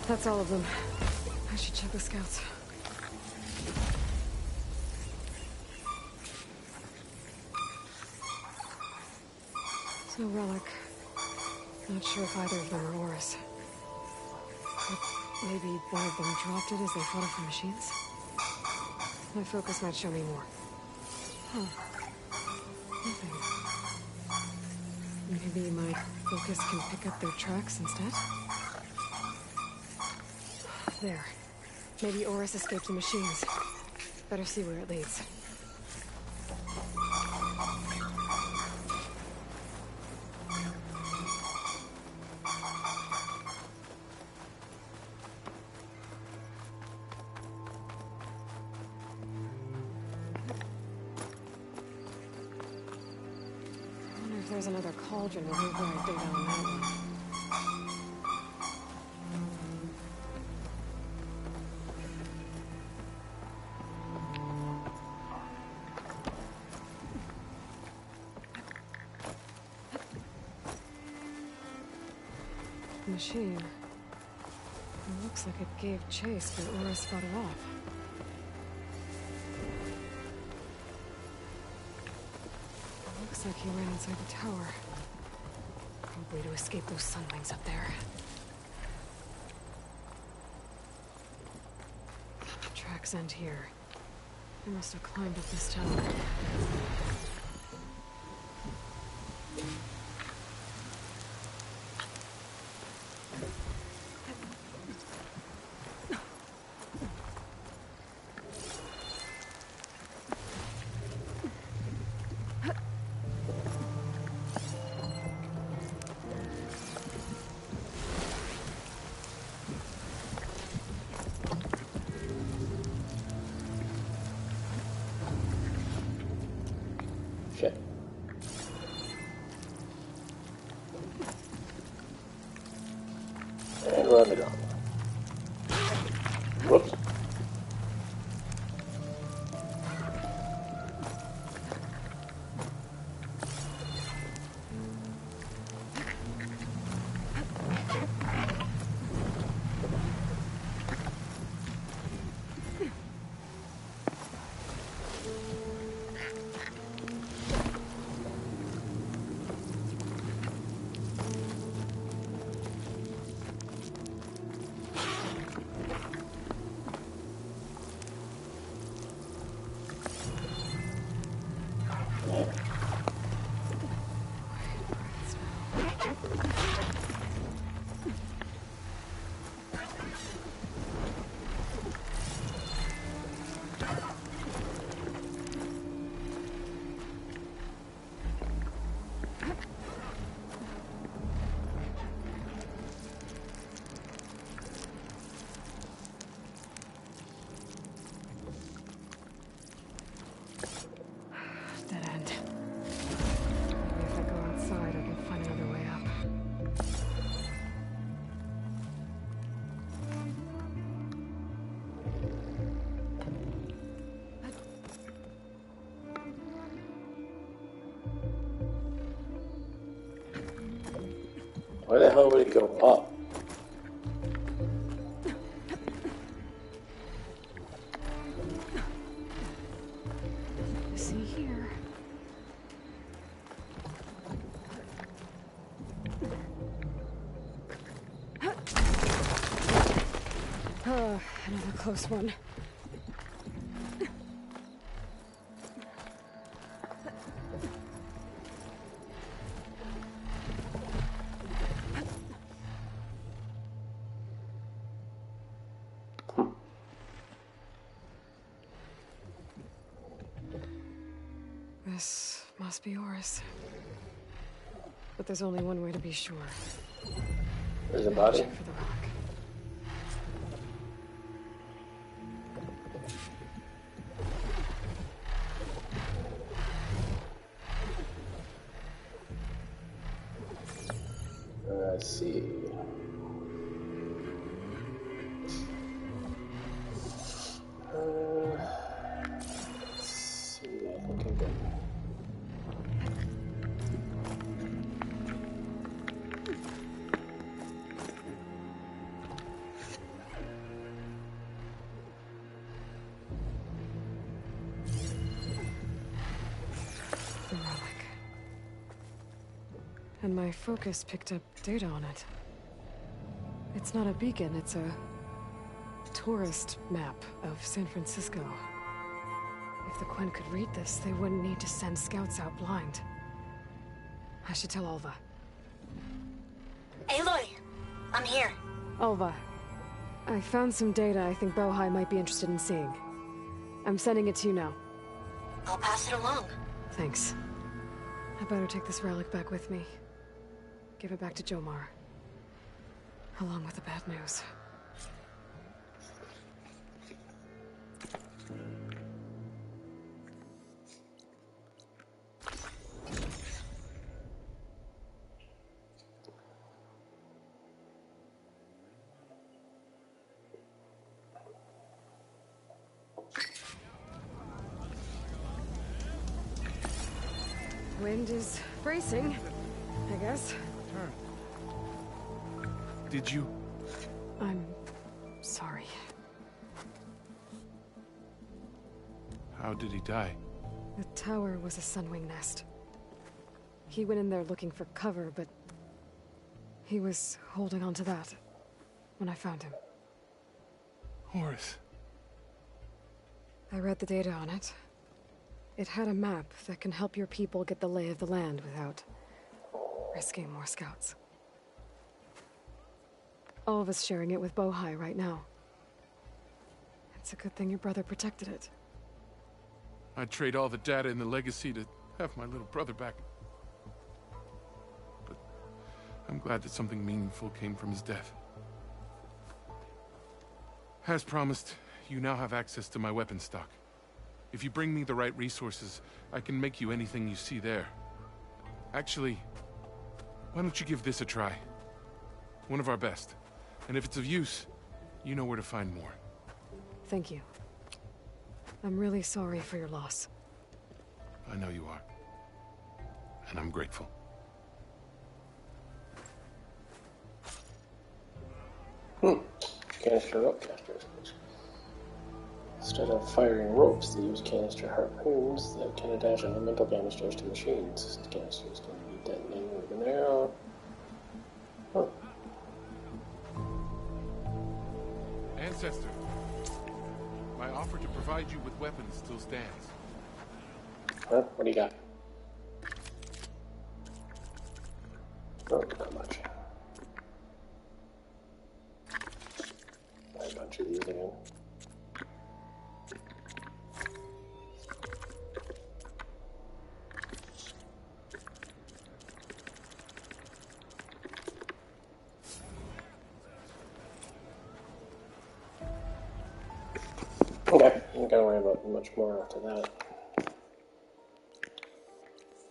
S5: That's all of them. I should check the scouts. No relic. Not sure if either of them are Oris. But maybe one of them dropped it as they fought off the machines? My focus might show me more. Huh. Nothing. Maybe my focus can pick up their tracks instead? There. Maybe Oris escaped the machines. Better see where it leads. There's another cauldron with override data on that one. Machine. It looks like it gave chase, but Oris fought it off. Looks like he ran inside the tower. Probably to escape those sunwings up there. Tracks end here. He must have climbed up this tower.
S1: Okay. And run it on. Whoops. Dead end. Maybe if I go outside, I can find another way up. Why the hell would it go up?
S5: see here. Another close one. This must be Horus. But there's only one way to be sure.
S1: There's a body.
S5: Check for the rock.
S1: Let's see. Let's see. I think I'm good.
S5: The relic. And my focus picked up data on it. It's not a beacon, it's a tourist map of San Francisco. If the Quen could read this, they wouldn't need to send scouts out blind. I should tell Alva.
S12: Aloy, I'm here.
S5: Alva, I found some data I think Bohai might be interested in seeing. I'm sending it to you now.
S12: I'll pass it along.
S5: Thanks. I better take this relic back with me. Give it back to Jomar. Along with the bad news. Wind is bracing, I guess.
S16: Did you?
S5: I'm sorry.
S16: How did he die?
S5: The tower was a sunwing nest. He went in there looking for cover, but he was holding on to that when I found him.
S16: Horus.
S5: I read the data on it. It had a map that can help your people get the lay of the land without risking more scouts. All of us sharing it with Bohai right now. It's a good thing your brother protected it.
S16: I'd trade all the data in the legacy to have my little brother back. But I'm glad that something meaningful came from his death. As promised, you now have access to my weapon stock. If you bring me the right resources, I can make you anything you see there. Actually, why don't you give this a try? One of our best. And if it's of use, you know where to find more.
S5: Thank you. I'm really sorry for your loss.
S16: I know you are. And I'm grateful.
S1: Canister rope casters. Instead of firing ropes, they use canister harpoons that can attach elemental canisters to machines. The canisters can be detonated with an arrow. Huh.
S16: Ancestor, my offer to provide you with weapons still stands.
S1: Huh? What do you got? Oh, not much. A bunch of these again. Okay, I'm not gonna worry about much more after that.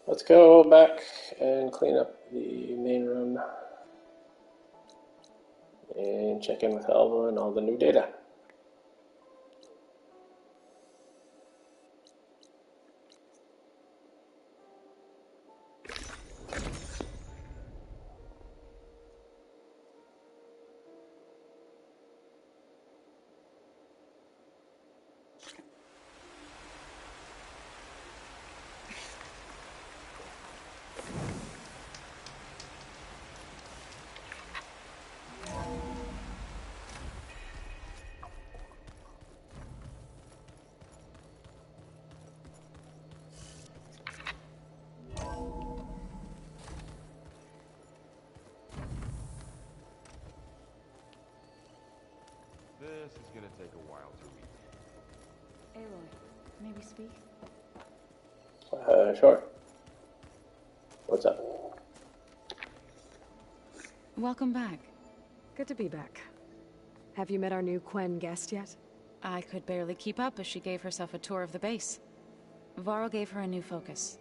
S1: Let's go back and clean up the main run and check in with Alva and all the new data.
S19: take a while to read.
S20: Aloy, may we speak?
S1: Sure. What's up?
S5: Welcome back. Good to be back. Have you met our new Quen guest yet?
S20: I could barely keep up as she gave herself a tour of the base. Varl gave her a new focus.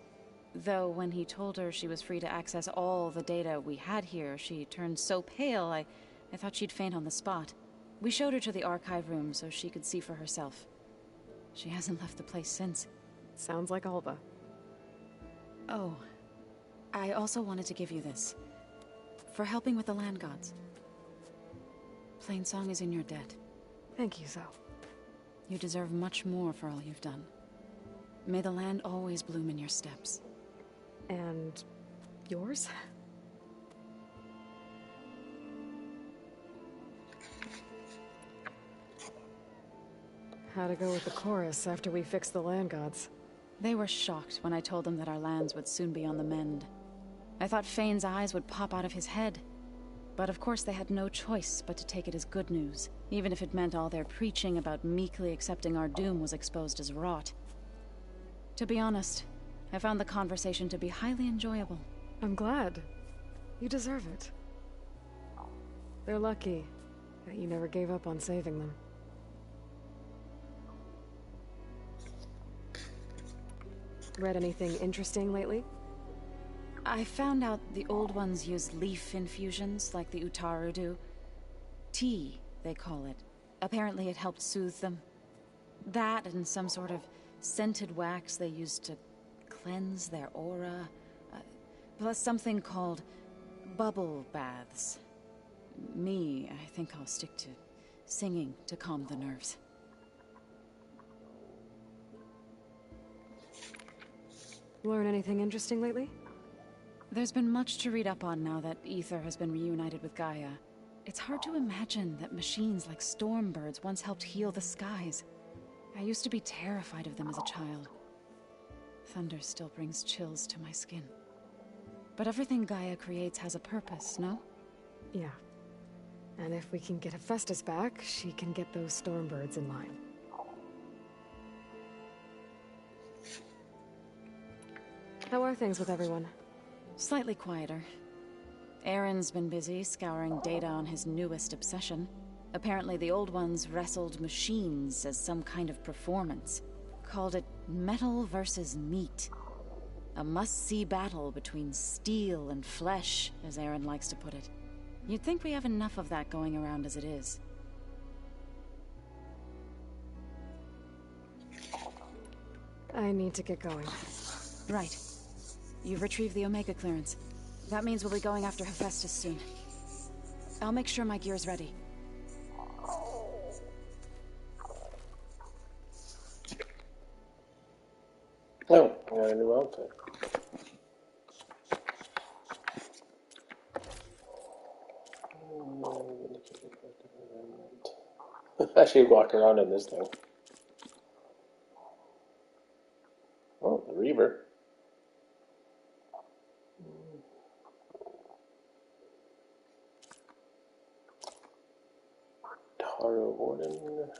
S20: Though when he told her she was free to access all the data we had here, she turned so pale I thought she'd faint on the spot. We showed her to the archive room so she could see for herself. She hasn't left the place since.
S5: Sounds like Alba.
S20: Oh, I also wanted to give you this. For helping with the land gods. Plainsong is in your debt.
S5: Thank you, Zoe.
S20: You deserve much more for all you've done. May the land always bloom in your steps.
S5: And yours? How'd it go with the chorus after we fixed the land gods?
S20: They were shocked when I told them that our lands would soon be on the mend. I thought Fane's eyes would pop out of his head. But of course they had no choice but to take it as good news, even if it meant all their preaching about meekly accepting our doom was exposed as rot. To be honest, I found the conversation to be highly enjoyable.
S5: I'm glad. You deserve it. They're lucky that you never gave up on saving them. Read anything interesting lately?
S20: I found out the old ones use leaf infusions like the Utaru do. Tea, they call it. Apparently it helped soothe them. That and some sort of scented wax they used to cleanse their aura. Plus something called bubble baths. I think I'll stick to singing to calm the nerves.
S5: Learn anything interesting lately?
S20: There's been much to read up on now that Aether has been reunited with Gaia. It's hard to imagine that machines like Stormbirds once helped heal the skies. I used to be terrified of them as a child. Thunder still brings chills to my skin. But everything Gaia creates has a purpose, no?
S5: Yeah. And if we can get Hephaestus back, she can get those Stormbirds in line. How are things with everyone?
S20: Slightly quieter. Aaron's been busy scouring data on his newest obsession. Apparently the old ones wrestled machines as some kind of performance. Called it metal versus meat. A must-see battle between steel and flesh, as Aaron likes to put it. You'd think we have enough of that going around as it is.
S5: I need to get going.
S20: Right. You've retrieved the Omega clearance. That means we'll be going after Hephaestus soon. I'll make sure my gear's ready.
S1: Oh, I got a new outfit. I should walk around in this thing. Oh, the Reaver. Taro Warden.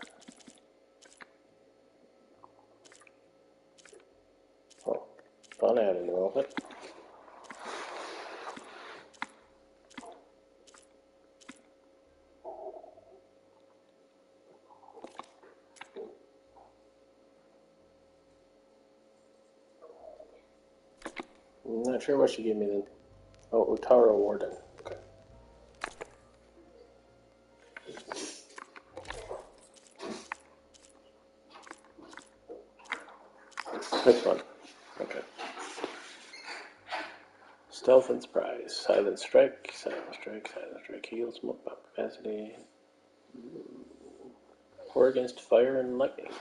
S1: Oh, thought I had a new outfit. I'm not sure what she gave me then. Oh, Utaro Warden. Okay. This one. Okay. Stealth and Surprise. Silent Strike. Silent Strike. Silent Strike heals. Smoke bomb capacity. Or against fire and lightning.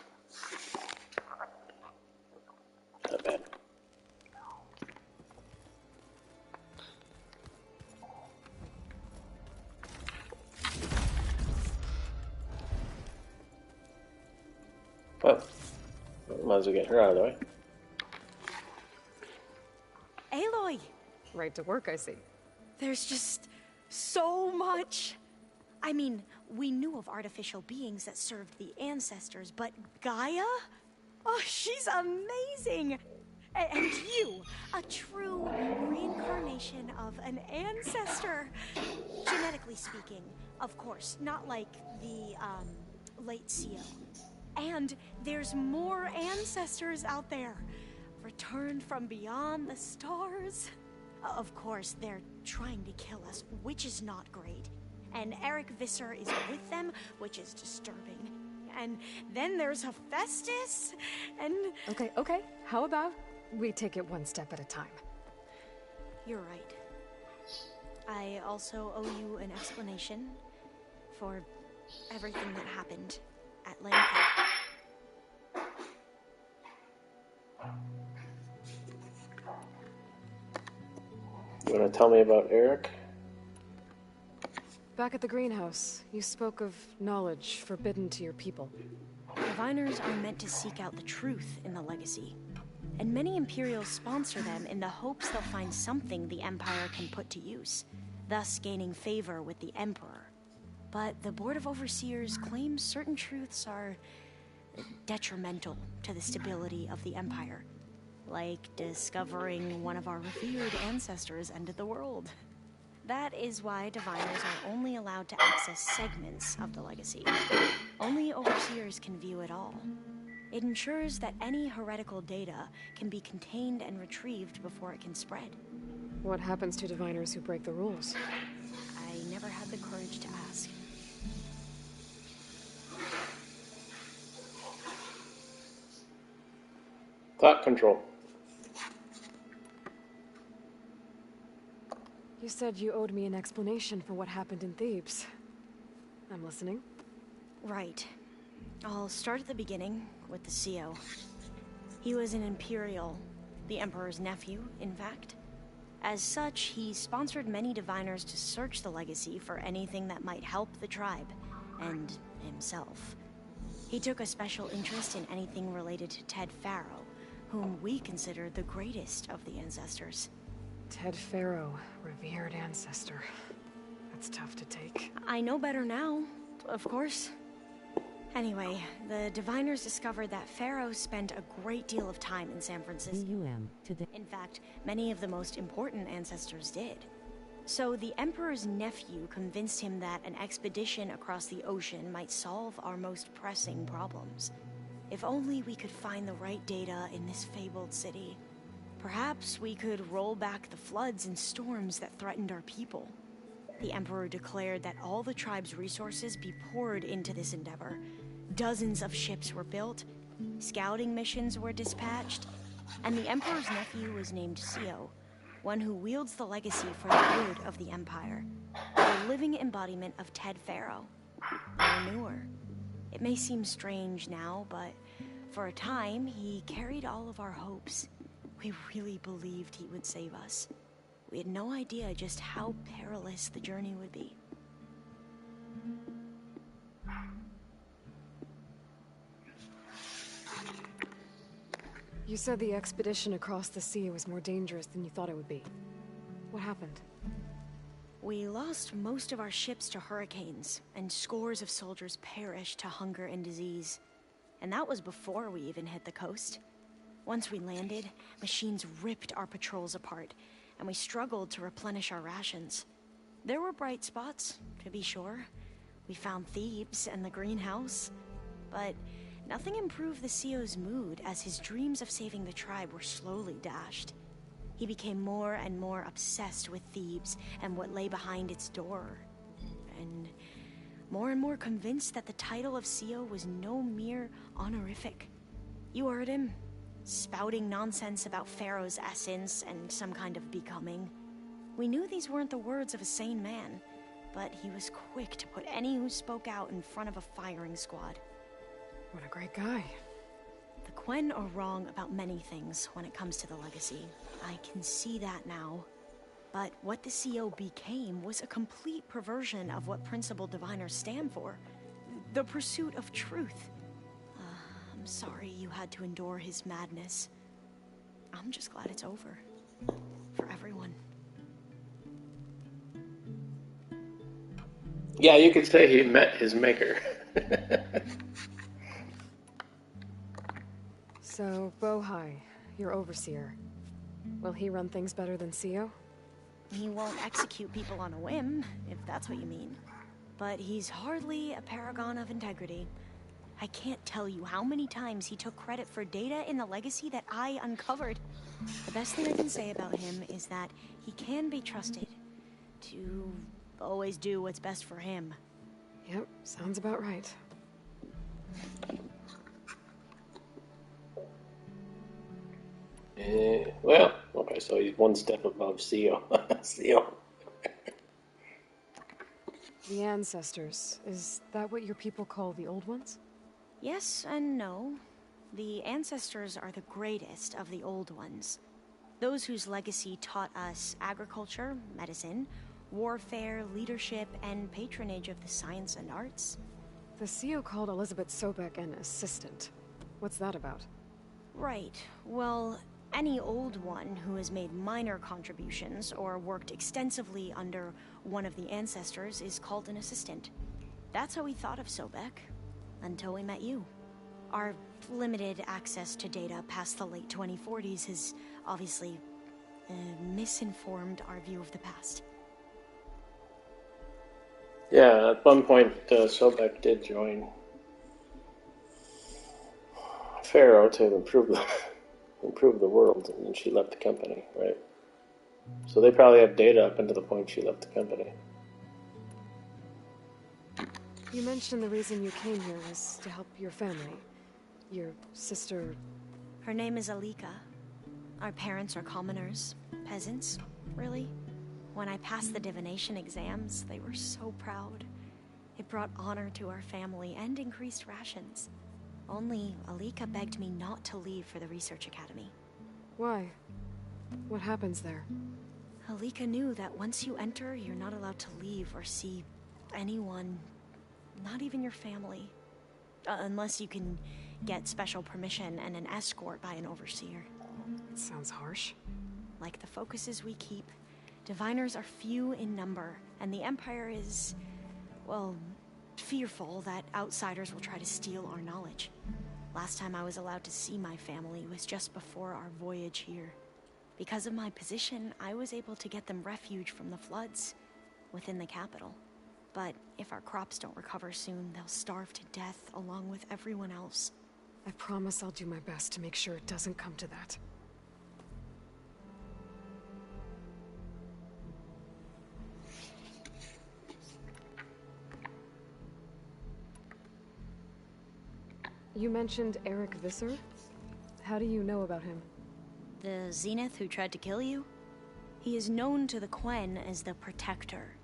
S1: Not bad. Well, might as well get her out of the way.
S11: Aloy!
S5: Right to work, I see.
S11: There's just so much. I mean, we knew of artificial beings that served the ancestors, but Gaia? Oh, she's amazing! And you, a true reincarnation of an ancestor. Genetically speaking, of course, not like the, late CO. And there's more ancestors out there, returned from beyond the stars. Of course, they're trying to kill us, which is not great. And Eric Visser is with them, which is disturbing. And then there's Hephaestus, and...
S5: Okay. How about we take it one step at a time?
S11: You're right. I also owe you an explanation for everything that happened at Landfall.
S1: You want to tell me about Eric?
S5: Back at the greenhouse, you spoke of knowledge forbidden to your people.
S11: Diviners are meant to seek out the truth in the legacy, and many Imperials sponsor them in the hopes they'll find something the Empire can put to use, thus gaining favor with the Emperor. But the Board of Overseers claims certain truths are detrimental to the stability of the Empire, like discovering one of our revered ancestors ended the world. That is why Diviners are only allowed to access segments of the legacy. Only Overseers can view it all. It ensures that any heretical data can be contained and retrieved before it can spread.
S5: What happens to Diviners who break the rules?
S11: I never had the courage to ask.
S1: Thought control.
S5: You said you owed me an explanation for what happened in Thebes. I'm listening.
S11: Right. I'll start at the beginning with the CO. He was an Imperial, the Emperor's nephew, in fact. As such, he sponsored many Diviners to search the legacy for anything that might help the tribe, and himself. He took a special interest in anything related to Ted Faro, whom we consider the greatest of the ancestors.
S5: Ted Faro, revered ancestor. That's tough to take.
S11: I know better now, of course. Anyway, the Diviners discovered that Faro spent a great deal of time in San Francisco. In fact, many of the most important ancestors did. So the Emperor's nephew convinced him that an expedition across the ocean might solve our most pressing problems. If only we could find the right data in this fabled city. Perhaps we could roll back the floods and storms that threatened our people. The Emperor declared that all the tribe's resources be poured into this endeavor. Dozens of ships were built, scouting missions were dispatched, and the Emperor's nephew was named CO, one who wields the legacy for the good of the Empire, the living embodiment of Ted Faro, the Renewer. It may seem strange now, but for a time, he carried all of our hopes. We really believed he would save us. We had no idea just how perilous the journey would be.
S5: You said the expedition across the sea was more dangerous than you thought it would be. What happened?
S11: We lost most of our ships to hurricanes, and scores of soldiers perished to hunger and disease. And that was before we even hit the coast. Once we landed, machines ripped our patrols apart, and we struggled to replenish our rations. There were bright spots, to be sure. We found Thebes and the greenhouse, but nothing improved the CO's mood as his dreams of saving the tribe were slowly dashed. He became more and more obsessed with Thebes and what lay behind its door, and more convinced that the title of CO was no mere honorific. You heard him, spouting nonsense about Pharaoh's essence and some kind of becoming. We knew these weren't the words of a sane man, but he was quick to put any who spoke out in front of a firing squad.
S5: What a great guy.
S11: The Quen are wrong about many things when it comes to the legacy. I can see that now. But what the CO became was a complete perversion of what Principal Diviners stand for. The pursuit of truth. I'm sorry you had to endure his madness. I'm just glad it's over. For everyone.
S1: Yeah, you could say he met his maker.
S5: So, Bohai, your overseer. Will he run things better than Sio?
S11: He won't execute people on a whim, if that's what you mean. But he's hardly a paragon of integrity. I can't tell you how many times he took credit for data in the legacy that I uncovered. The best thing I can say about him is that he can be trusted to always do what's best for him.
S5: Yep, sounds about right.
S1: Well, okay, so he's one step above Sio. Sio.
S5: The ancestors, is that what your people call the old ones?
S11: Yes and no. The ancestors are the greatest of the old ones. Those whose legacy taught us agriculture, medicine, warfare, leadership, and patronage of the science and arts.
S5: The Sio called Elizabeth Sobek an assistant. What's that about?
S11: Right. Well, any old one who has made minor contributions or worked extensively under one of the ancestors is called an assistant. That's how we thought of Sobek, until we met you. Our limited access to data past the late 2040s has obviously misinformed our view of the past.
S1: Yeah, at one point, Sobek did join Pharaoh to improve the world, and then she left the company, right? So they probably have data up until the point she left the company.
S5: You mentioned the reason you came here was to help your family. Your sister...
S11: Her name is Alika. Our parents are commoners. Peasants, really. When I passed the divination exams, they were so proud. It brought honor to our family and increased rations. Only Alika begged me not to leave for the research academy.
S5: Why? What happens there?
S11: Alika knew that once you enter, you're not allowed to leave or see anyone, not even your family. Unless you can get special permission and an escort by an overseer.
S5: It sounds harsh.
S11: Like the focuses we keep, diviners are few in number, and the Empire is, well, fearful that outsiders will try to steal our knowledge. Last time I was allowed to see my family was just before our voyage here. Because of my position, I was able to get them refuge from the floods within the capital. But if our crops don't recover soon, they'll starve to death along with everyone else.
S5: I promise I'll do my best to make sure it doesn't come to that. You mentioned Eric Visser? How do you know about him?
S11: The Zenith who tried to kill you? He is known to the Quen as the Protector.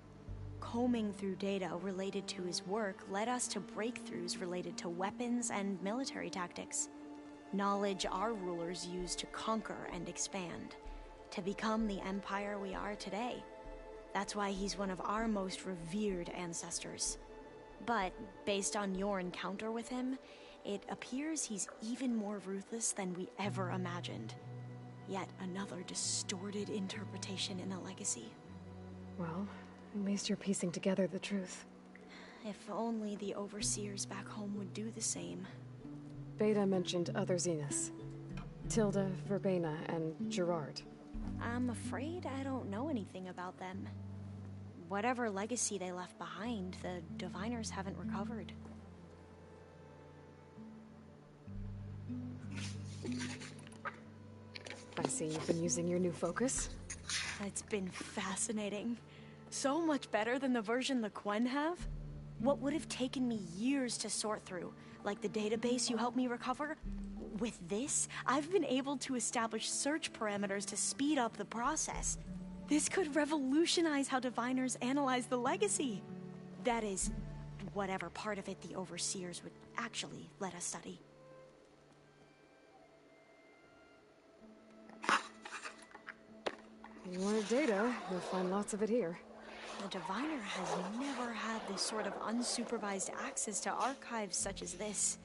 S11: Combing through data related to his work led us to breakthroughs related to weapons and military tactics. Knowledge our rulers used to conquer and expand, to become the empire we are today. That's why he's one of our most revered ancestors. But based on your encounter with him, it appears he's even more ruthless than we ever imagined. Yet another distorted interpretation in the legacy.
S5: Well, at least you're piecing together the truth.
S11: If only the overseers back home would do the same.
S5: Beta mentioned other Zeniths. Tilda, Verbena, and Gerard.
S11: I'm afraid I don't know anything about them. Whatever legacy they left behind, the diviners haven't recovered.
S5: I see you've been using your new focus.
S11: It's been fascinating. So much better than the version the Quen have. What would have taken me years to sort through, like the database you helped me recover, with this, I've been able to establish search parameters to speed up the process. This could revolutionize how diviners analyze the legacy. That is, whatever part of it the overseers would actually let us study.
S5: If you wanted data, you'll find lots of it here.
S11: The diviner has never had this sort of unsupervised access to archives such as this.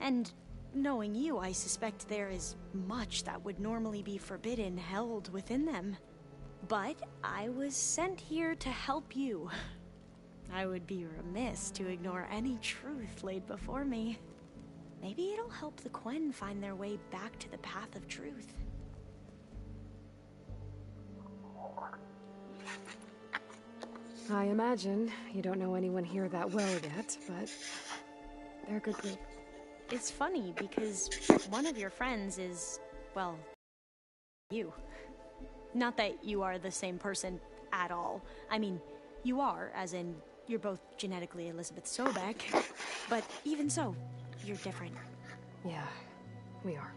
S11: And knowing you, I suspect there is much that would normally be forbidden held within them. But I was sent here to help you. I would be remiss to ignore any truth laid before me. Maybe it'll help the Quen find their way back to the path of truth.
S5: I imagine you don't know anyone here that well yet, but they're a good group.
S11: It's funny because one of your friends is, well, you. Not that you are the same person at all. I mean, you are, as in, you're both genetically Elizabeth Sobek, but even so, you're different.
S5: Yeah, we are.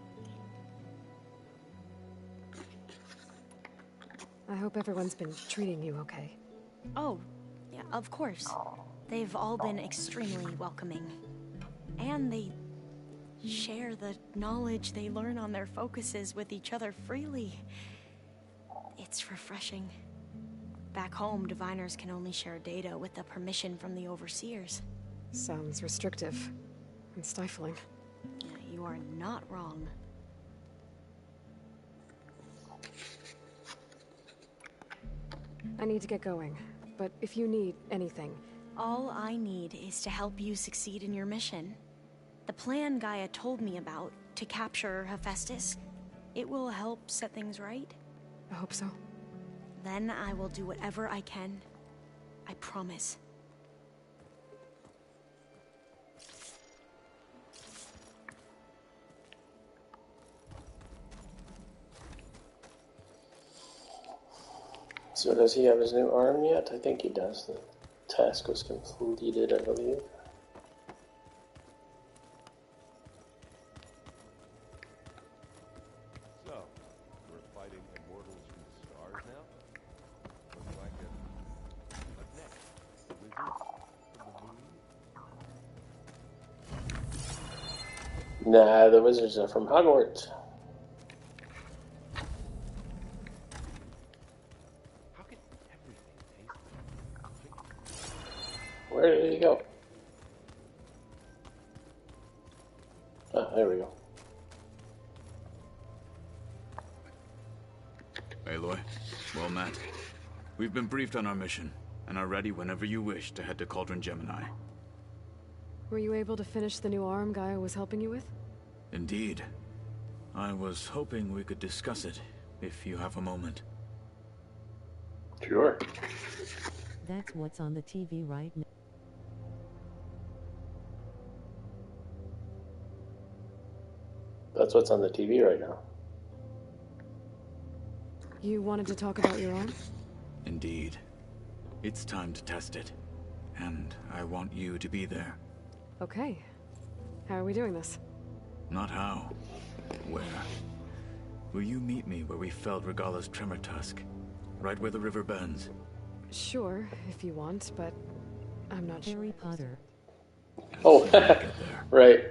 S5: I hope everyone's been treating you okay.
S11: Oh, yeah, of course. They've all been extremely welcoming. And they share the knowledge they learn on their focuses with each other freely. It's refreshing. Back home, diviners can only share data with the permission from the overseers.
S5: Sounds restrictive and stifling.
S11: You are not wrong.
S5: I need to get going, but if you need anything...
S11: All I need is to help you succeed in your mission. The plan Gaia told me about, to capture Hephaestus, it will help set things right.
S5: I hope so.
S11: Then I will do whatever I can. I promise.
S1: So does he have his new arm yet? I think he does. The task was completed, I believe.
S21: So, we're fighting immortals from the stars now? Looks like it. What next? Wizards from the moon?
S1: Nah, the wizards are from Hogwarts. Where did he go? Ah, there we go.
S22: Aloy, well met. We've been briefed on our mission, and are ready whenever you wish to head to Cauldron Gemini.
S5: Were you able to finish the new arm Gaia was helping you with?
S22: Indeed. I was hoping we could discuss it, if you have a moment.
S1: Sure.
S2: That's what's on the TV right now.
S1: That's what's on the TV right now.
S5: You wanted to talk about your arm?
S22: Indeed. It's time to test it. And I want you to be there.
S5: Okay. How are we doing this?
S22: Not how. Where? Will you meet me where we felled Regalla's tremor tusk? Right where the river bends?
S5: Sure, if you want, but I'm not sure.
S2: Harry Potter.
S1: Oh, right.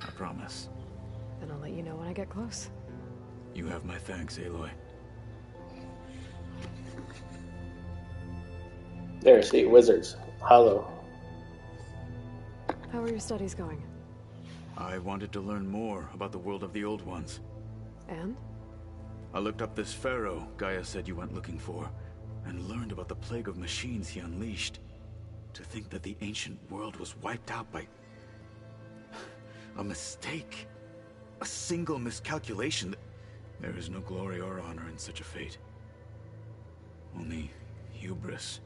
S22: I promise.
S5: Then I'll let you know when I get close.
S22: You have my thanks, Aloy.
S1: There, see, wizards. Hollow.
S5: How are your studies going?
S22: I wanted to learn more about the world of the Old Ones.
S5: And?
S22: I looked up this pharaoh Gaia said you went looking for, and learned about the plague of machines he unleashed. To think that the ancient world was wiped out by... a mistake. A single miscalculation. There is no glory or honor in such a fate. Only hubris.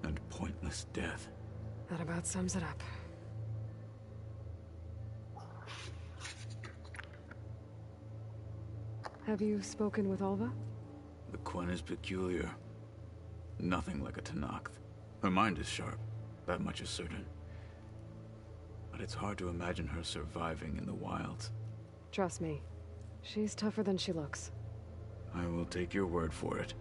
S22: And pointless death.
S5: That about sums it up. Have you spoken with Alva?
S22: The Quen is peculiar. Nothing like a Tenakth. Her mind is sharp, that much is certain. But it's hard to imagine her surviving in the wilds.
S5: Trust me, she's tougher than she looks.
S22: I will take your word for it.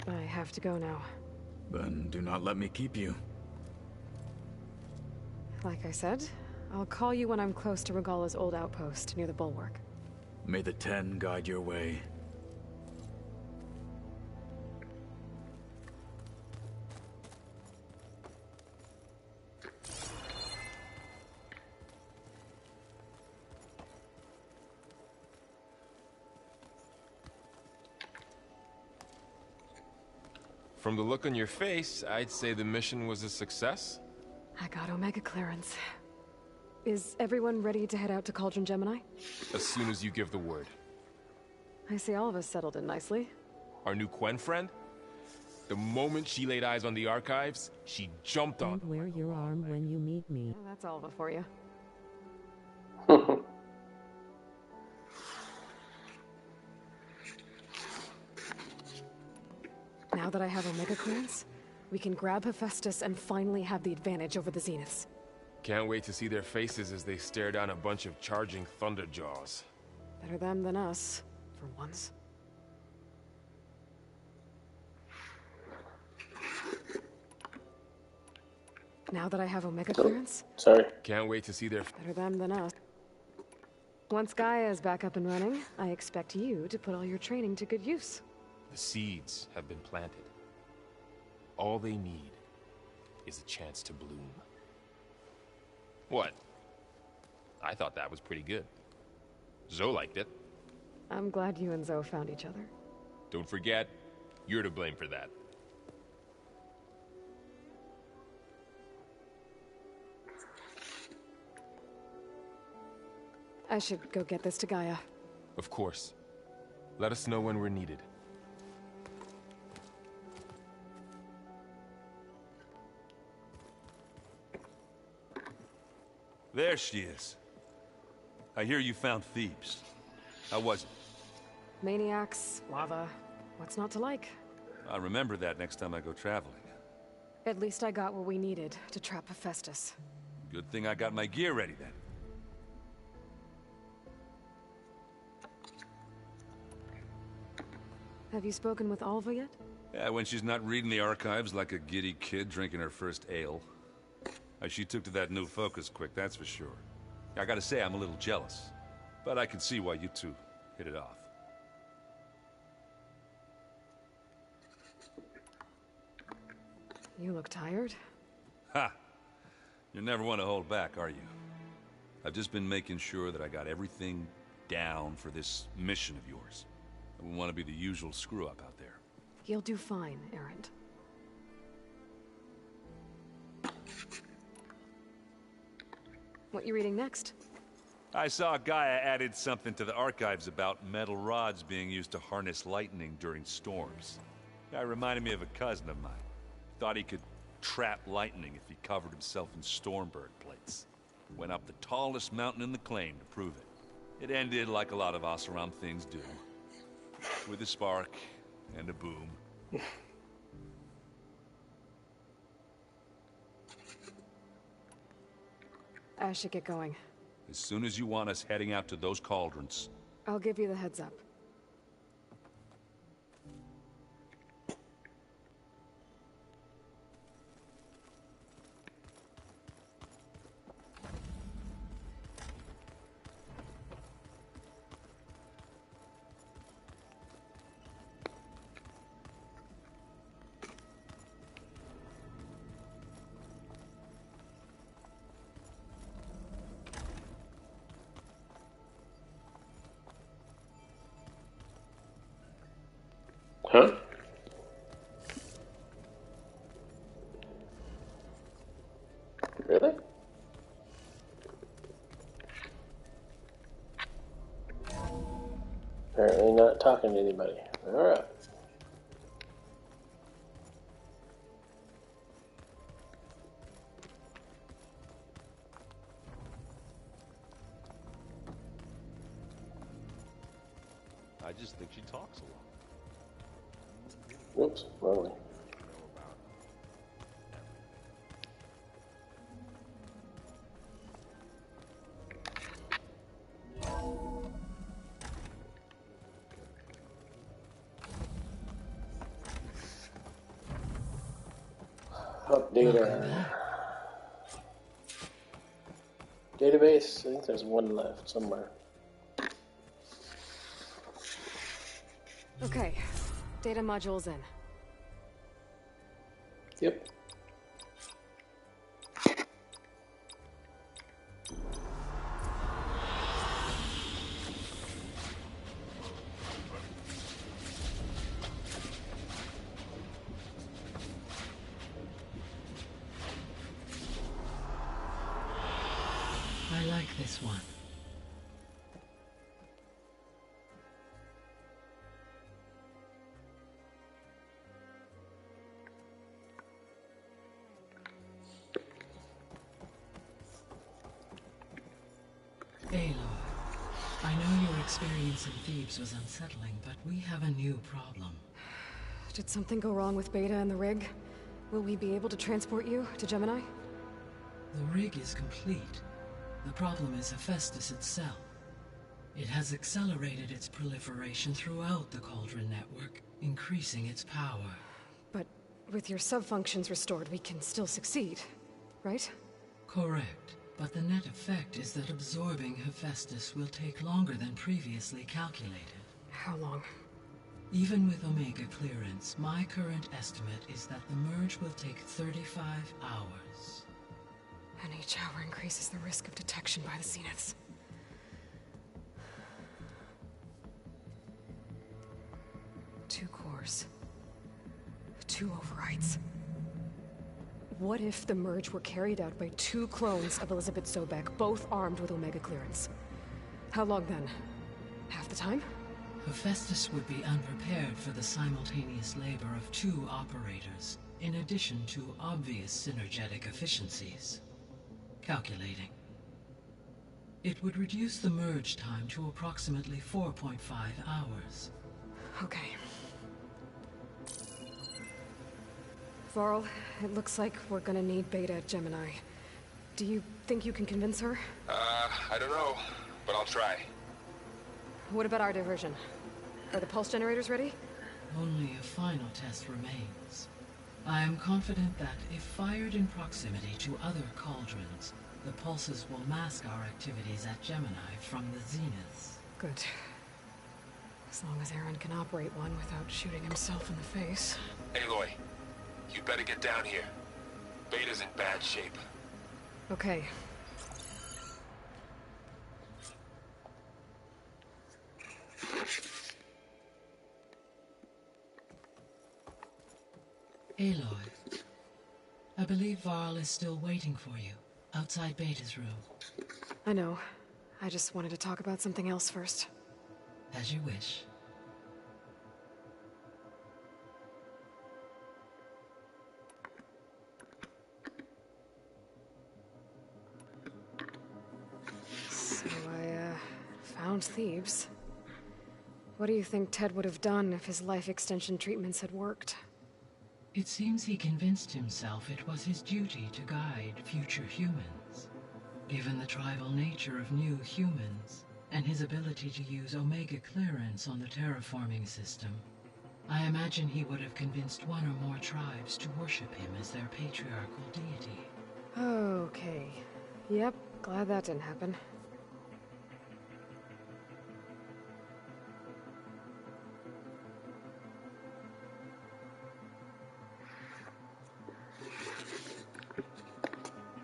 S5: I have to go now.
S22: Then do not let me keep you.
S5: Like I said, I'll call you when I'm close to Regalla's old outpost near the bulwark.
S22: May the Ten guide your way.
S4: From the look on your face, I'd say the mission was a success.
S5: I got Omega clearance. Is everyone ready to head out to Cauldron Gemini?
S4: As soon as you give the word.
S5: I see all of us settled in nicely.
S4: Our new Quen friend? The moment she laid eyes on the archives, she jumped on.
S2: Don't wear your arm when you meet me.
S5: Oh, that's Alva for you. Now that I have Omega clearance, we can grab Hephaestus and finally have the advantage over the Zeniths.
S4: Can't wait to see their faces as they stare down a bunch of charging Thunderjaws.
S5: Better them than us, for once. Now that I have Omega clearance...
S1: Sorry.
S4: Can't wait to see their...
S5: Better them than us. Once Gaia is back up and running, I expect you to put all your training to good use.
S4: The seeds have been planted. All they need is a chance to bloom. What? I thought that was pretty good. Zoe liked it.
S5: I'm glad you and Zoe found each other.
S4: Don't forget, you're to blame for that.
S5: I should go get this to Gaia.
S4: Of course. Let us know when we're needed.
S7: There she is. I hear you found Thebes. How was it?
S5: Maniacs, lava, what's not to like?
S7: I'll remember that next time I go traveling.
S5: At least I got what we needed to trap Hephaestus.
S7: Good thing I got my gear ready then.
S5: Have you spoken with Alva yet?
S7: Yeah, when she's not reading the archives like a giddy kid drinking her first ale. She took to that new focus quick, that's for sure. I gotta say, I'm a little jealous. But I can see why you two hit it off.
S5: You look tired.
S7: Ha! You never want to hold back, are you? I've just been making sure that I got everything down for this mission of yours. I wouldn't want to be the usual screw-up out there.
S5: You'll do fine, Erend. What you reading next?
S7: I saw Gaia added something to the archives about metal rods being used to harness lightning during storms. Guy reminded me of a cousin of mine. Thought he could trap lightning if he covered himself in Stormbird plates. Went up the tallest mountain in the claim to prove it. It ended like a lot of Oseram things do. With a spark and a boom.
S5: I should get going.
S7: As soon as you want us heading out to those cauldrons.
S5: I'll give you the heads up.
S1: Huh? Really? Apparently not talking to anybody. Alright.
S21: I just think she talks a lot.
S1: Whoops, wrong way. Update database. I think there's one left somewhere.
S5: Okay, data module's in.
S1: Yep.
S6: Take this one. Aloy, I know your experience in Thebes was unsettling, but we have a new problem.
S5: Did something go wrong with Beta and the rig? Will we be able to transport you to Gemini?
S6: The rig is complete. The problem is Hephaestus itself. It has accelerated its proliferation throughout the Cauldron network, increasing its power.
S5: But with your sub-functions restored, we can still succeed, right?
S6: Correct. But the net effect is that absorbing Hephaestus will take longer than previously calculated.
S5: How long?
S6: Even with Omega clearance, my current estimate is that the merge will take 35 hours.
S5: And each hour increases the risk of detection by the Zeniths. Two cores. 2 overrides. What if the merge were carried out by 2 clones of Elizabeth Sobek, both armed with Omega clearance? How long then? Half the time?
S6: Hephaestus would be unprepared for the simultaneous labor of 2 operators, in addition to obvious synergetic efficiencies. Calculating. It would reduce the merge time to approximately 4.5 hours.
S5: Okay. Varl, it looks like we're gonna need Beta at Gemini. Do you think you can convince her?
S15: I don't know, but I'll try.
S5: What about our diversion? Are the pulse generators ready?
S6: Only a final test remains. I am confident that if fired in proximity to other cauldrons, the pulses will mask our activities at Gemini from the Zeniths.
S5: Good. As long as Aaron can operate one without shooting himself in the face.
S15: Aloy, you better get down here. Beta's in bad shape.
S5: Okay.
S6: Aloy, I believe Varl is still waiting for you, outside Beta's room.
S5: I know. I just wanted to talk about something else first.
S6: As you wish.
S5: So I, found Thebes. What do you think Ted would have done if his life extension treatments had worked?
S6: It seems he convinced himself it was his duty to guide future humans. Given the tribal nature of new humans, and his ability to use Omega clearance on the terraforming system, I imagine he would have convinced one or more tribes to worship him as their patriarchal deity.
S5: Okay. Yep, glad that didn't happen.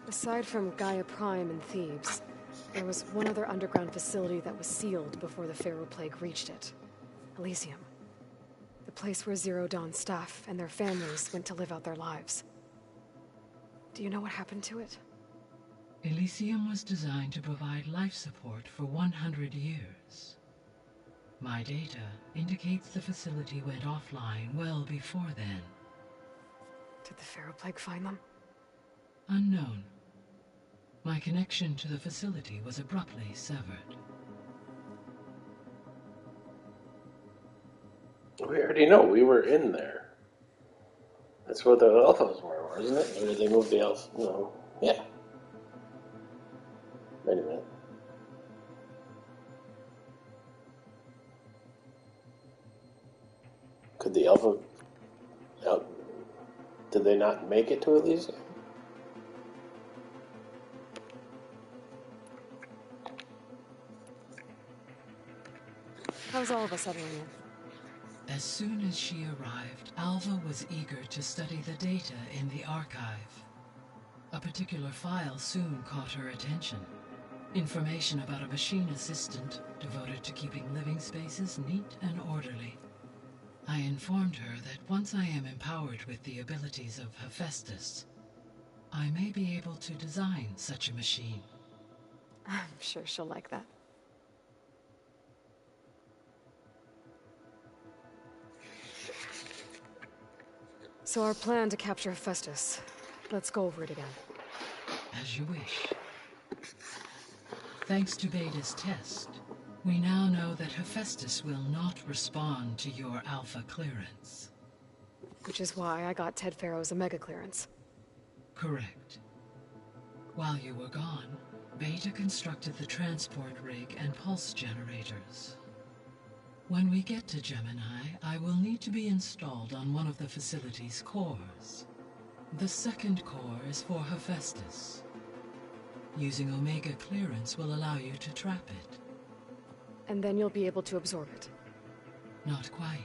S5: Aside from Gaia Prime and Thebes, there was one other underground facility that was sealed before the Pharaoh Plague reached it. Elysium. The place where Zero Dawn staff and their families went to live out their lives. Do you know what happened to it?
S6: Elysium was designed to provide life support for 100 years. My data indicates the facility went offline well before then.
S5: Did the Pharaoh Plague find them?
S6: Unknown. My connection to the facility was abruptly severed.
S1: We already know we were in there. That's where the Alphas were, wasn't it? Or did they move the Alphas? No. Yeah. Wait a minute. Could the Alpha... Did they not make it to Elysium?
S5: How's all of us settling in?
S6: As soon as she arrived, Alva was eager to study the data in the archive. A particular file soon caught her attention. Information about a machine assistant devoted to keeping living spaces neat and orderly. I informed her that once I am empowered with the abilities of Hephaestus, I may be able to design such a machine.
S5: I'm sure she'll like that. So our plan to capture Hephaestus. Let's go over it again.
S6: As you wish. Thanks to Beta's test, we now know that Hephaestus will not respond to your Alpha clearance.
S5: Which is why I got Ted Farrow's Omega clearance.
S6: Correct. While you were gone, Beta constructed the transport rig and pulse generators. When we get to Gemini, I will need to be installed on one of the facility's cores. The second core is for Hephaestus. Using Omega clearance will allow you to trap it.
S5: And then you'll be able to absorb it.
S6: Not quite.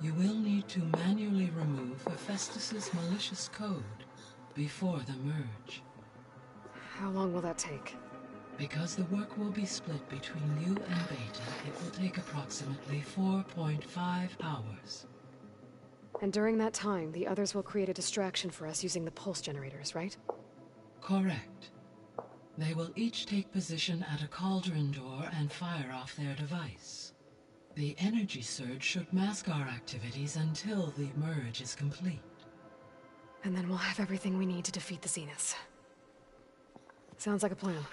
S6: You will need to manually remove Hephaestus's malicious code before the merge.
S5: How long will that take?
S6: Because the work will be split between you and Beta, it will take approximately 4.5 hours.
S5: And during that time, the others will create a distraction for us using the pulse generators, right?
S6: Correct. They will each take position at a cauldron door and fire off their device. The energy surge should mask our activities until the merge is complete.
S5: And then we'll have everything we need to defeat the Zeniths. Sounds like a plan.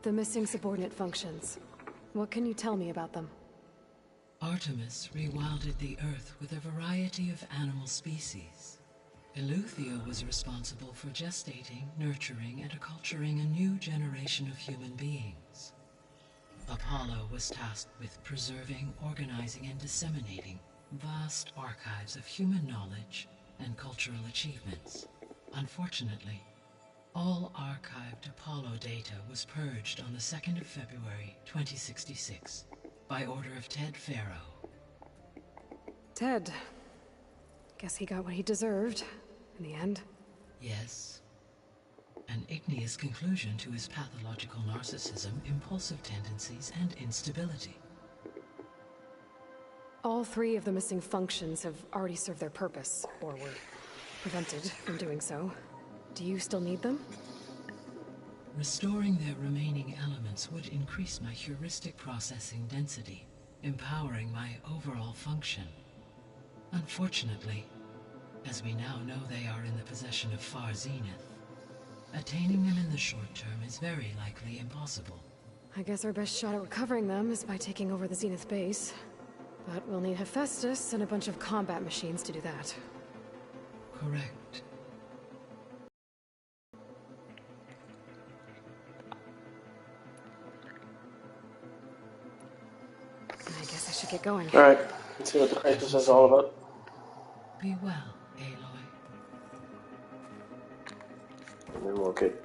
S5: The missing subordinate functions. What can you tell me about them?
S6: Artemis rewilded the Earth with a variety of animal species. Eleuthia was responsible for gestating, nurturing, and acculturating a new generation of human beings. Apollo was tasked with preserving, organizing, and disseminating vast archives of human knowledge and cultural achievements. Unfortunately, all archived Apollo data was purged on the 2nd of February, 2066, by order of Ted Farrow.
S5: Ted. Guess he got what he deserved, in the end.
S6: Yes. An igneous conclusion to his pathological narcissism, impulsive tendencies, and instability.
S5: All three of the missing functions have already served their purpose, or were prevented from doing so. Do you still need them?
S6: Restoring their remaining elements would increase my heuristic processing density, empowering my overall function. Unfortunately, as we now know they are in the possession of Far Zenith, attaining them in the short term is very likely impossible.
S5: I guess our best shot at recovering them is by taking over the Zenith base. But we'll need Hephaestus and a bunch of combat machines to do that.
S6: Correct.
S5: I guess I should get going.
S1: Alright, let's see what the crisis is all about.
S6: Be well, Aloy.
S1: And then we'll get...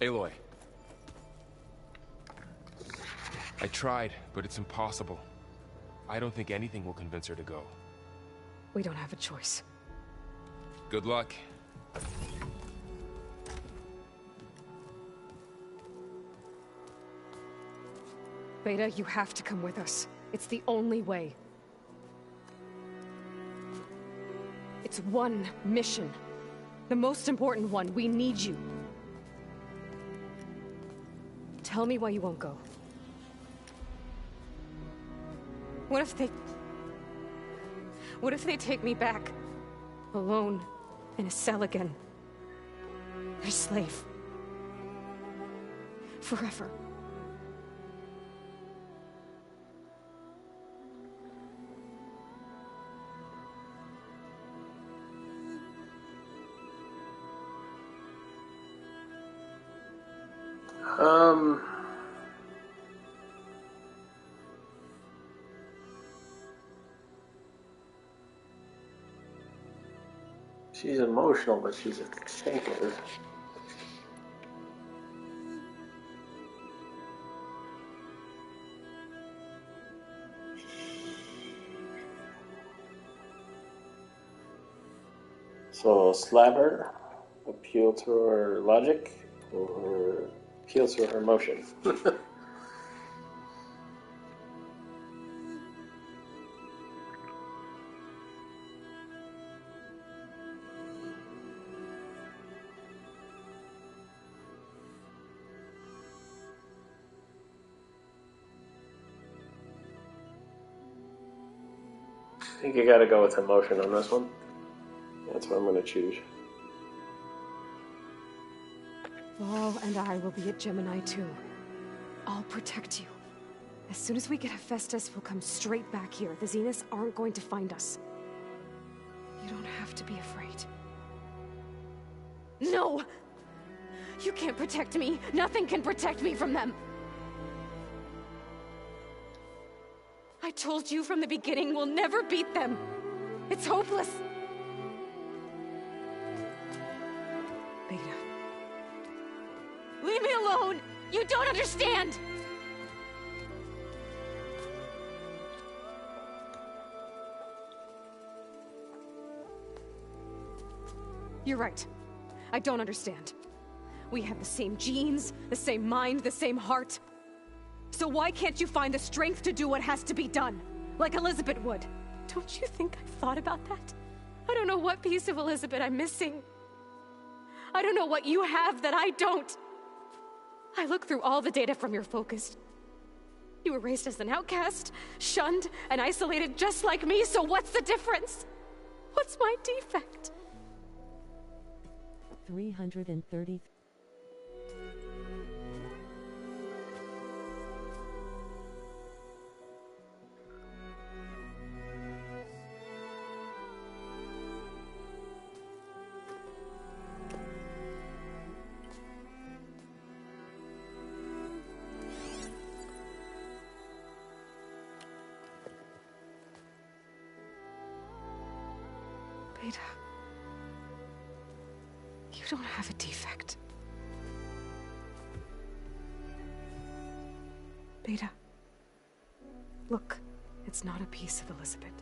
S4: Aloy. I tried, but it's impossible. I don't think anything will convince her to go.
S5: We don't have a choice.
S4: Good luck.
S5: Beta, you have to come with us. It's the only way. It's one mission. The most important one. We need you. Tell me why you won't go. What if they take me back? Alone, in a cell again. A slave. Forever.
S1: She's emotional, but she's a thinker. So slap her, appeal to her logic, or appeal to her emotion. I think you gotta go with emotion on this one. That's what I'm gonna choose.
S5: Varl and I will be at Gemini too. I'll protect you. As soon as we get Hephaestus, we'll come straight back here. The Zeniths aren't going to find us. You don't have to be afraid. No! You can't protect me. Nothing can protect me from them. I told you from the beginning, we'll never beat them. It's hopeless. Beta. Leave me alone! You don't understand! You're right. I don't understand. We have the same genes, the same mind, the same heart. So why can't you find the strength to do what has to be done? Like Elizabeth would. Don't you think I've thought about that? I don't know what piece of Elizabeth I'm missing. I don't know what you have that I don't. I look through all the data from your focus. You were raised as an outcast, shunned, and isolated just like me, so what's the difference? What's my defect?
S2: 330.
S5: Beta. You don't have a defect. Beta. Look, it's not a piece of Elizabeth.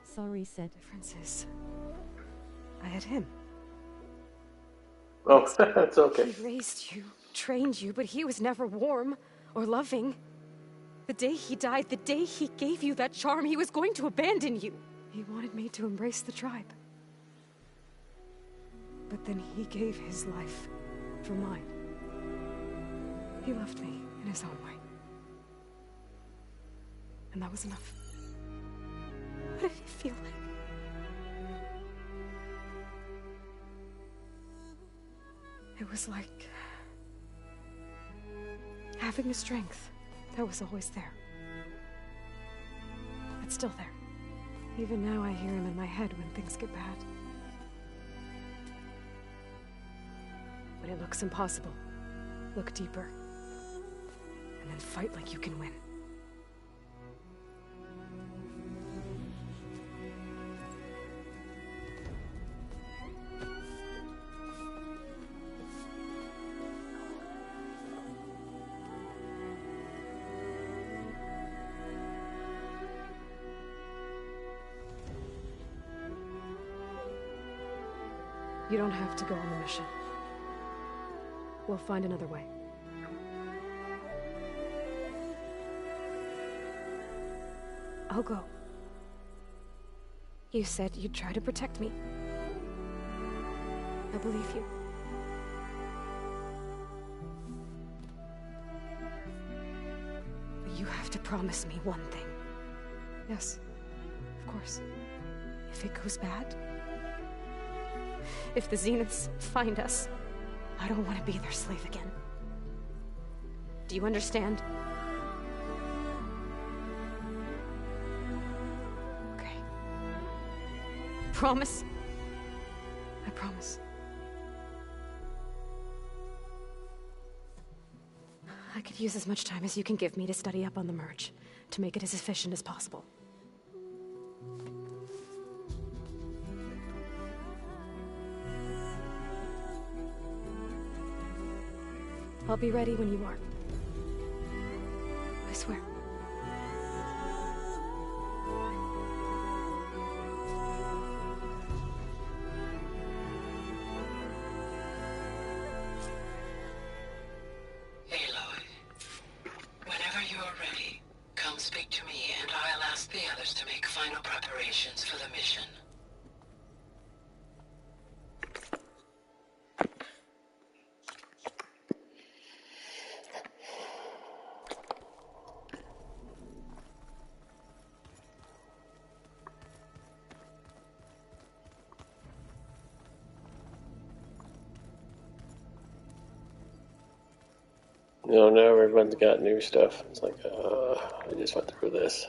S2: Sorry, said.
S5: Difference is, I had him.
S1: Oh, that's okay.
S5: He raised you, trained you, but he was never warm or loving. The day he died, the day he gave you that charm, he was going to abandon you. He wanted me to embrace the tribe. But then he gave his life for mine. He loved me in his own way. And that was enough. What did he feel like? It was like having a strength that was always there. It's still there. Even now I hear him in my head when things get bad. When it looks impossible, look deeper. And then fight like you can win. You don't have to go on the mission. We'll find another way. I'll go. You said you'd try to protect me. I believe you. But you have to promise me one thing. Yes, of course. If it goes bad, if the Zeniths find us, I don't want to be their slave again. Do you understand? Okay. Promise? I promise. I could use as much time as you can give me to study up on the merge, to make it as efficient as possible. I'll be ready when you are. I swear.
S6: Aloy, whenever you're ready, come speak to me and I'll ask the others to make final preparations for the mission.
S1: No, now everyone's got new stuff. It's like, I just went through this.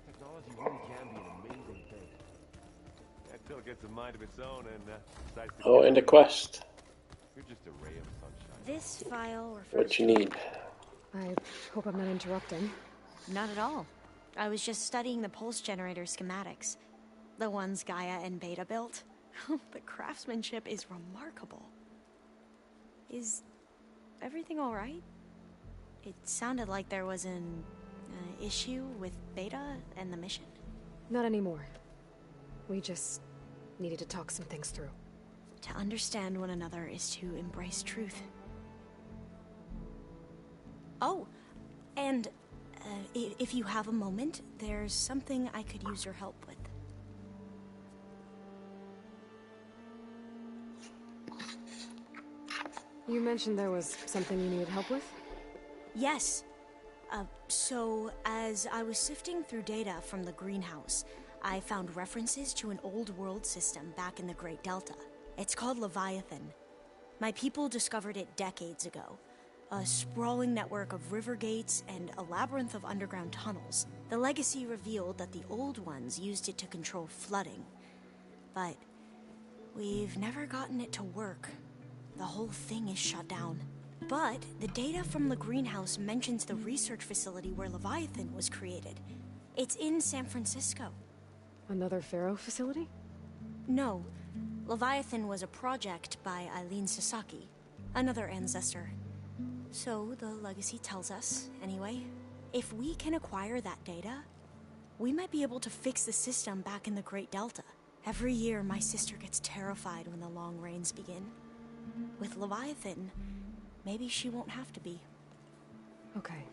S21: Technology really can be an amazing thing. Until it gets a mind of its own and decides to...
S1: Oh, and a quest.
S21: You're just a ray of sunshine.
S11: This file refers
S1: What you need.
S5: I hope I'm not interrupting.
S11: Not at all. I was just studying the pulse generator schematics. The ones Gaia and Beta built. The craftsmanship is remarkable. Is everything all right? It sounded like there was an issue with Beta and the mission.
S5: Not anymore. We just needed to talk some things through.
S11: To understand one another is to embrace truth. Oh, and if you have a moment, there's something I could use your help with.
S5: You mentioned there was something you needed help with?
S11: Yes. So, as I was sifting through data from the greenhouse, I found references to an old world system back in the Great Delta. It's called Leviathan. My people discovered it decades ago. A sprawling network of river gates and a labyrinth of underground tunnels. The legacy revealed that the old ones used it to control flooding. But we've never gotten it to work. The whole thing is shut down. But the data from the greenhouse mentions the research facility where Leviathan was created. It's in San Francisco.
S5: Another Pharaoh facility?
S11: No. Leviathan was a project by Eileen Sasaki, another ancestor. So the legacy tells us, anyway, if we can acquire that data, we might be able to fix the system back in the Great Delta. Every year, my sister gets terrified when the long rains begin. With Leviathan, maybe she won't have to be.
S5: Okay.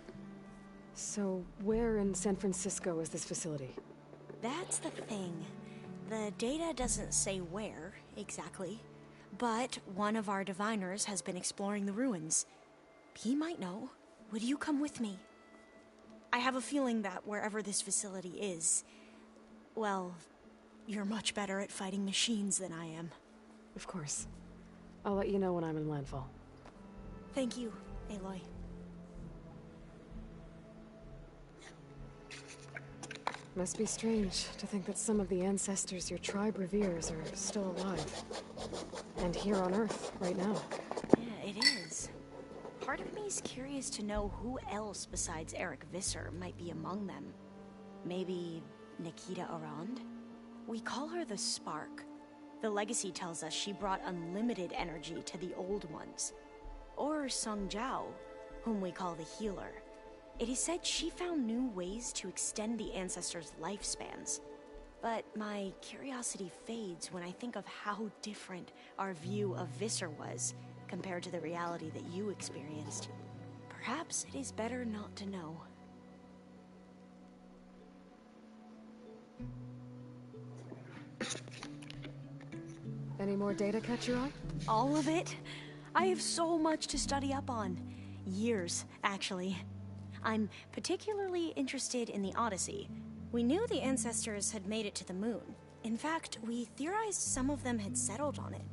S5: So, where in San Francisco is this facility?
S11: That's the thing. The data doesn't say where, exactly. But one of our diviners has been exploring the ruins. He might know. Would you come with me? I have a feeling that wherever this facility is, well, you're much better at fighting machines than I am.
S5: Of course. I'll let you know when I'm in landfall.
S11: Thank you, Aloy.
S5: Must be strange to think that some of the ancestors your tribe reveres are still alive. And here on Earth, right now.
S11: Yeah, it is. Part of me is curious to know who else besides Eric Visser might be among them. Maybe Nikita Arand? We call her the Spark. The legacy tells us she brought unlimited energy to the old ones. Or Sung Jiao, whom we call the Healer. It is said she found new ways to extend the ancestors' lifespans. But my curiosity fades when I think of how different our view of Visser was compared to the reality that you experienced. Perhaps it is better not to know.
S5: Any more data catch your eye?
S11: All of it? I have so much to study up on. Years, actually. I'm particularly interested in the Odyssey. We knew the ancestors had made it to the moon. In fact, we theorized some of them had settled on it.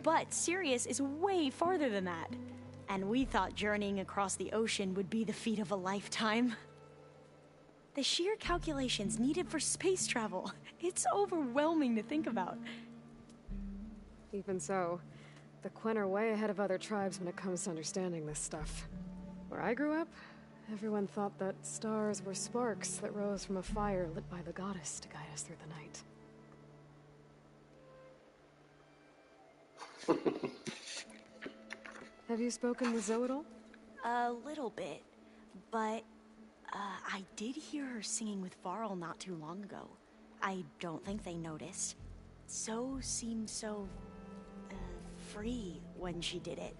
S11: But Sirius is way farther than that. And we thought journeying across the ocean would be the feat of a lifetime. The sheer calculations needed for space travel. It's overwhelming to think about.
S5: Even so, the Quen are way ahead of other tribes when it comes to understanding this stuff. Where I grew up, everyone thought that stars were sparks that rose from a fire lit by the goddess to guide us through the night. Have you spoken with Zoe at all?
S11: A little bit, but I did hear her singing with Varl not too long ago. I don't think they noticed. Zoe seemed so free when she did it.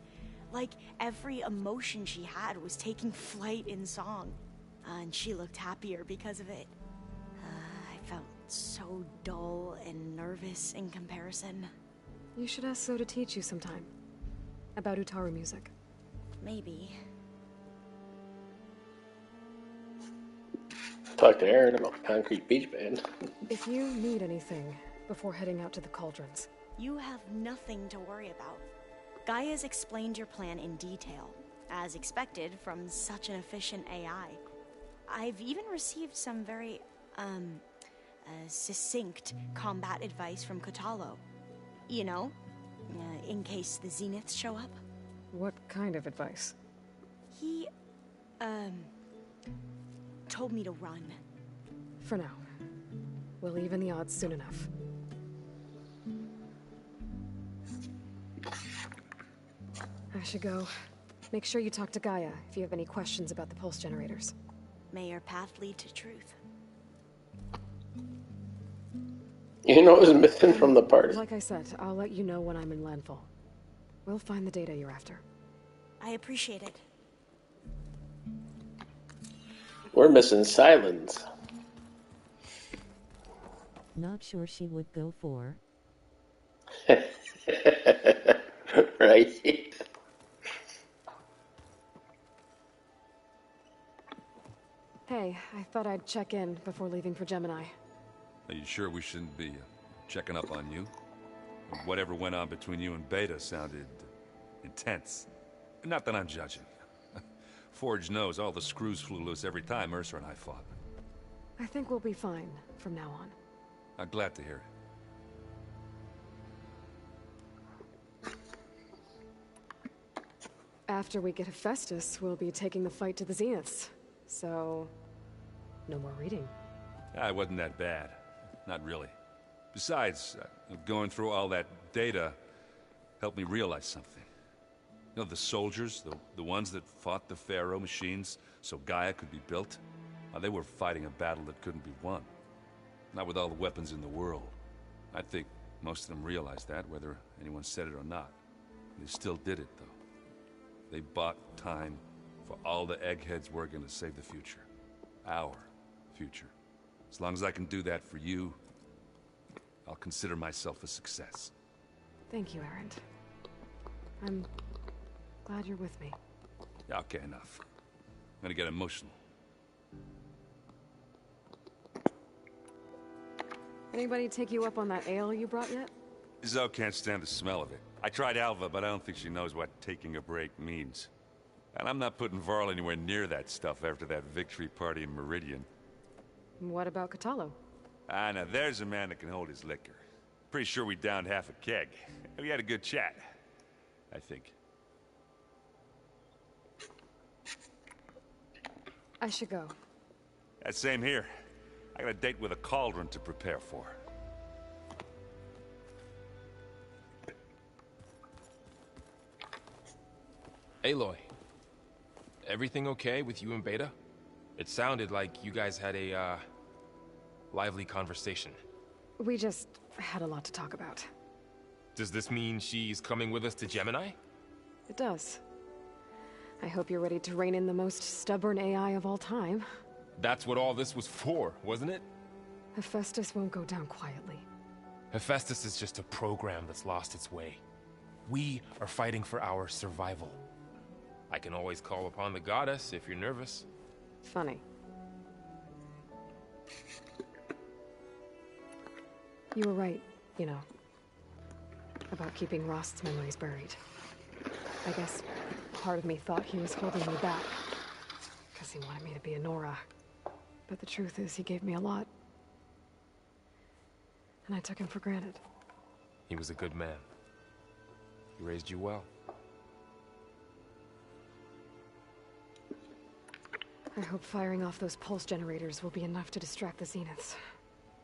S11: Like every emotion she had was taking flight in song. And she looked happier because of it. I felt so dull and nervous in comparison.
S5: You should ask Zoe to teach you sometime. About Utaru music.
S11: Maybe.
S1: Talk to Aaron about Concrete Beach Band.
S5: If you need anything before heading out to the cauldrons.
S11: You have nothing to worry about. Gaia's explained your plan in detail, as expected from such an efficient AI. I've even received some very, succinct combat advice from Kotallo. You know, in case the Zeniths show up.
S5: What kind of advice?
S11: He, told me to run.
S5: For now. We'll even the odds soon enough. I should go. Make sure you talk to Gaia if you have any questions about the pulse generators.
S11: May your path lead to truth.
S1: You know what's missing from the party?
S5: Like I said, I'll let you know when I'm in landfall. We'll find the data you're after.
S11: I appreciate it.
S1: We're missing Silence.
S2: Not sure she would go for.
S1: Right?
S5: Hey, I thought I'd check in before leaving for Gemini.
S7: Are you sure we shouldn't be checking up on you? Whatever went on between you and Beta sounded intense. Not that I'm judging. Forge knows all the screws flew loose every time Ursa and I fought.
S5: I think we'll be fine from now on.
S7: I'm glad to hear it.
S5: After we get Hephaestus, we'll be taking the fight to the Zeniths. So, no more reading.
S7: It wasn't that bad. Not really. Besides, going through all that data helped me realize something. You know, the soldiers, the ones that fought the Pharaoh machines so Gaia could be built, they were fighting a battle that couldn't be won. Not with all the weapons in the world. I think most of them realized that, whether anyone said it or not. They still did it, though. They bought time for all the eggheads working to save the future. Our future. As long as I can do that for you, I'll consider myself a success.
S5: Thank you, Erend. I'm glad you're with me.
S7: Yeah, okay, enough. I'm gonna get emotional.
S5: Anybody take you up on that ale you brought yet?
S7: Zoe can't stand the smell of it. I tried Alva, but I don't think she knows what taking a break means. And I'm not putting Varl anywhere near that stuff after that victory party in Meridian.
S5: What about Kotallo?
S7: Now there's a man that can hold his liquor. Pretty sure we downed half a keg. We had a good chat, I think.
S5: I should go.
S7: Same here. I got a date with a cauldron to prepare for.
S4: Aloy, everything okay with you and Beta? It sounded like you guys had a, lively conversation.
S5: We just had a lot to talk about.
S4: Does this mean she's coming with us to Gemini?
S5: It does. I hope you're ready to rein in the most stubborn AI of all time.
S4: That's what all this was for, wasn't it?
S5: Hephaestus won't go down quietly.
S4: Hephaestus is just a program that's lost its way. We are fighting for our survival. I can always call upon the goddess if you're nervous.
S5: Funny. You were right, you know, about keeping Rost's memories buried. I guess part of me thought he was holding me back, because he wanted me to be a Nora. But the truth is, he gave me a lot. And I took him for granted.
S4: He was a good man. He raised you well.
S5: I hope firing off those pulse generators will be enough to distract the Zeniths.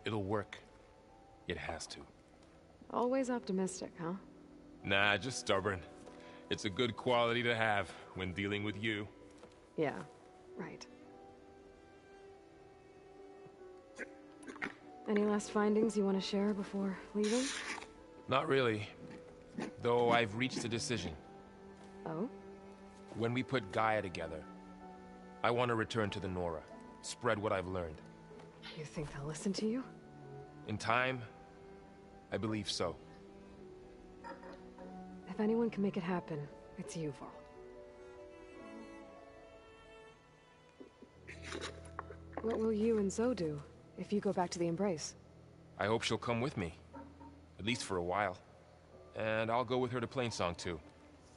S4: It'll work. It has to.
S5: Always optimistic, huh?
S4: Nah, just stubborn. It's a good quality to have when dealing with you.
S5: Yeah, right. Any last findings you want to share before leaving?
S4: Not really. Though I've reached a decision.
S5: Oh?
S4: When we put Gaia together, I want to return to the Nora. Spread what I've learned.
S5: You think they'll listen to you?
S4: In time, I believe so.
S5: If anyone can make it happen, it's you, Varl. What will you and Zoe do if you go back to the Embrace?
S4: I hope she'll come with me. At least for a while. And I'll go with her to Plainsong too.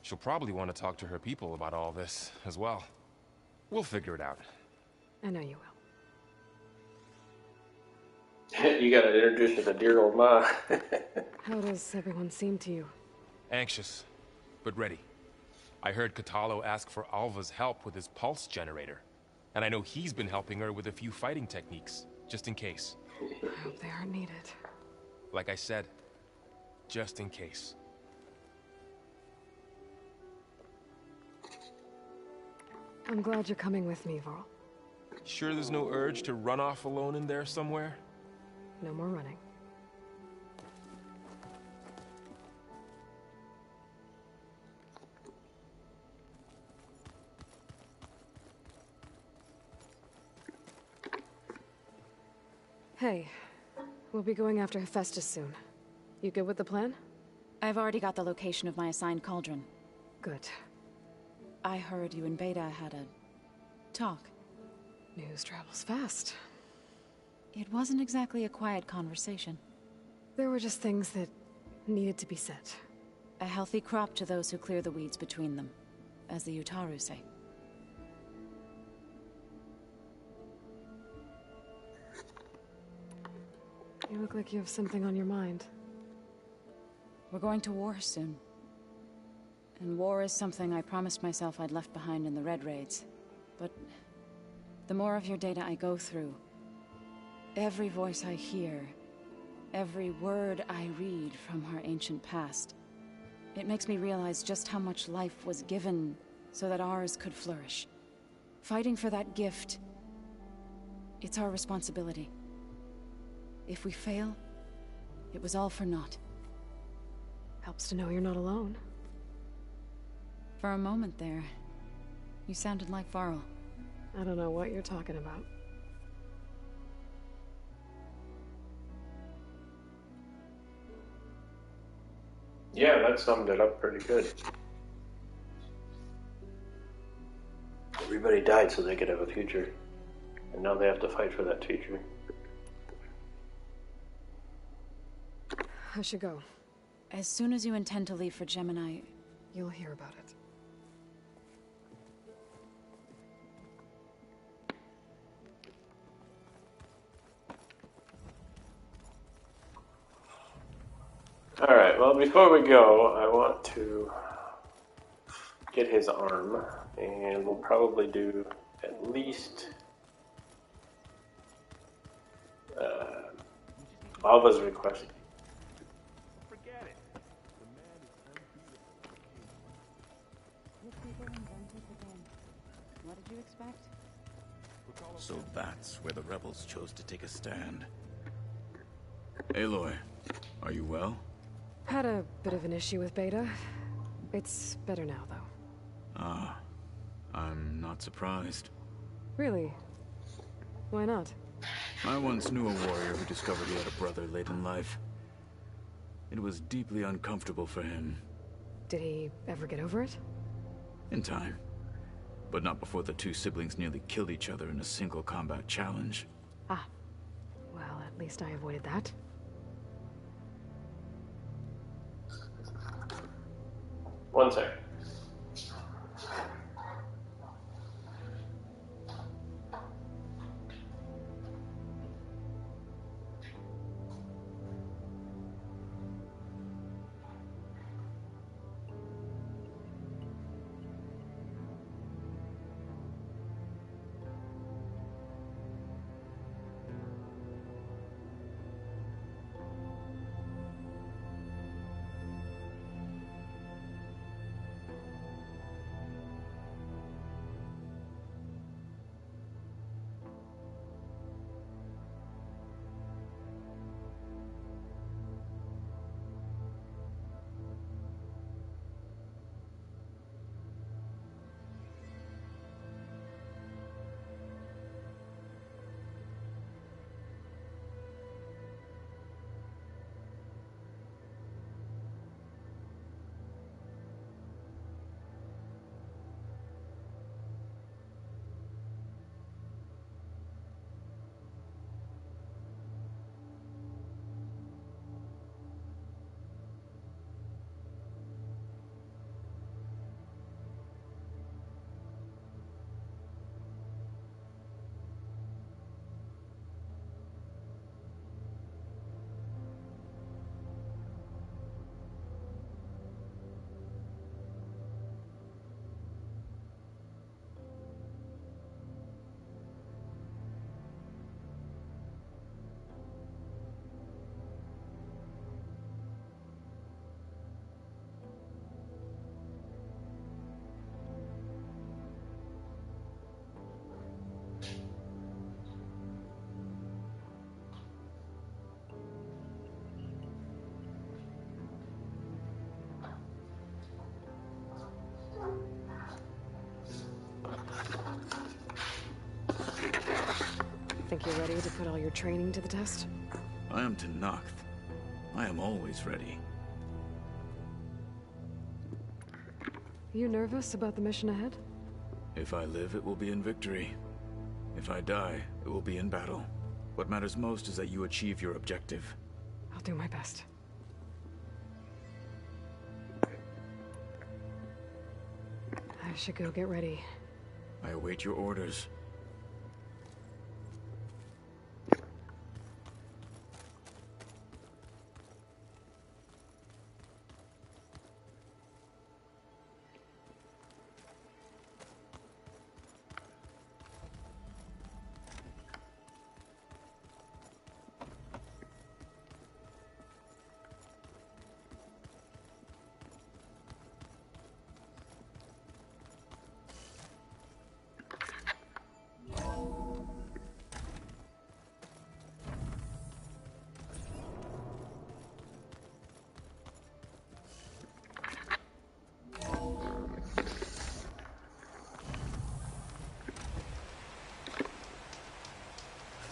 S4: She'll probably want to talk to her people about all this as well. We'll figure it out.
S5: I know you
S1: You gotta introduce her to dear old Ma.
S5: will. How does everyone seem to you?
S4: Anxious, but ready. I heard Kotallo ask for Alva's help with his pulse generator. And I know he's been helping her with a few fighting techniques, just in case.
S5: I hope they aren't needed.
S4: Like I said, just in case.
S5: I'm glad you're coming with me, Varl.
S4: Sure there's no urge to run off alone in there somewhere?
S5: No more running. Hey, we'll be going after Hephaestus soon. You good with the plan?
S20: I've already got the location of my assigned cauldron.
S5: Good.
S20: I heard you and Beta had a talk.
S5: News travels fast.
S20: It wasn't exactly a quiet conversation.
S5: There were just things that needed to be said.
S20: A healthy crop to those who clear the weeds between them, as the Utaru say.
S5: You look like you have something on your mind.
S20: We're going to war soon. And war is something I promised myself I'd left behind in the Red Raids. But the more of your data I go through, every voice I hear, every word I read from our ancient past, it makes me realize just how much life was given so that ours could flourish. Fighting for that gift, it's our responsibility. If we fail, it was all for naught.
S5: Helps to know you're not alone.
S20: For a moment there, you sounded like Varl.
S5: I don't know what you're talking about.
S1: Yeah, that summed it up pretty good. Everybody died so they could have a future. And now they have to fight for that future.
S5: I should go.
S20: As soon as you intend to leave for Gemini,
S5: you'll hear about it.
S1: Alright, well, before we go, I want to get his arm, and we'll probably do at least Alva's request.
S7: Forget it.
S20: What did you expect?
S22: So that's where the rebels chose to take a stand. Aloy, are you well?
S5: Had a bit of an issue with Beta. It's better now, though.
S22: Ah, I'm not surprised.
S5: Really? Why not?
S22: I once knew a warrior who discovered he had a brother late in life. It was deeply uncomfortable for him.
S5: Did he ever get over it?
S22: In time. But not before the two siblings nearly killed each other in a single combat challenge.
S5: Ah. Well, at least I avoided that.
S1: One sec.
S5: think you're ready to put all your training to the test?
S22: I am Tenakth. I am always ready.
S5: You nervous about the mission ahead?
S22: If I live, it will be in victory. If I die, it will be in battle. What matters most is that you achieve your objective.
S5: I'll do my best. I should go get ready.
S22: I await your orders.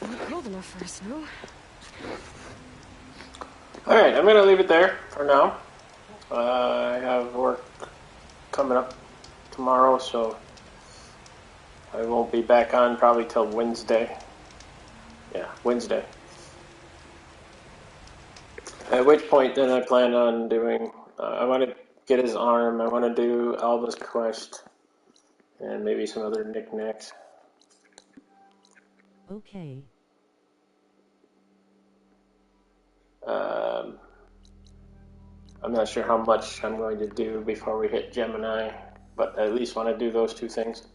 S5: Not cold enough for snow.
S1: Alright, I'm gonna leave it there for now. I have work coming up tomorrow, so I won't be back on probably till Wednesday. Yeah, Wednesday. At which point then I plan on doing, I want to get his arm, I want to do Alba's quest, and maybe some other knickknacks.
S2: Okay.
S1: I'm not sure how much I'm going to do before we hit Gemini, but I at least want to do those two things.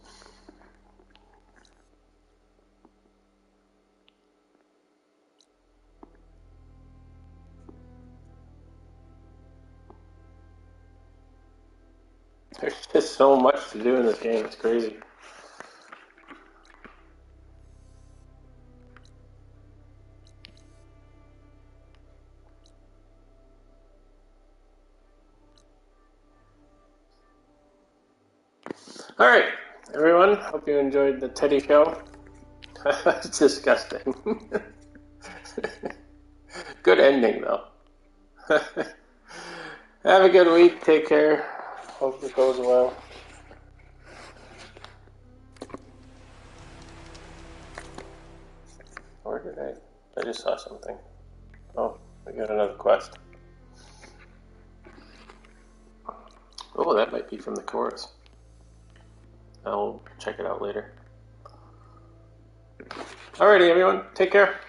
S1: There's just so much to do in this game, it's crazy. Alright, everyone, hope you enjoyed the Teddy show. It's disgusting. Good ending, though. Have a good week, take care. Hope it goes well. Where did I just saw something. Oh, we got another quest. Oh, that might be from the chorus. I'll check it out later. Alrighty, everyone. Take care.